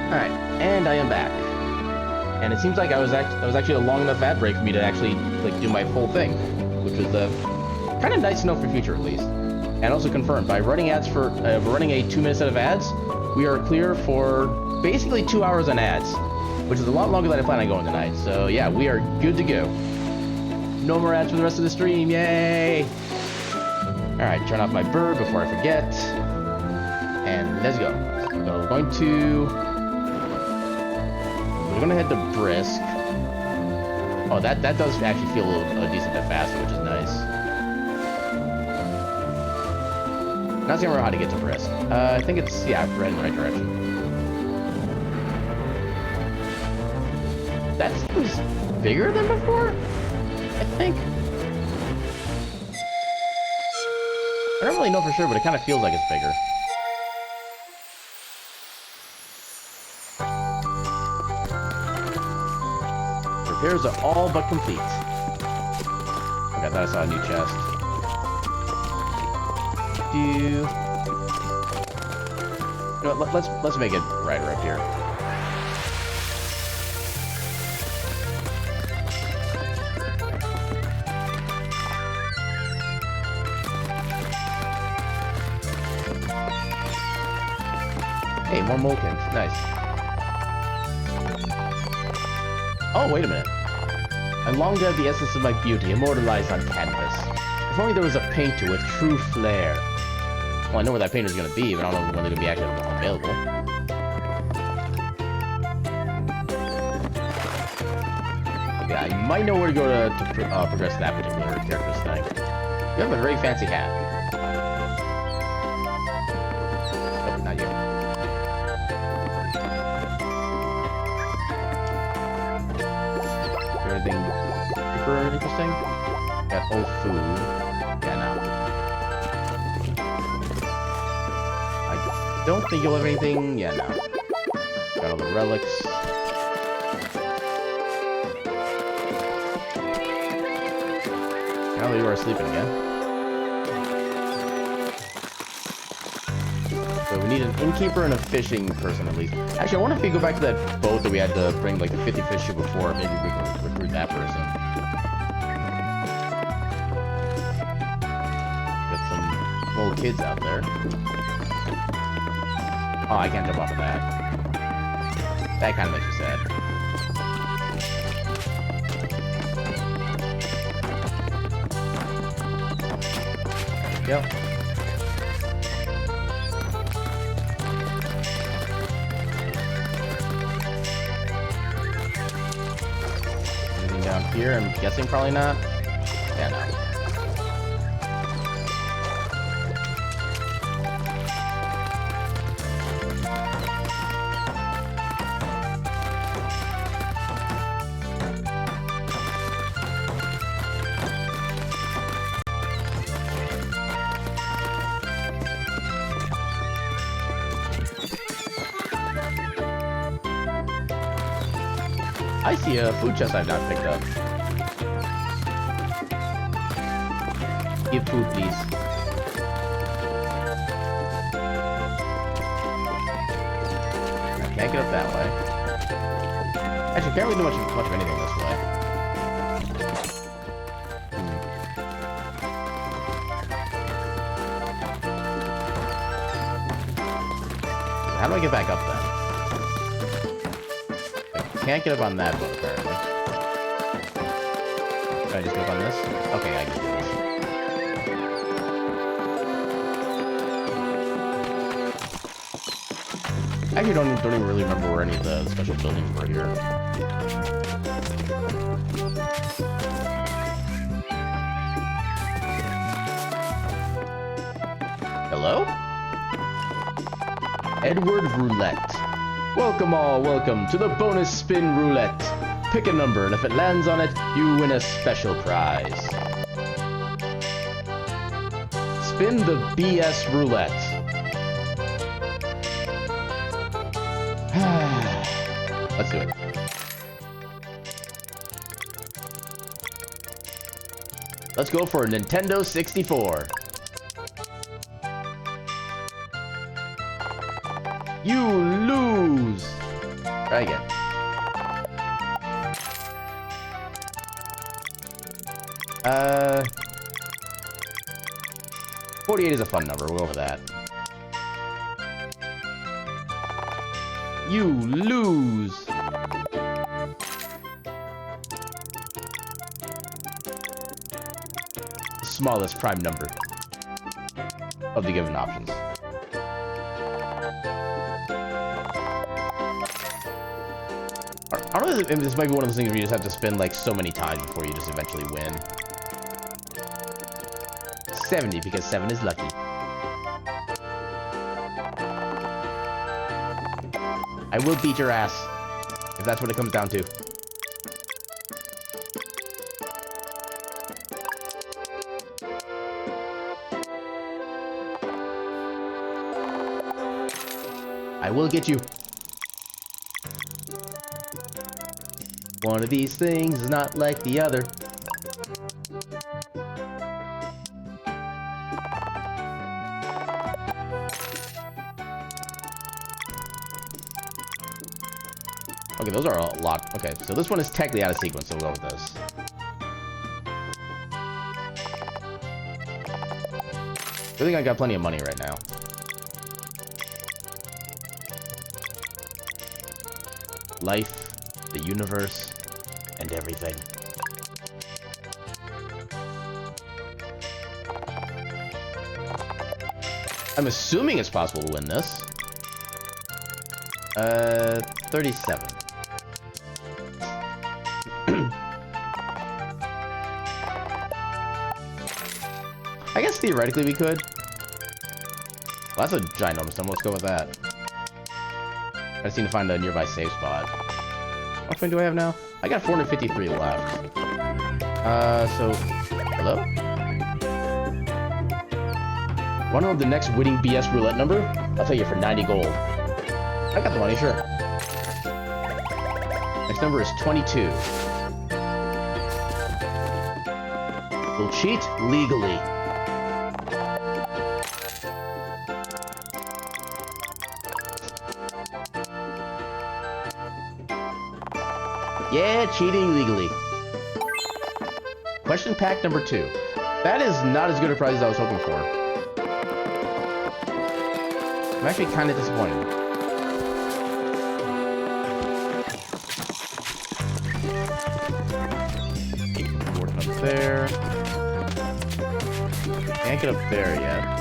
Alright, and I am back. And it seems like I was actually a long enough ad break for me to actually like do my full thing, which was kind of nice to know for future at least. And also confirmed by running ads for running a 2-minute set of ads, we are clear for basically 2 hours on ads, which is a lot longer than I plan on going tonight. So yeah, we are good to go. No more ads for the rest of the stream, yay! Alright, turn off my bird before I forget. And let's go. So we're gonna head to Brisk. Oh, that does actually feel a decent bit faster, which is nice. Not seeing how to get to Brisk. I think it's, yeah, right in the right direction. That seems bigger than before, I think. I don't really know for sure, but it kind of feels like it's bigger. Repairs are all but complete. Okay, I thought I saw a new chest. You know what, let's make it right up here. Hey, more molekins. Nice. Oh, wait a minute. I long to have the essence of my beauty immortalized on canvas. If only there was a painter with true flair. Well, I know where that painter's gonna be, but I don't know when they're gonna be actually available. Yeah, you might know where to go to progress that particular character's thing. You have a very fancy hat. Nope, not you. Anything super interesting? Got old food. Yeah, no. I don't think you'll have anything. Yeah, no. Got all the relics. Now you are sleeping again. So we need an innkeeper and a fishing person at least. Actually, I wonder if we go back to that boat that we had to bring like the 50 fish to before. Maybe we can recruit that person. Got some little kids out there. Oh, I can't jump off of that. That kind of makes me sad. Yep. Anything down here? I'm guessing probably not. Yeah, no. I see a food chest I've not picked up. Give food, please. I can't get up that way. Actually, can't really do much of anything this way. How do I get back up then? Can't get up on that boat, apparently. Can I just get up on this? Okay, I can do this. Actually, don't even really remember where any of the special buildings were here. Hello? Edward Roulette. Welcome all, welcome to the bonus spin roulette. Pick a number, and if it lands on it, you win a special prize. Spin the BS roulette. Let's do it. Let's go for a Nintendo 64. You lose! Try again. Uh... 48 is a fun number, we'll go with that. You lose! Smallest prime number of the given options. I don't know if this might be one of those things where you just have to spin like so many times before you just eventually win. 70 because 7 is lucky. I will beat your ass if that's what it comes down to. I will get you. One of these things is not like the other. Okay, those are a lot. Okay, so this one is technically out of sequence, so we'll go with this. I think I got plenty of money right now. Life, the universe, and everything. I'm assuming it's possible to win this. 37. I guess theoretically we could. Well, that's a ginormous stone. Let's go with that. I just need to find a nearby save spot. How much money do I have now? I got 453 left. So... Hello? Want to know the next winning BS roulette number? I'll tell you for 90 gold. I got the money, sure. Next number is 22. We'll cheat legally. Yeah, cheating legally. Question pack number 2. That is not as good a prize as I was hoping for. I'm actually kind of disappointed. Working up there. Can't get up there yet.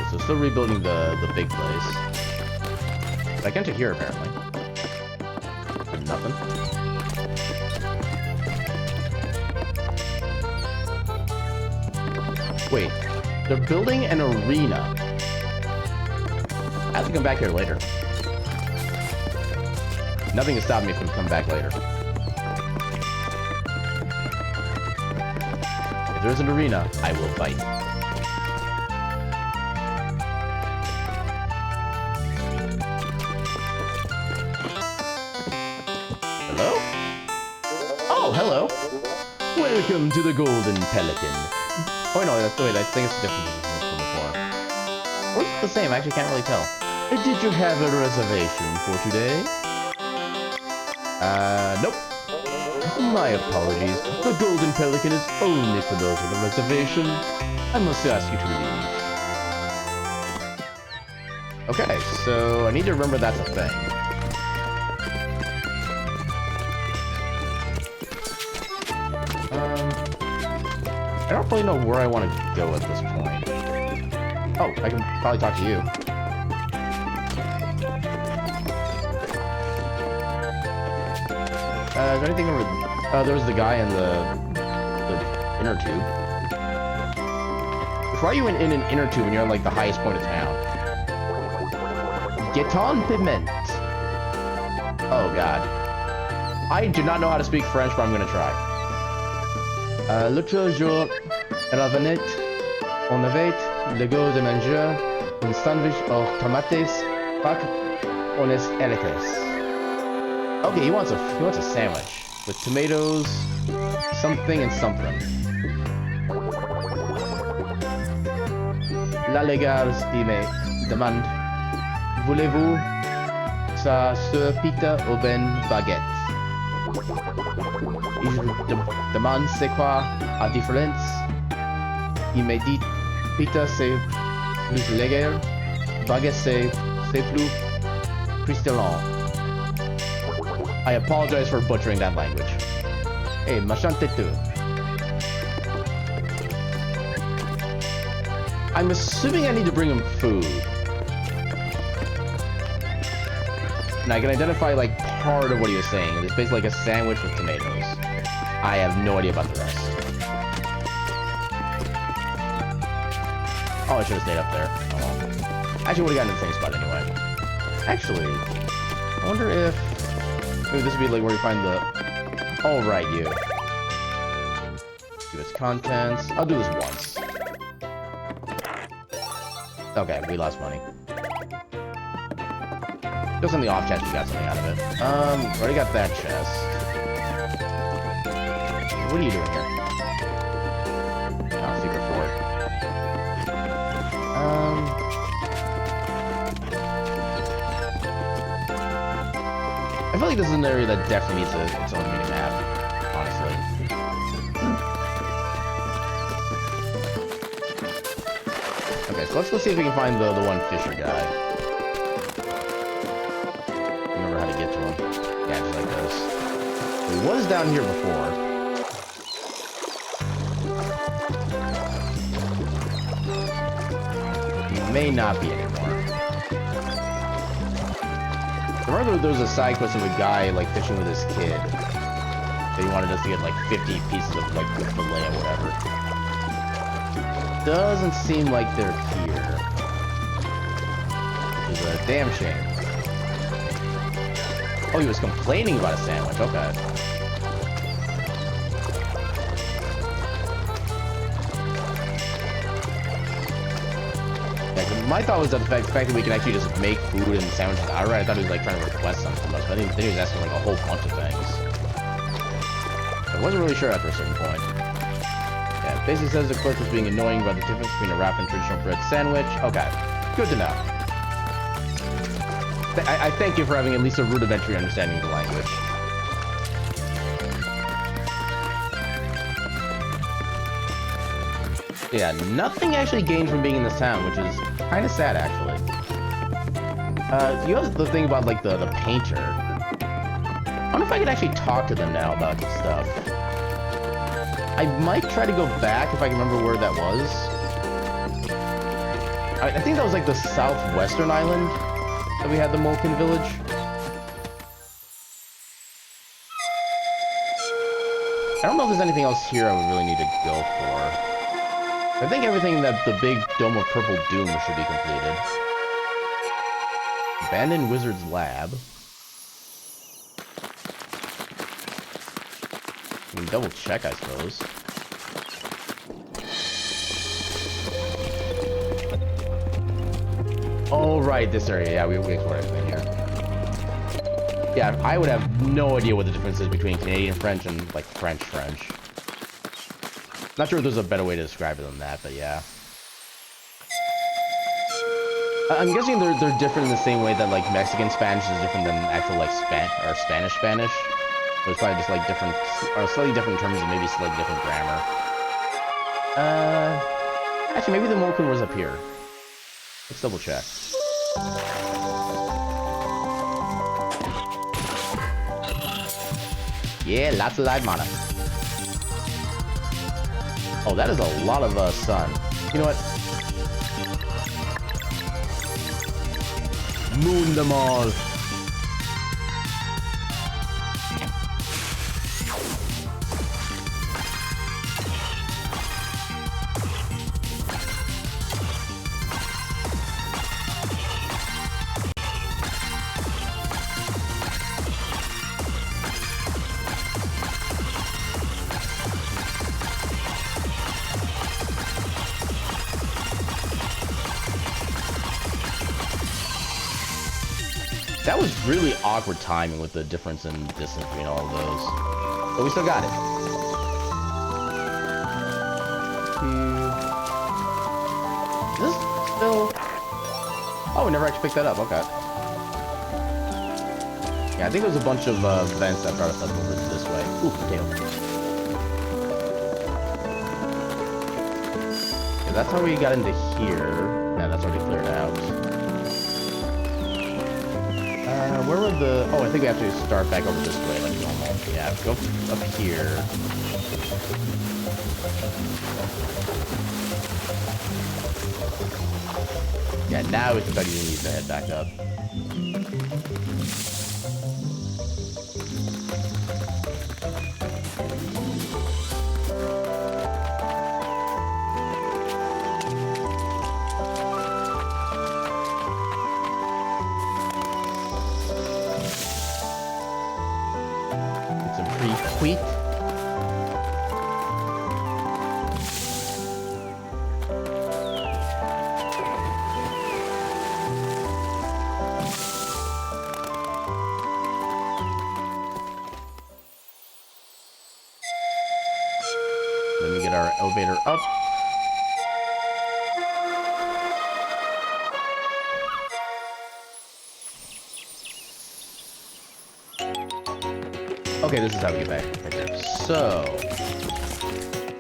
So still rebuilding the big place. But I can enter here apparently. Nothing. Wait, they're building an arena. I have to come back here later. Nothing can stop me from coming back later. If there's an arena, I will fight. Hello? Oh, hello. Welcome to the Golden Pelican. Oh, no, that's the way. I think it's different from before. Or is it the same? I actually can't really tell. Did you have a reservation for today? Nope. My apologies. The Golden Pelican is only for those with a reservation. I must ask you to leave. Okay, so I need to remember that's a thing. I don't really know where I want to go at this point. Oh, I can probably talk to you. Is there anything over... there's the guy in the inner tube. Why are you in an inner tube when you're on, like, the highest point of town? Get on, pigment! Oh, God. I do not know how to speak French, but I'm gonna try. L'autre jour, revenait, on avait le goût de manger un sandwich aux tomates, pas unes elites. Okay, he wants a sandwich with tomatoes, something and something. La légale, il me demande, voulez-vous ça sur pita ou ben baguette? Et je demande c'est quoi la différence. Il m'a dit pita c'est plus léger, baguette c'est plus crystalline. I apologize for butchering that language. Hey, machante tu. I'm assuming I need to bring him food. And I can identify like part of what he was saying. It's basically like a sandwich with tomatoes. I have no idea about the rest. Oh, I should have stayed up there. Oh well. Actually, would have gotten in the same spot anyway. Actually, I wonder if maybe this would be like where you find the... Oh, right, you. Do its contents. I'll do this once. Okay, we lost money. Just on the off chance we got something out of it. Already got that chest. What are you doing here? Oh, secret fort. I feel like this is an area that definitely needs its own mini map, honestly. Okay, so let's go see if we can find the one Fisher guy. Remember how to get to him. Yeah, just like this. He was down here before. He may not be anymore. remember there was a side quest of a guy, like, fishing with his kid. They wanted us to get, like, 50 pieces of, like, the fillet or whatever. Doesn't seem like they're here. Which is a damn shame. Oh, he was complaining about a sandwich. Okay. Yeah, my thought was that the fact that we can actually just make food and sandwiches outright, I thought he was like trying to request something from us, but then he was asking like a whole bunch of things. I wasn't really sure after a certain point. Yeah, it basically says the clerk was being annoying about the difference between a wrap and traditional bread sandwich. Okay, good to know. I thank you for having at least a rudimentary understanding of the language. Yeah, nothing actually gained from being in this town, which is kind of sad, actually. You have the thing about, like, the painter. I wonder if I could actually talk to them now about stuff. I might try to go back if I can remember where that was. I think that was, like, the southwestern island that we had the Molken Village. I don't know if there's anything else here I would really need to go for. I think everything that the big Dome of Purple Doom should be completed. Abandoned Wizard's Lab. We can double check, I suppose. Oh, right, this area. Yeah, we explored everything here. Yeah, I would have no idea what the difference is between Canadian French and, like, French. Not sure if there's a better way to describe it than that, but yeah. I'm guessing they're different in the same way that, like, Mexican Spanish is different than actual, like, Spanish. There's probably just, like, different, or slightly different terms and maybe slightly different grammar. Actually, maybe the Molken was up here. Let's double check. Yeah, lots of live mana. Oh, that is a lot of sun. You know what? Moon them all. That was really awkward timing with the difference in distance between all of those. But we still got it. Is this still... Oh, we never actually picked that up. Okay. Yeah, I think there was a bunch of vents that brought us up over this way. Ooh, potato. Yeah, that's how we got into here. Yeah, that's already cleared out. Where would the... Oh, I think we have to start back over this way, like normal. Yeah, go up here. Yeah, now it's about you need to head back up. Wheat. Let me get our elevator up. Okay, this is how we get back right there. So,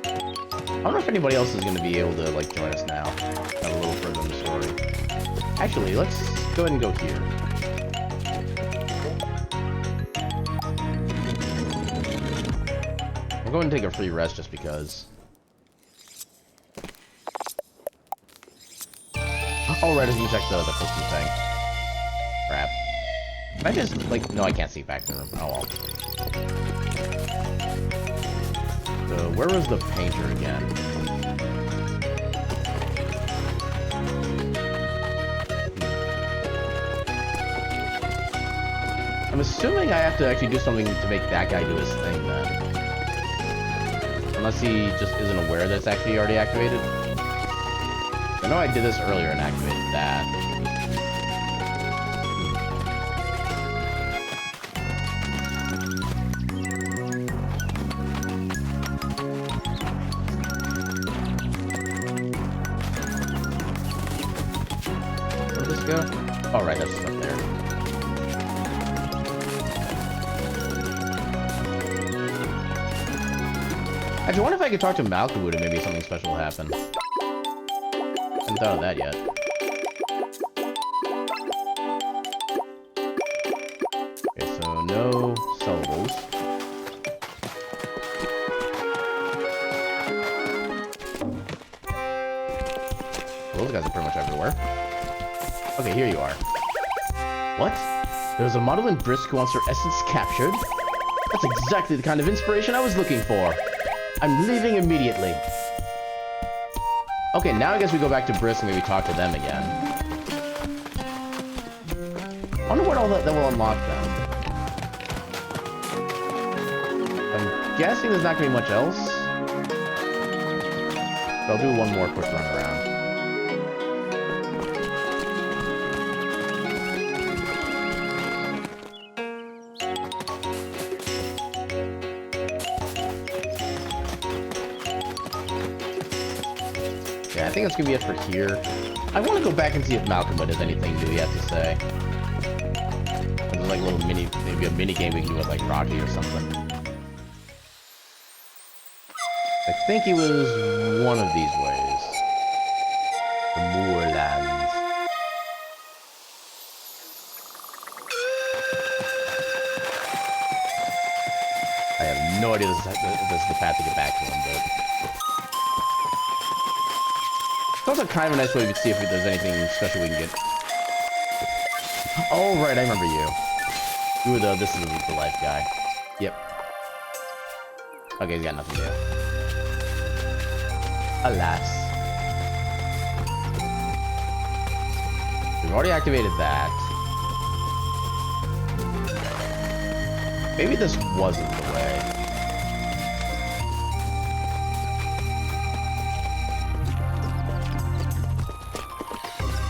I don't know if anybody else is going to be able to, like, join us now. A little further in the story. Actually, let's go ahead and go here. We'll go ahead and take a free rest just because. Oh, right, I didn't check the cooking thing. Crap. Can I just, like... No, I can't see back in the room. Oh, well. So, where was the painter again? I'm assuming I have to actually do something to make that guy do his thing, then. Unless he just isn't aware that it's actually already activated. I know I did this earlier and activated that. Where did this go? Oh, right, that's up there. Actually, I wonder if I could talk to Malkawood and maybe something special will happen. Haven't thought of that yet. Okay, so no syllables. Those guys are pretty much everywhere. Okay, here you are. What? There's a model in Brisk who wants her essence captured? That's exactly the kind of inspiration I was looking for. I'm leaving immediately. Okay, now I guess we go back to Brisk and maybe talk to them again. I wonder what all that will unlock then. I'm guessing there's not going to be much else. But I'll do one more quick run around. I think that's gonna be it for here. I want to go back and see if Malcolm has anything new he has to say. There's like a little maybe a mini game we can do with like Rocky or something. I think it was one of these ways. The Moorlands. I have no idea if this is the path to get back to him, but... It's also kind of a nice way to see if there's anything special we can get. Oh, right, I remember you. You were this is the life guy. Yep. Okay, he's got nothing to do. Alas. We've already activated that. Maybe this wasn't the way.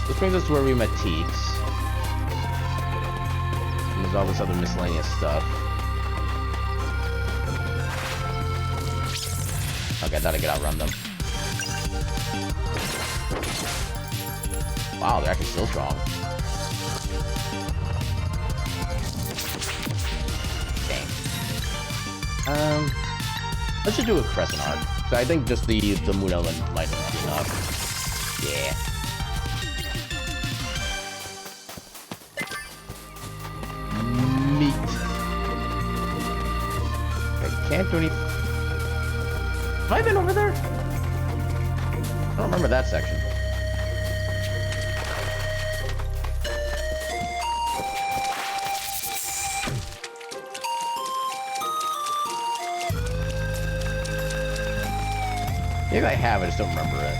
This brings us to where we met Teeks. And there's all this other miscellaneous stuff. Okay, I thought I could outrun them. Wow, they're actually still strong. Dang. Let's just do a crescent arc. So I think just the moon element might be enough. Yeah. Can't do any... Have I been over there? I don't remember that section. Maybe I have, I just don't remember it.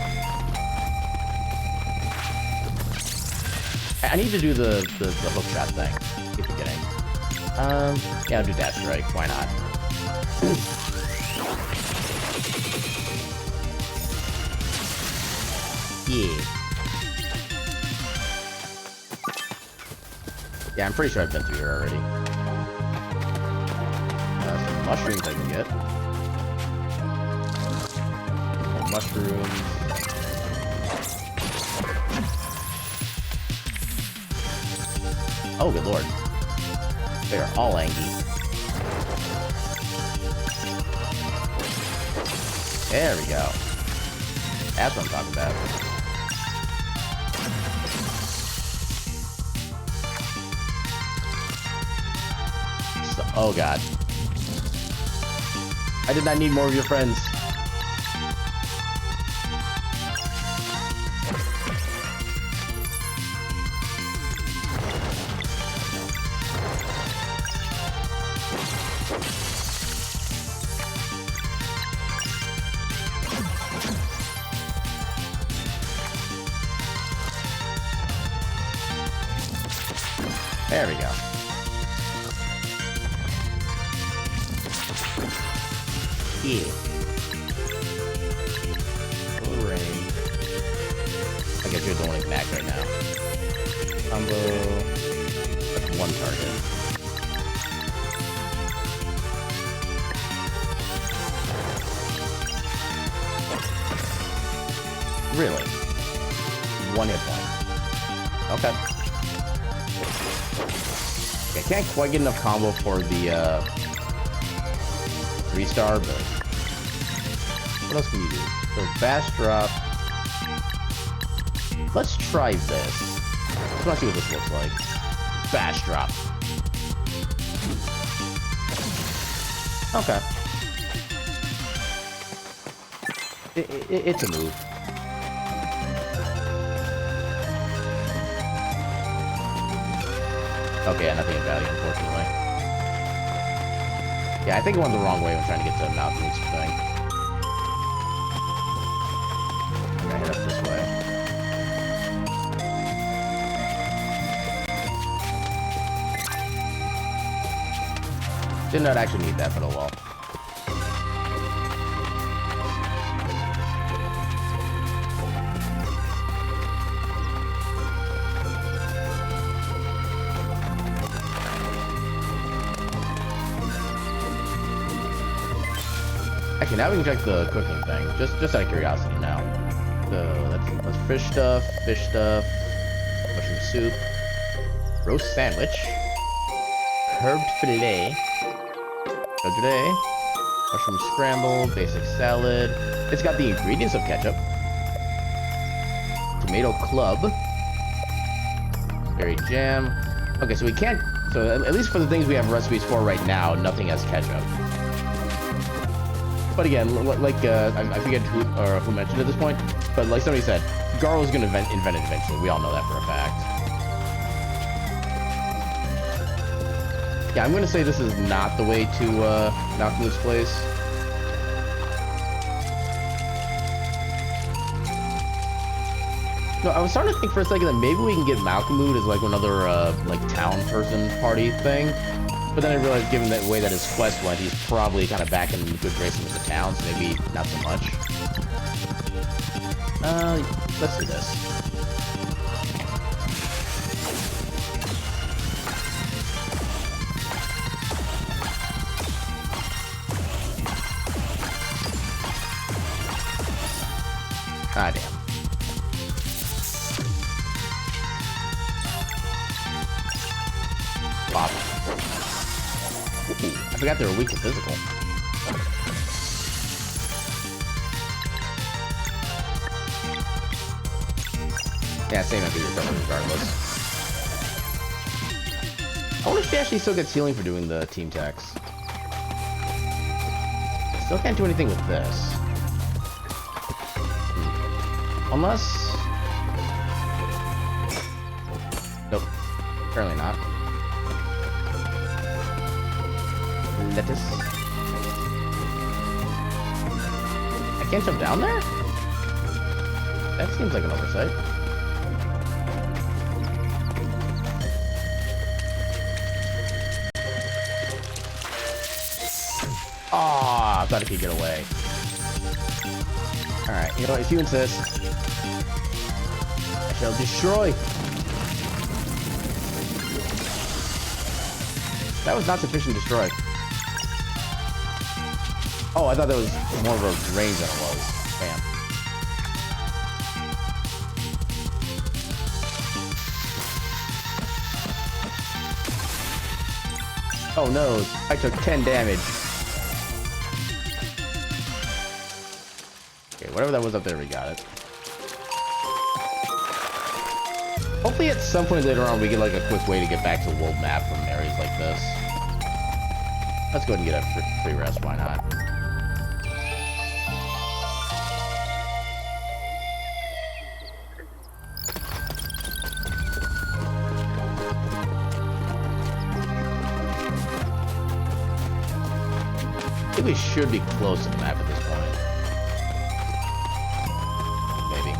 I need to do the hook shot thing. Keep forgetting. Yeah, I'll do Dash Strike. Why not? Yeah. Yeah, I'm pretty sure I've been through here already. Some mushrooms I can get. More mushrooms. Oh, good lord. They are all angry. There we go. That's what I'm talking about. So, oh god. I did not need more of your friends. There we go. Yeah. Rain. I guess you're the only back right now. Combo. That's one target. Really? One hit point. Okay. I can't quite get enough combo for the 3-star, but what else can you do? So fast drop. Let's try this. Let's want to see what this looks like. Fast drop. Okay. It's a move. Okay, yeah, nothing of value, unfortunately. Yeah, I think I went the wrong way when trying to get to Malcolm's thing. I'm gonna head up this way. Did not actually need that, but oh well. Actually, now we can check the cooking thing. Just out of curiosity now. So let's fish stuff, mushroom soup, roast sandwich, herbed fillet, today, mushroom scramble, basic salad. It's got the ingredients of ketchup, tomato club, berry jam. Okay, so we can't. So at least for the things we have recipes for right now, nothing has ketchup. But again, like, I forget who mentioned it at this point, but like somebody said, Garl's gonna invent it eventually. We all know that for a fact. Yeah, I'm gonna say this is not the way to Malcolm's place. No, I was starting to think for a second that maybe we can get Malcolm as like another like town person party thing. But then I realized, given the way that his quest went, he's probably kind of back in good graces with the town, so maybe not so much. Let's do this. Ah, damn. Pop. I forgot they were weak to physical. Yeah, same after your recovery regardless. I wonder if she actually still gets healing for doing the team tax. Still can't do anything with this. Unless... Nope. Apparently not. Lettuce. I can't jump down there? That seems like an oversight. Ah, I thought it could get away. Alright, you know what, if you insist, I shall destroy. That was not sufficient to destroy. Oh, I thought that was more of a range than it was. Bam. Oh no, I took 10 damage. Okay, whatever that was up there, we got it. Hopefully at some point later on we get like a quick way to get back to the world map from areas like this. Let's go ahead and get a free rest, why not? I think we should be close to the map at this point. Maybe.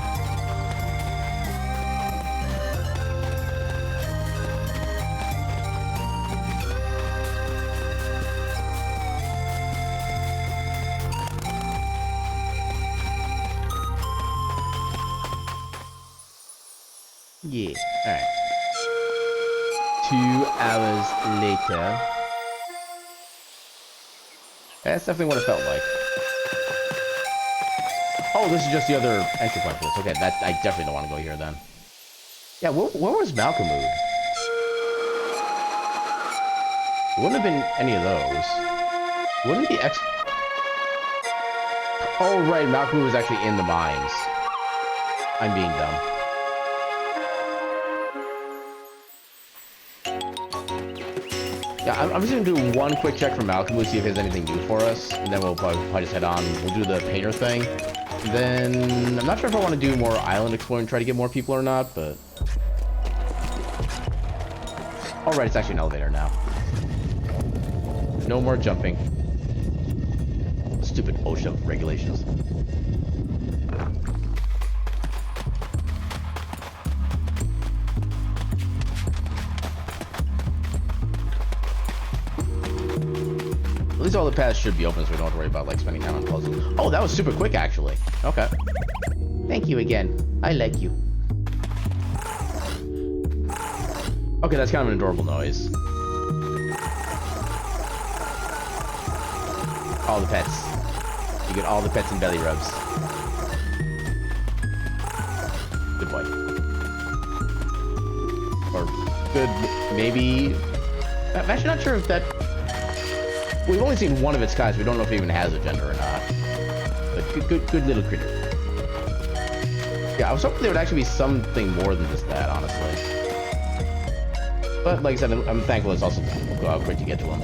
Yeah. Alright. 2 hours later. That's definitely what it felt like. Oh, this is just the other entry point for this. Okay, that I definitely don't want to go here then. Yeah, where was Malcolmwood? It wouldn't have been any of those. Wouldn't be X... Oh, right, Malcolmwood was actually in the mines. I'm being dumb. Yeah, I'm just gonna do one quick check for Malcolmwood, see if he has anything new for us, and then we'll probably just head on. We'll do the painter thing. Then, I'm not sure if I want to do more island exploring, try to get more people or not, but... Alright, it's actually an elevator now. No more jumping. Stupid OSHA regulations. At least all the paths should be open so we don't have to worry about, like, spending time on puzzles. Oh, that was super quick, actually. Okay. Thank you again. I like you. Okay, that's kind of an adorable noise. All the pets. You get all the pets and belly rubs. Good boy. Or good, maybe... I'm actually not sure if that... We've only seen one of its kinds. We don't know if it even has a gender or not. But good little critter. Yeah, I was hoping there would actually be something more than just that, honestly. But like I said, I'm thankful it's also quick to get to him.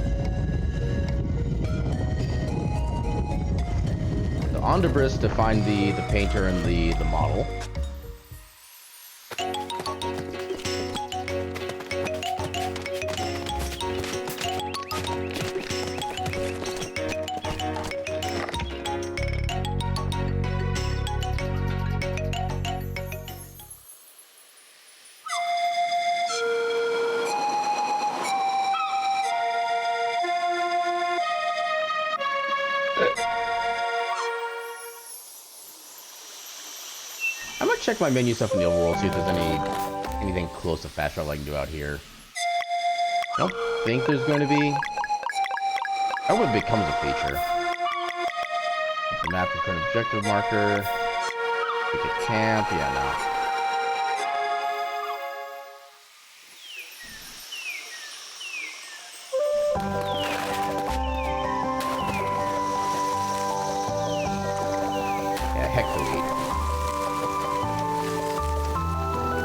So on to Briss to find the painter and the model. I'm gonna check my menu stuff in the overworld, see if there's anything close to fast travel I can do out here. I don't think there's going to be. I hope it becomes a feature. The map and current objective marker. We could camp. Yeah, no.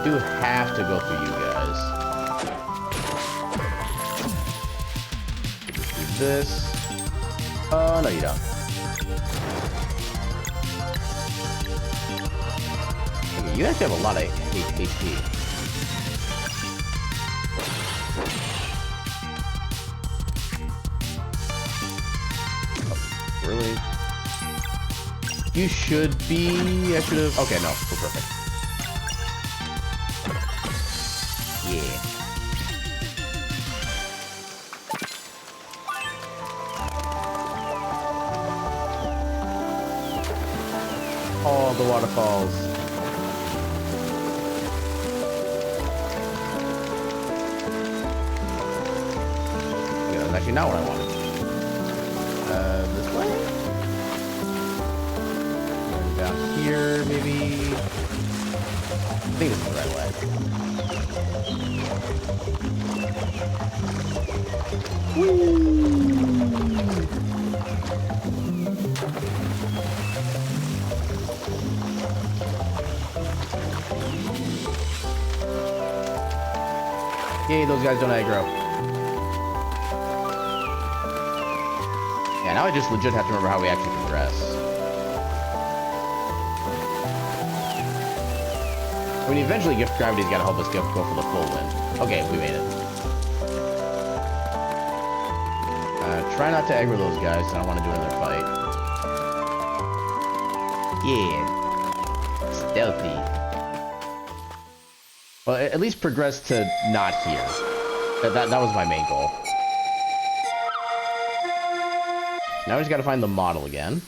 Do have to go through you guys. Do this. Oh, no, you don't. Okay, you actually have a lot of HP. Oh, really? You should be... I should have... Okay, no, we're perfect. Yeah. Oh, the waterfalls. Yeah, that's actually not what I wanted. This way? And down here, maybe? I think this is the right way. Yay, those guys don't aggro. Yeah, now I just legit have to remember how we actually progress. I mean, eventually Gift Gravity's gotta help us go for the full win. Okay, we made it. Try not to aggro those guys, I don't want to do another fight. Yeah. Stealthy. Well, at least progress to not here. That was my main goal. Now we just gotta find the model again.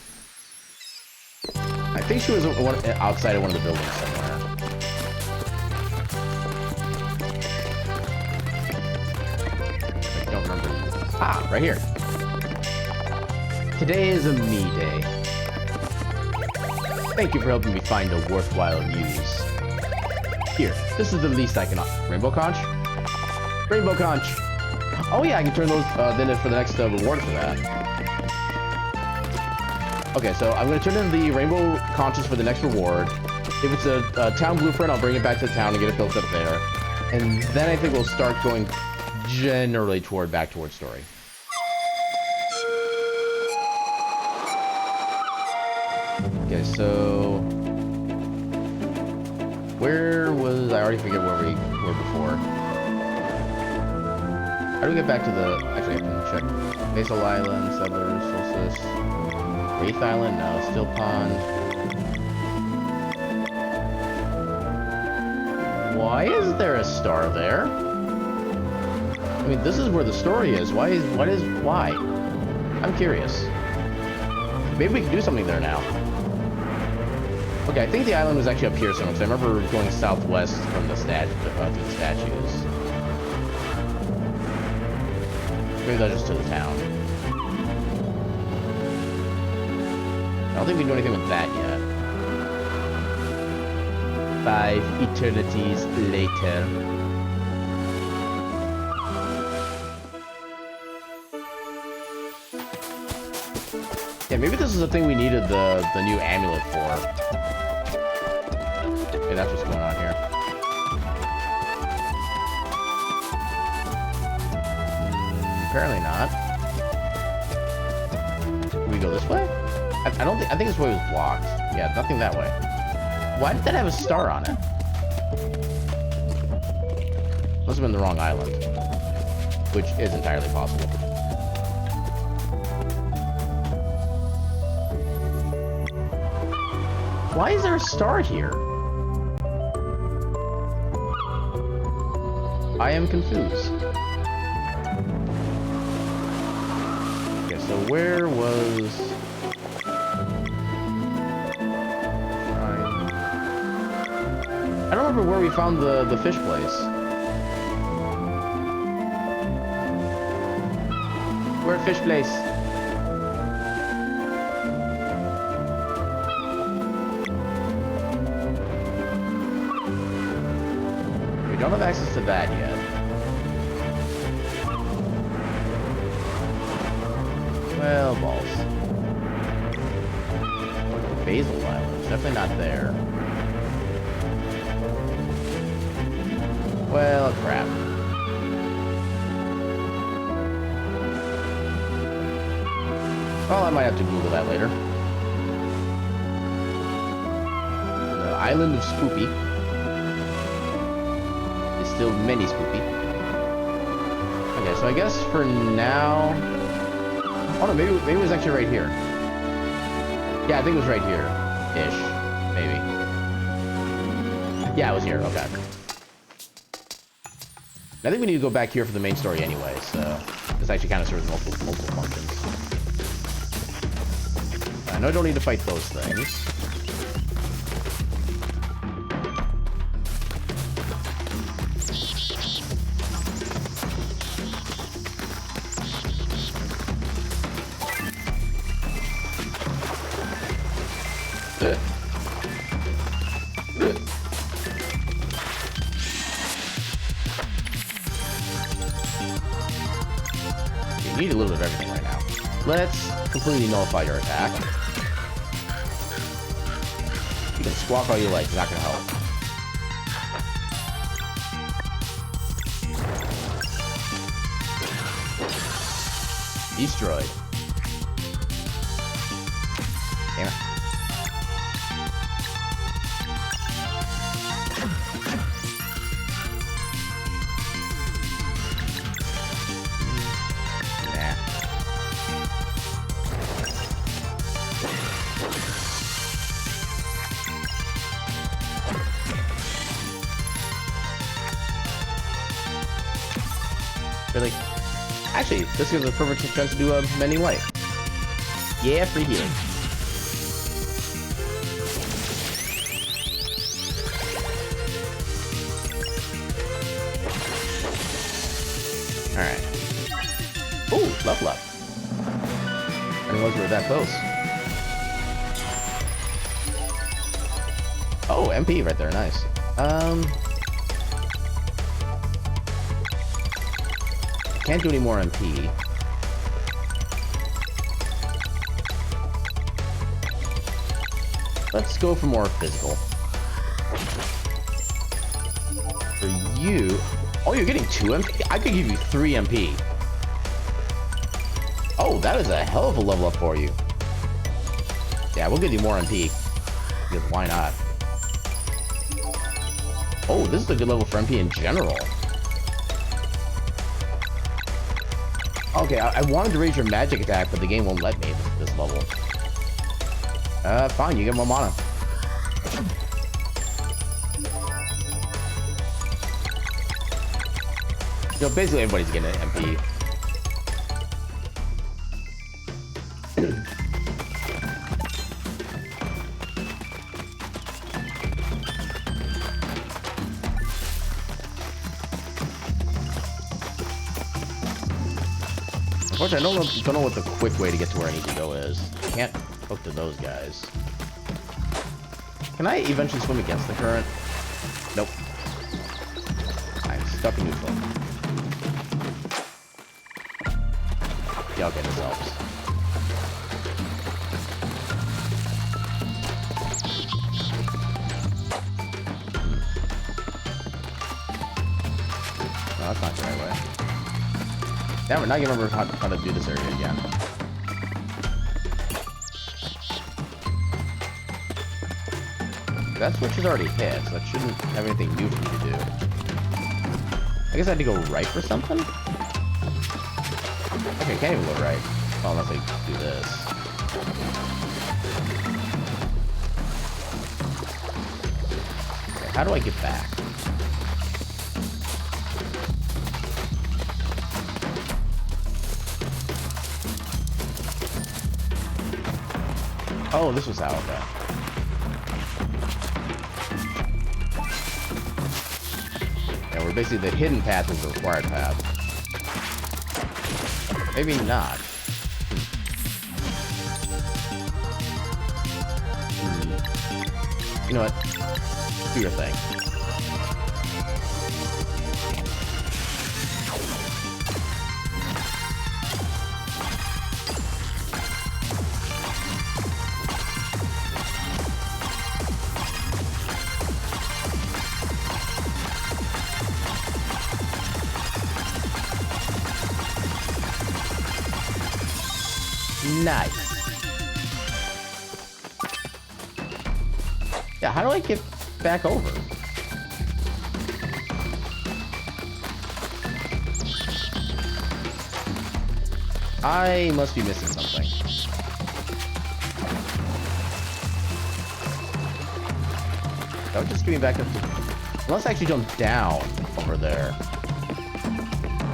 I think she was outside of one of the buildings somewhere. Ah, right here. Today is a me day. Thank you for helping me find a worthwhile muse. Here, this is the least I can offer. Rainbow Conch? Rainbow Conch! Oh yeah, I can turn those then in for the next reward for that. Okay, so I'm going to turn in the Rainbow Conches for the next reward. If it's a town blueprint, I'll bring it back to the town and get it built up there. And then I think we'll start going generally back towards story. Okay, so... Where was... I already forget where we were before. How do we get back to the... Actually, I can check. Basil Island, Settlers, Solstice... Wraith Island? No. Still Pond. Why is there a star there? I mean, this is where the story is. Why? I'm curious. Maybe we can do something there now. Okay, I think the island was actually up here somewhere, because I remember going southwest from the through the statues. Maybe that's just to the town. I don't think we can do anything with that yet. 5 eternities later. Yeah, maybe this is the thing we needed the new amulet for. Okay, that's what's going on here. Apparently not. Can we go this way? I think this way was blocked. Yeah, nothing that way. Why did that have a star on it? Must have been the wrong island. Which is entirely possible. Why is there a star here? I am confused. Okay, so where was... I don't remember where we found the fish place. Where fish place? We don't have access to that yet. Well, balls. Basil Island. It's definitely not there. Well, crap. Well, I might have to Google that later. The island of Spoopy. Is still many Spoopy. Okay, so I guess for now... Oh no, maybe it was actually right here. Yeah, I think it was right here. Ish. Maybe. Yeah, it was here. Okay. I think we need to go back here for the main story anyway, so this actually kind of serves multiple functions. I know I don't need to fight those things. You need a little bit of everything right now. Let's completely nullify your attack. You can squawk all you like, it's not gonna help. Destroyed. Damn it. Really? Actually, this gives us a perfect chance to do a mending light. Yeah, free healing. Alright. Ooh! level up. I didn't realize we were that close. Oh, MP right there, nice. Can't do any more MP. Let's go for more physical. For you... Oh, you're getting 2 MP? I could give you 3 MP. Oh, that is a hell of a level up for you. Yeah, we'll give you more MP. Because why not? Oh, this is a good level for MP in general. Okay, I wanted to raise your magic attack, but the game won't let me this level. Fine, you get more mana. You know, basically everybody's getting an MP. Unfortunately, I don't know what the quick way to get to where I need to go is. I can't hook to those guys. Can I eventually swim against the current? Nope. I'm stuck in neutral. Yeah, okay, this helps. No, that's not the right way. Damn it, now I can remember how to do this area again. That switch is already hit, so that shouldn't have anything new for me to do. I guess I had to go right for something? Okay, I can't even go right. Oh, unless I do this. Okay, how do I get back? Oh, this was how, okay. Yeah, we're basically the hidden path is the required path. Maybe not. You know what? Do your thing. Nice. Yeah, how do I get back over? I must be missing something. That would just get me back up to... Unless I actually jump down over there.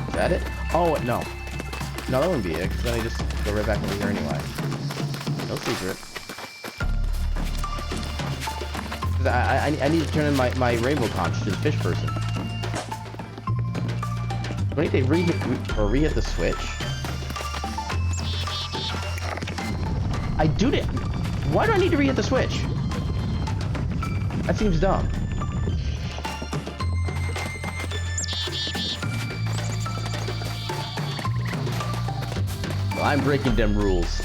Is that it? Oh, no. No, that wouldn't be it, because then I just go right back over here anyway. No secret. I need to turn in my rainbow conch to the fish person. Do I need to re-hit the switch? I do it. Why do I need to re-hit the switch? That seems dumb. Well, I'm breaking them rules.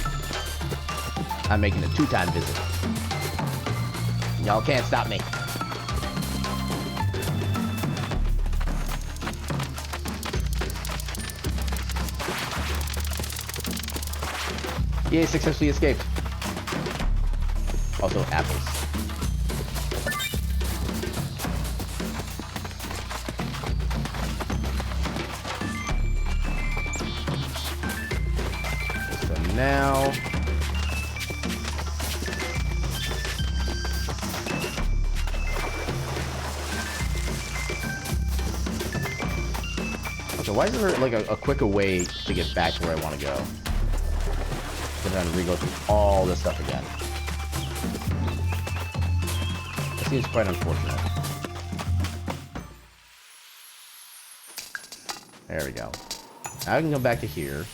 I'm making a 2-time visit. Y'all can't stop me. Yay, successfully escaped. Also, apples. So now... So why isn't there like a quicker way to get back to where I want to go? Then I have to re-go through all this stuff again. That seems quite unfortunate. There we go. Now I can come back to here.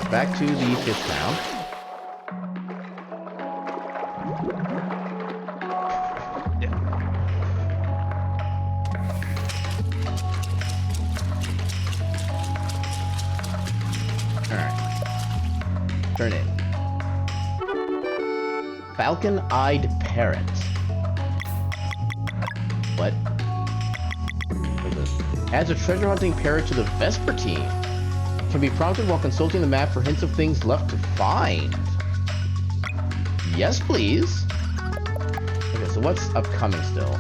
Back to the fish town. Alright. Turn in. Falcon-eyed parrot. What? Adds a treasure hunting parrot to the Vesper team. Can be prompted while consulting the map for hints of things left to find. Yes, please. Okay, so what's upcoming still?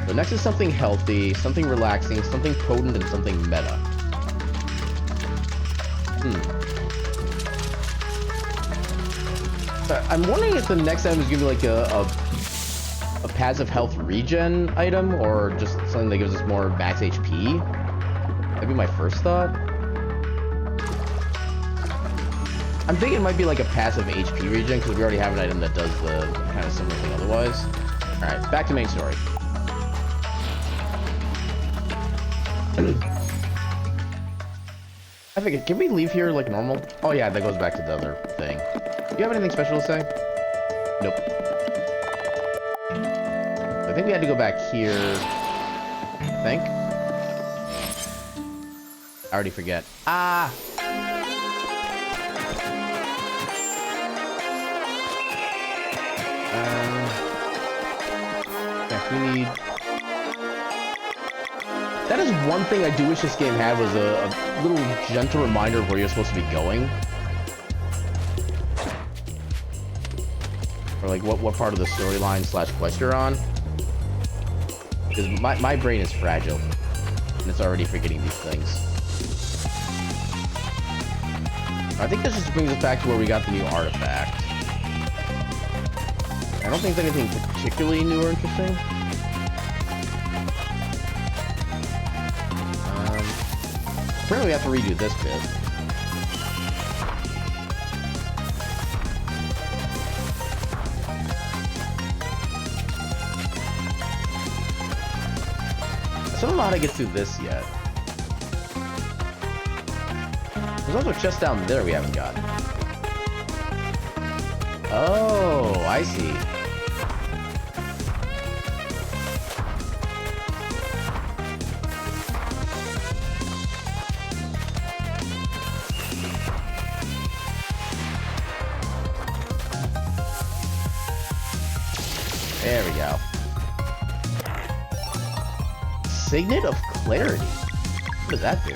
So next is something healthy, something relaxing, something potent, and something meta. So I'm wondering if the next item is going to be like a passive health regen item, or just something that gives us more max HP. That'd be my first thought. I'm thinking it might be like a passive HP regen, because we already have an item that does the kind of similar thing otherwise. Alright, back to main story. I think, can we leave here like normal? Oh yeah, that goes back to the other thing. Do you have anything special to say? Nope. I think we had to go back here. I think. I already forget. Ah! Yeah, we need... That is one thing I do wish this game had, was a little gentle reminder of where you're supposed to be going. Or like what part of the storyline / quest you're on. Because my brain is fragile. And it's already forgetting these things. I think this just brings us back to where we got the new artifact. I don't think it's anything particularly new or interesting. Apparently we have to redo this bit. I still don't know how to get through this yet. There's also a chest down there we haven't got. Oh, I see. There we go. Signet of Clarity. What does that do?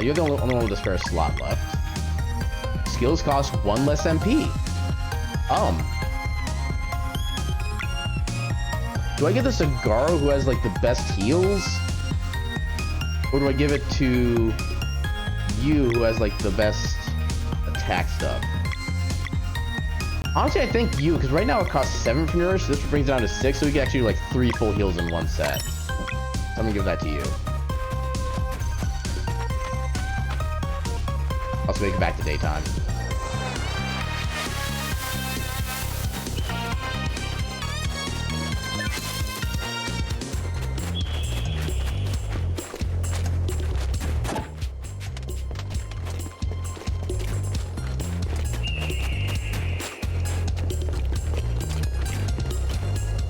You're the only one with a spare slot left. Skills cost 1 less MP. Do I give this to Garo, who has like the best heals? Or do I give it to you, who has like the best attack stuff? Honestly, I think you, because right now it costs 7 for yours, so this brings it down to 6, so we can actually do like 3 full heals in one set. So I'm gonna give that to you. Also make it back to daytime.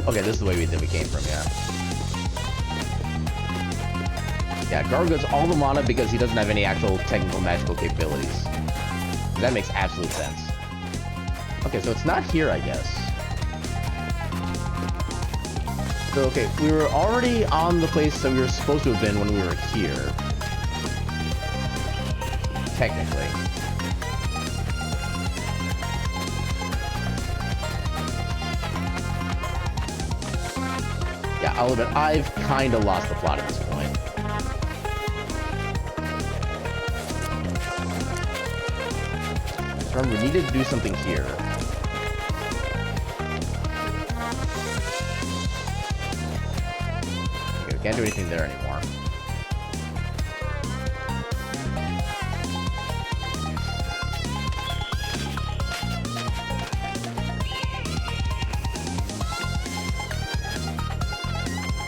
Okay, this is the way we came from, yeah. Yeah, Garo gets all the mana because he doesn't have any actual technical magical capabilities. That makes absolute sense. Okay, so it's not here, I guess. So, okay, we were already on the place that we were supposed to have been when we were here. Technically. Yeah, I'll admit, I've kind of lost the plot at this point. Remember, we needed to do something here. Okay, we can't do anything there anymore.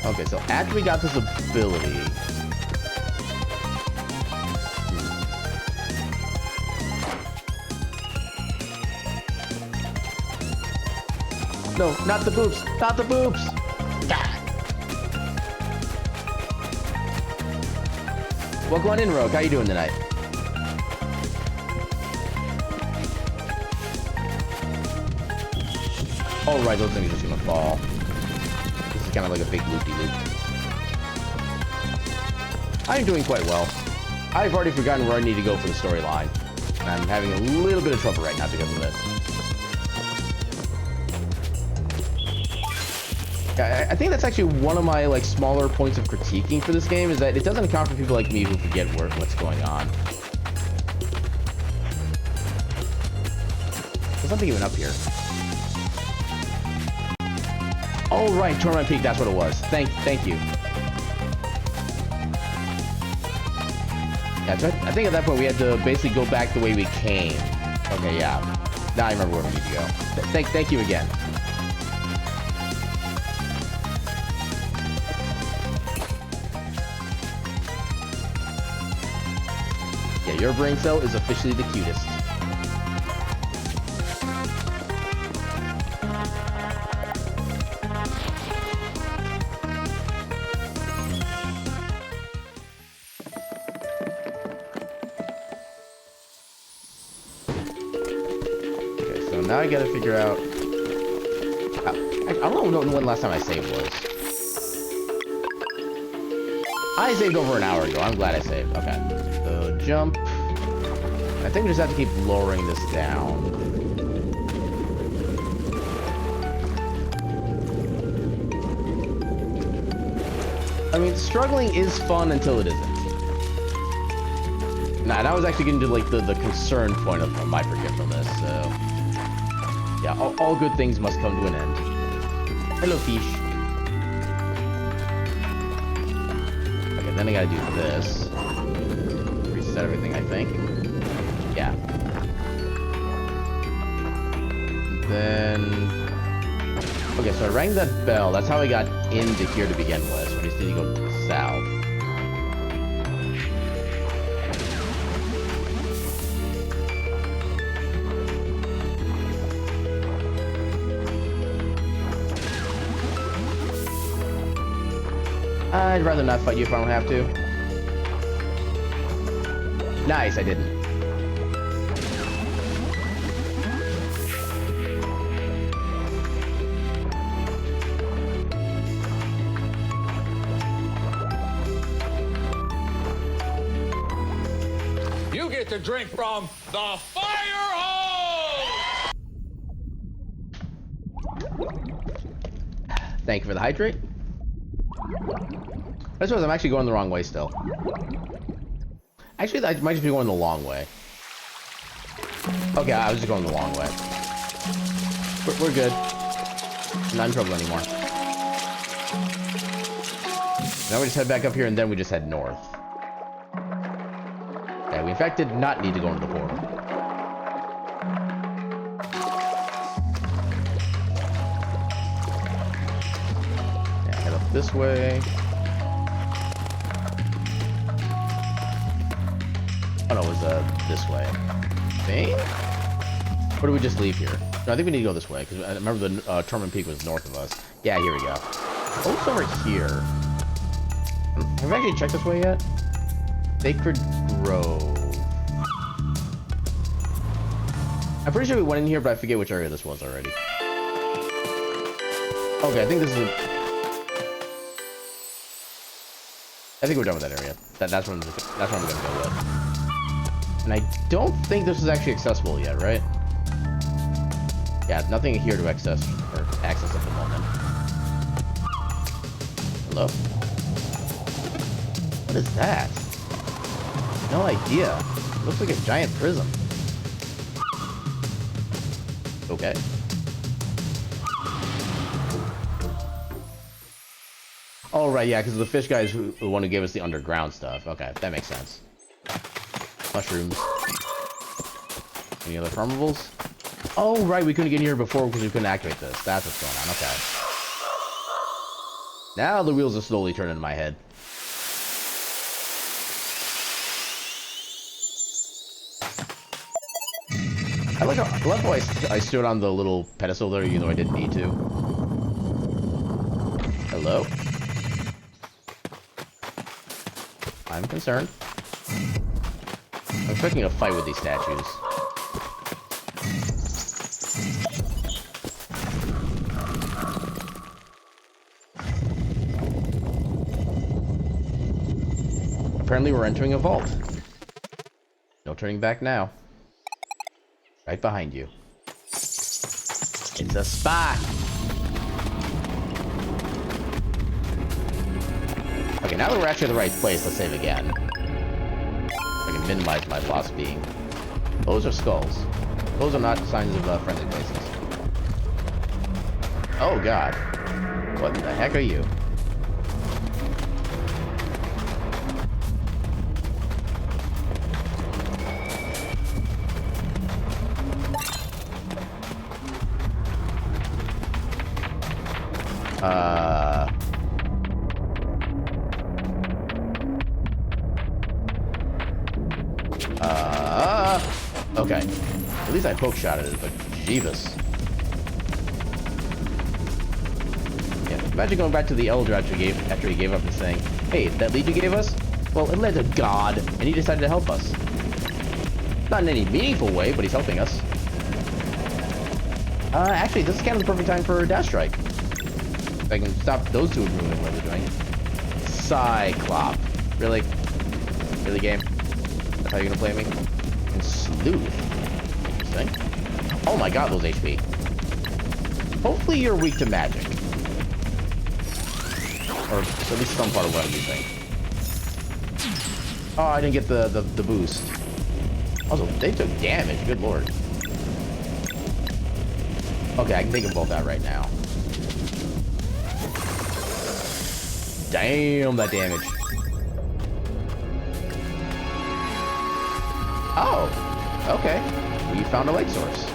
Okay, so after we got this ability... No, not the boobs! Not the boobs! Ah. Welcome on in, Rogue. How you doing tonight? Oh, right, those things are just gonna fall. This is kind of like a big loop-de-loop. I'm doing quite well. I've already forgotten where I need to go for the storyline. I'm having a little bit of trouble right now because of this. I think that's actually one of my like smaller points of critiquing for this game, is that it doesn't account for people like me who forget what's going on. There's nothing even up here. Oh right, Tournament Peak, that's what it was. Thank you. Yeah, so I think at that point we had to basically go back the way we came. Okay, yeah. Now I remember where we need to go. Thank you again. Yeah, your brain cell is officially the cutest. Okay, so now I gotta figure out... I don't know when last time I saved was. I saved over an hour ago. I'm glad I saved. Okay. So, jump. I think we just have to keep lowering this down. I mean, struggling is fun until it isn't. Nah, that was actually getting to, like, the concern point of my forgetfulness, so... Yeah, all good things must come to an end. Hello, fish. Okay, then I gotta do this. Reset everything, I think. Yeah. Then... Okay, so I rang that bell. That's how I got into here to begin with. So we just need to go south. I'd rather not fight you if I don't have to. Nice, I didn't. You get to drink from the fire hose! Thank you for the hydrate. I suppose I'm actually going the wrong way still. Actually, I might just be going the long way. Okay, I was just going the long way. We're good. Not in trouble anymore. Now we just head back up here, and then we just head north. Okay, we in fact did not need to go into the portal. Yeah, head up this way. Oh no, it was this way. Thing? Or do we just leave here? No, I think we need to go this way, because I remember the Tournament Peak was north of us. Yeah, here we go. Oh, it's over here. Have I actually checked this way yet? Sacred Grove. I'm pretty sure we went in here, but I forget which area this was already. Okay, I think this is I think we're done with that area. That's what I'm gonna go with. And I don't think this is actually accessible yet, right? Yeah, nothing here to access at the moment. Hello? What is that? No idea. Looks like a giant prism. Okay. Oh, right, yeah, because the fish guy is the one who gave us the underground stuff. Okay, that makes sense. Mushrooms. Any other farmables? Oh, right, we couldn't get in here before because we couldn't activate this. That's what's going on, okay. Now the wheels are slowly turning in my head. I like how I stood on the little pedestal there, even though I didn't need to. Hello? I'm concerned. I'm expecting a fight with these statues. Apparently we're entering a vault. No turning back now. Right behind you. It's a spot! Okay, now that we're actually in the right place, let's save again. I can minimize my lost being. Those are skulls. Those are not signs of friendly places. Oh god. What the heck are you? Okay. At least I poke shot at it, but Jeebus. Yeah, imagine going back to the Elder after he gave up and saying, hey, that lead you gave us? Well, it led to God, and he decided to help us. Not in any meaningful way, but he's helping us. Actually, this is kind of the perfect time for a dash strike. If I can stop those two from doing what they're doing. Cyclop. Really? Really, game? That's how you're gonna play me? And Sleuth. Interesting. Oh my god, those HP. Hopefully you're weak to magic. Or at least some part of what I'm using. Oh, I didn't get the boost. Also, they took damage, good lord. Okay, I can take them both out right now. Damn, that damage. Oh, okay. We found a light source.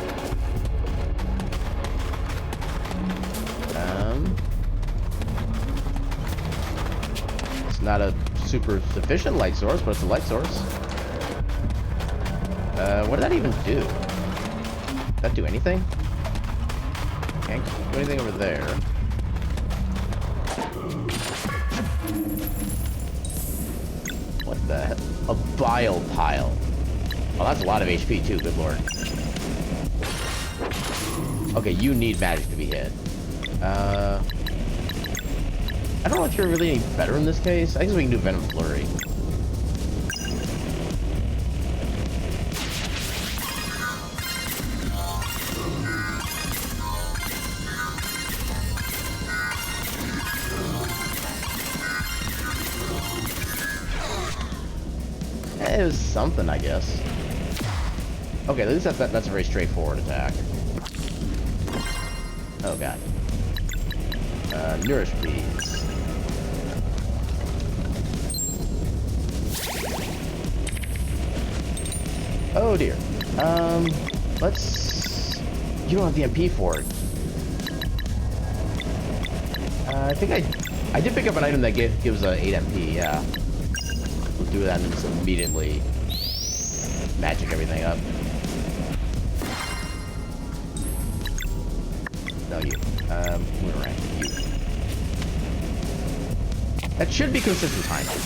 It's not a super sufficient light source, but it's a light source. What did that even do? Did that do anything? Can't do anything over there. What the heck? A bile pile. Oh, that's a lot of HP too, good lord. Okay, you need magic to be hit. I don't know if you're really any better in this case. I guess we can do Venom Flurry. It was something, I guess. Okay, at least that's a very straightforward attack. Oh god. Nourish, please. Oh dear. Let's... You don't have the MP for it. I think I did pick up an item that gives 8 MP, yeah. We'll do that and just immediately magic everything up. No, you. Boomerang, you. That should be consistent timing.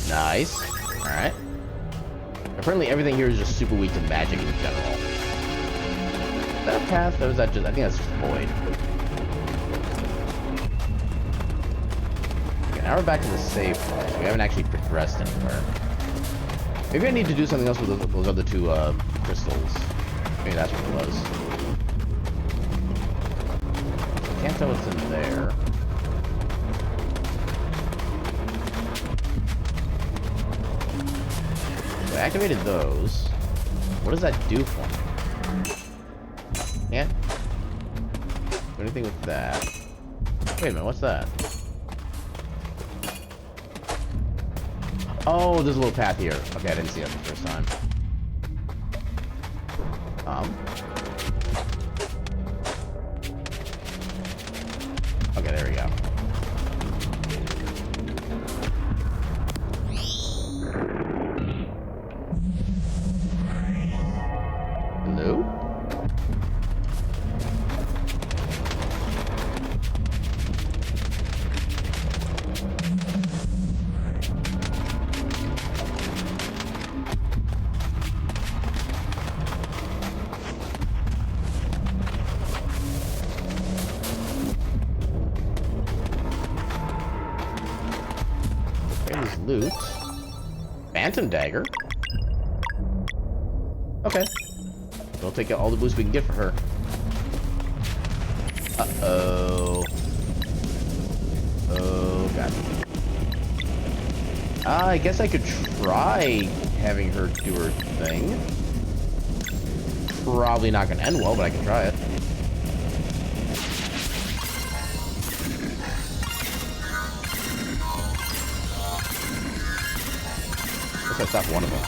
Nice. Alright. Apparently everything here is just super weak to magic in general. Is that a path, or is that just... I think that's just void. Okay, now we're back to the save point. We haven't actually progressed anywhere. Maybe I need to do something else with those other two crystals. Maybe that's what it was. I can't tell what's in there. So I activated those. What does that do for me? Can't do anything with that. Wait a minute, what's that? Oh, there's a little path here. Okay, I didn't see that the first time. Okay, there we go. Hello? There's loot. Phantom dagger. Okay. We'll take out all the boosts we can get for her. Uh-oh. Oh, God. I guess I could try having her do her thing. Probably not gonna end well, but I can try it. Guess I stopped one of them.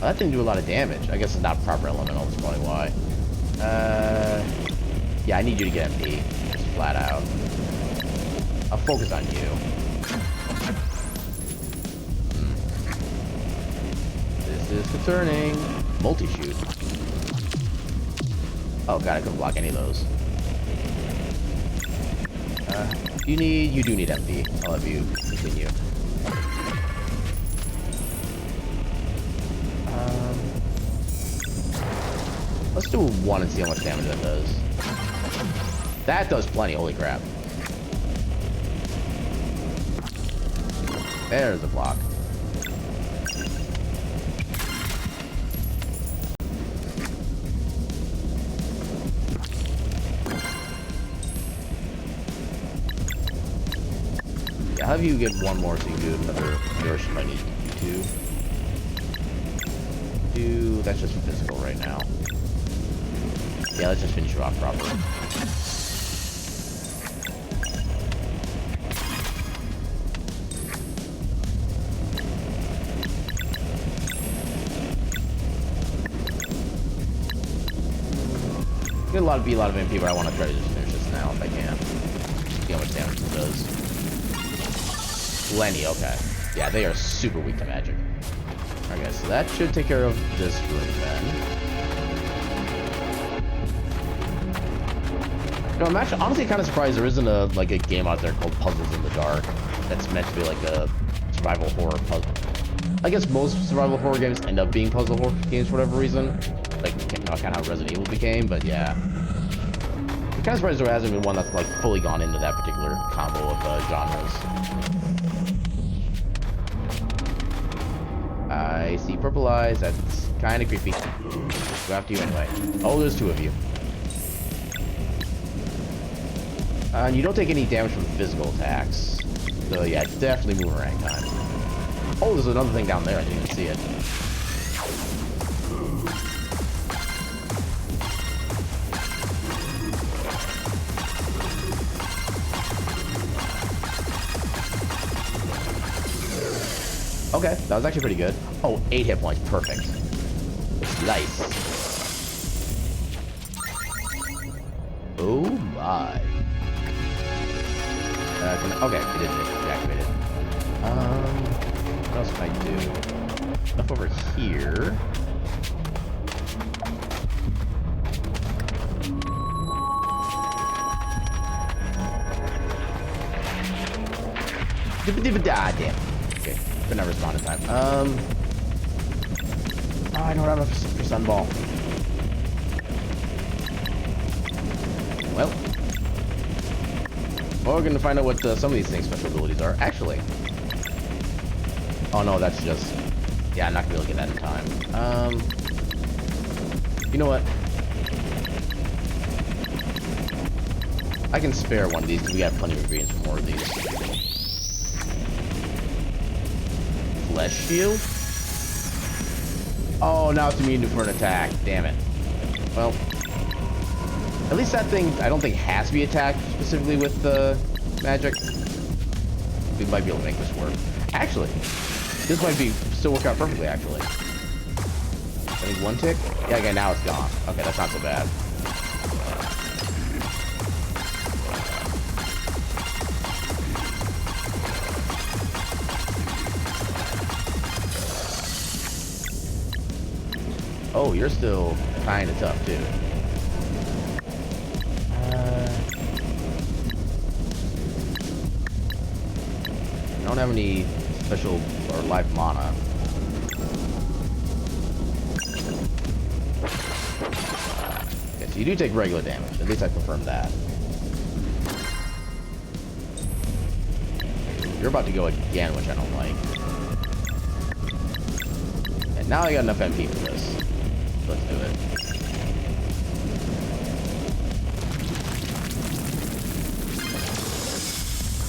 That didn't do a lot of damage. I guess it's not proper elemental, that's probably why. Yeah, I need you to get MP. Just flat out. I'll focus on you. This is concerning. Multi-shoot. Oh god, I couldn't block any of those. You do need MP. I'll have you continue. Let's do one and see how much damage that does. That does plenty, holy crap. There's the block. Yeah, I'll have you get one more so you can do another version I need you to. That's just physical right now. Yeah, let's just finish you off properly. Get a lot of MP, but I want to try to just finish this now if I can. See how much damage it does. Plenty, okay. Yeah, they are super weak to magic. Okay, so that should take care of this room then. No, I'm actually honestly kind of surprised there isn't a game out there called Puzzles in the Dark that's meant to be like a survival horror puzzle. I guess most survival horror games end up being puzzle horror games for whatever reason, like kind of how Resident Evil became. But yeah, I'm kind of surprised there hasn't been one that's like fully gone into that particular combo of genres. I see purple eyes. That's kind of creepy. Go after you anyway. Oh, there's two of you. And you don't take any damage from physical attacks. So yeah, definitely boomerang time. Oh, there's another thing down there. I didn't even see it. Okay, that was actually pretty good. Oh, 8 hit points. Perfect. Nice. Oh my. Okay, it didn't deactivate it. What else can I do? Stuff over here. Damn. Okay, could not respond in time. Oh, I don't have a for Sunball. Well. Well, we're gonna find out what some of these things' special abilities are. Actually. Oh no, that's just... Yeah, I'm not gonna be able to get that in time. You know what? I can spare one of these because we got plenty of ingredients for more of these. Flesh shield? Oh, now it's immune for an attack. Damn it. Well, at least that thing I don't think has to be attacked specifically with the magic. We might be able to make this work. Actually, this might be still work out perfectly. Actually, I think one tick. Yeah, okay, now it's gone. Okay, that's not so bad. Oh, you're still kind of tough, too. I don't have any special or life mana. Okay, so you do take regular damage. At least I confirmed that. You're about to go again, which I don't like. And now I got enough MP for this. Let's do it.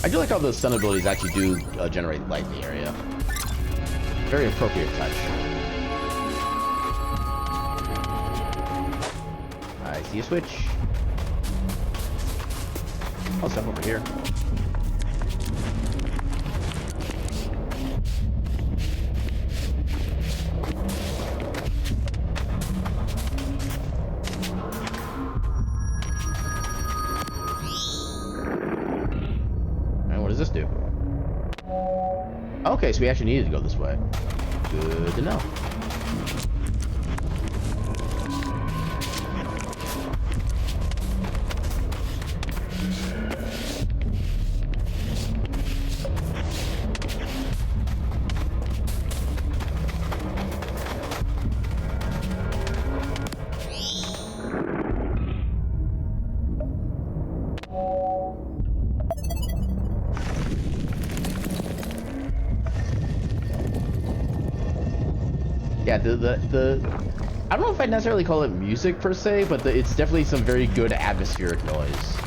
I do like how the stun abilities actually do generate light in the area. Very appropriate touch. I see a switch. I'll step over here. Okay, so we actually needed to go this way. Good to know. Yeah, I don't know if I'd necessarily call it music per se, but it's definitely some very good atmospheric noise.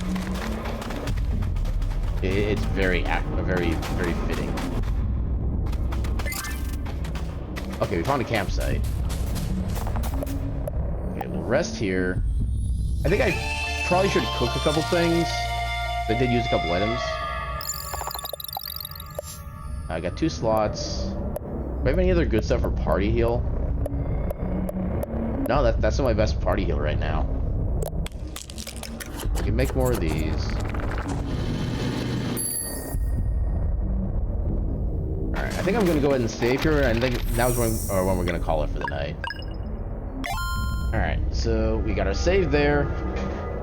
It's very fitting. Okay, we found a campsite. Okay, we'll rest here. I think I probably should cook a couple things. I did use a couple items. I got 2 slots. Do I have any other good stuff for party heal? No, that's not my best party heal right now. We can make more of these. Alright, I think I'm gonna go ahead and save here, and I think now's when we're gonna call it for the night. Alright, so we got our save there.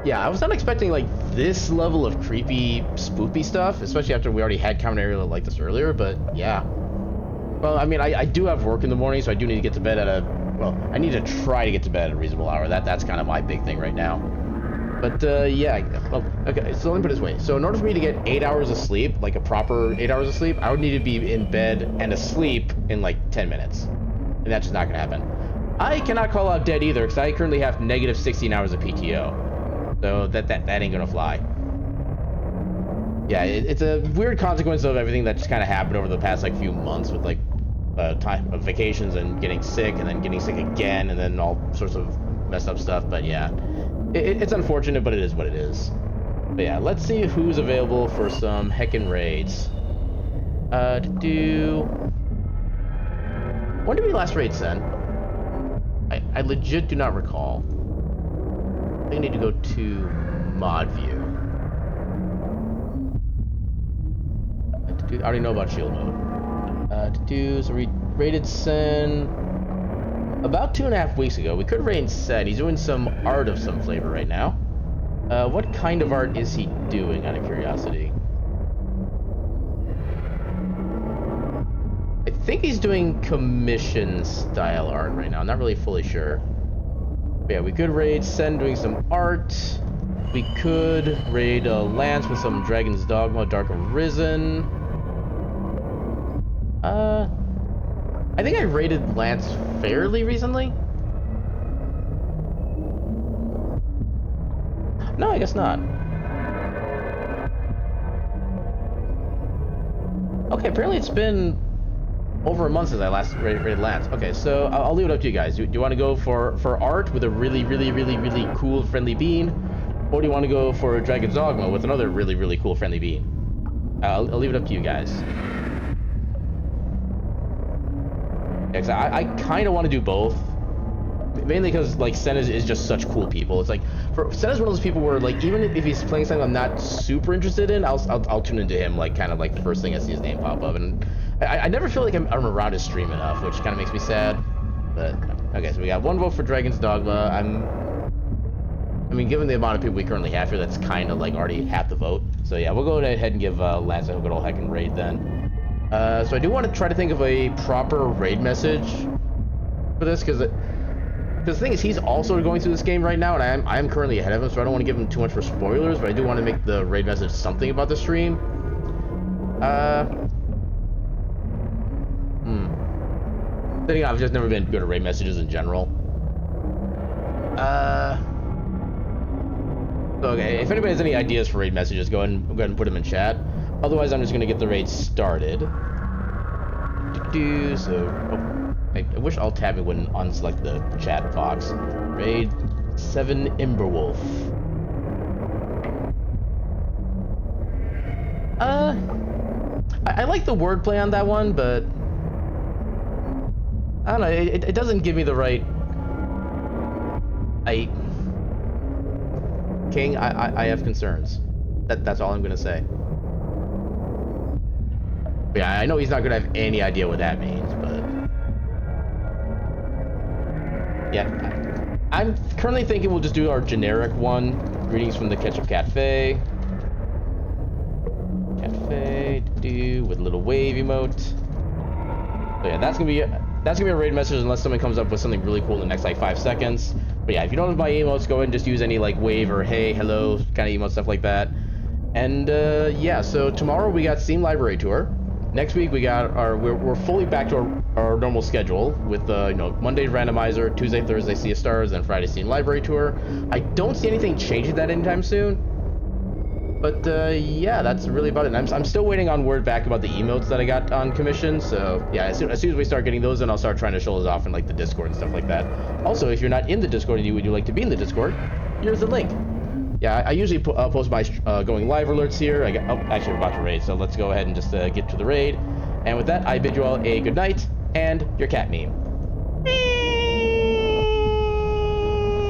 Yeah, I was not expecting like this level of creepy, spoopy stuff, especially after we already had common area like this earlier, but yeah. Well, I mean, I do have work in the morning, so I do need to get to bed at a... Well, I need to try to get to bed at a reasonable hour. That's kind of my big thing right now. But, yeah. Well, okay, so let me put it this way. So in order for me to get 8 hours of sleep, like a proper 8 hours of sleep, I would need to be in bed and asleep in, like, 10 minutes. And that's just not going to happen. I cannot call out dead either, because I currently have negative 16 hours of PTO. So that ain't going to fly. Yeah, it's a weird consequence of everything that just kind of happened over the past, like, few months with, like, time of vacations and getting sick and then getting sick again and then all sorts of messed up stuff. But yeah, it's unfortunate, but it is what it is. But yeah, let's see who's available for some heckin' raids. When did we last raid Sen? I legit do not recall. I think I need to go to mod view. I already know about shield mode. So we raided Sen about 2.5 weeks ago. We could raid Sen. He's doing some art of some flavor right now. What kind of art is he doing, out of curiosity? I think he's doing commission style art right now. I'm not really fully sure. But yeah, we could raid Sen doing some art. We could raid Lance with some Dragon's Dogma Dark Arisen. I think I raided Lance fairly recently. No, I guess not. Okay, apparently it's been over a month since I last raided Lance. Okay, so I'll leave it up to you guys. Do you want to go for art with a really cool friendly bean, or do you want to go for Dragon's Dogma with another really cool friendly bean? I'll leave it up to you guys. Yeah, 'cause I kind of want to do both. Mainly because, like, Sen is just such cool people. It's like, Sen is one of those people where, like, even if he's playing something I'm not super interested in, I'll tune into him, like, kind of like the first thing I see his name pop up. And I never feel like I'm around his stream enough, which kind of makes me sad. But, okay, so we got one vote for Dragon's Dogma. I mean, given the amount of people we currently have here, that's kind of, like, already half the vote. So, yeah, we'll go ahead and give Lance a good old heckin' raid then. So I do want to try to think of a proper raid message for this, because the thing is, he's also going through this game right now, and I am currently ahead of him, so I don't want to give him too much for spoilers, but I do want to make the raid message something about the stream. I've just never been good at raid messages in general. So, okay, if anybody has any ideas for raid messages, go ahead and put them in chat. Otherwise, I'm just going to get the raid started. I wish Alt-Tab wouldn't unselect the chat box. Raid 7 Emberwolf. I like the wordplay on that one, but I don't know, it doesn't give me the right... King, I have concerns. That's all I'm gonna say. But yeah, I know he's not gonna have any idea what that means, but... Yeah, I'm currently thinking we'll just do our generic one. Greetings from the Ketchup Cafe. With a little wave emote. So yeah, that's gonna be a raid message unless someone comes up with something really cool in the next like 5 seconds. But yeah, if you don't have my emotes, go ahead and just use any like wave or hey, hello kind of emote stuff like that. And yeah, so tomorrow we got Steam Library Tour. Next week we got we're fully back to our normal schedule with you know, Monday randomizer, Tuesday, Thursday Sea of Stars, and Friday Steam Library Tour. I don't see anything changing that anytime soon. But yeah, that's really about it. And I'm still waiting on word back about the emotes that I got on commission. So yeah, as soon as we start getting those, then I'll start trying to show those off in like the Discord and stuff like that. Also, if you're not in the Discord and you would like to be in the Discord, here's the link. Yeah, I usually post my going live alerts here. Actually, we're about to raid, so let's go ahead and just get to the raid. And with that, I bid you all a good night and your cat meme.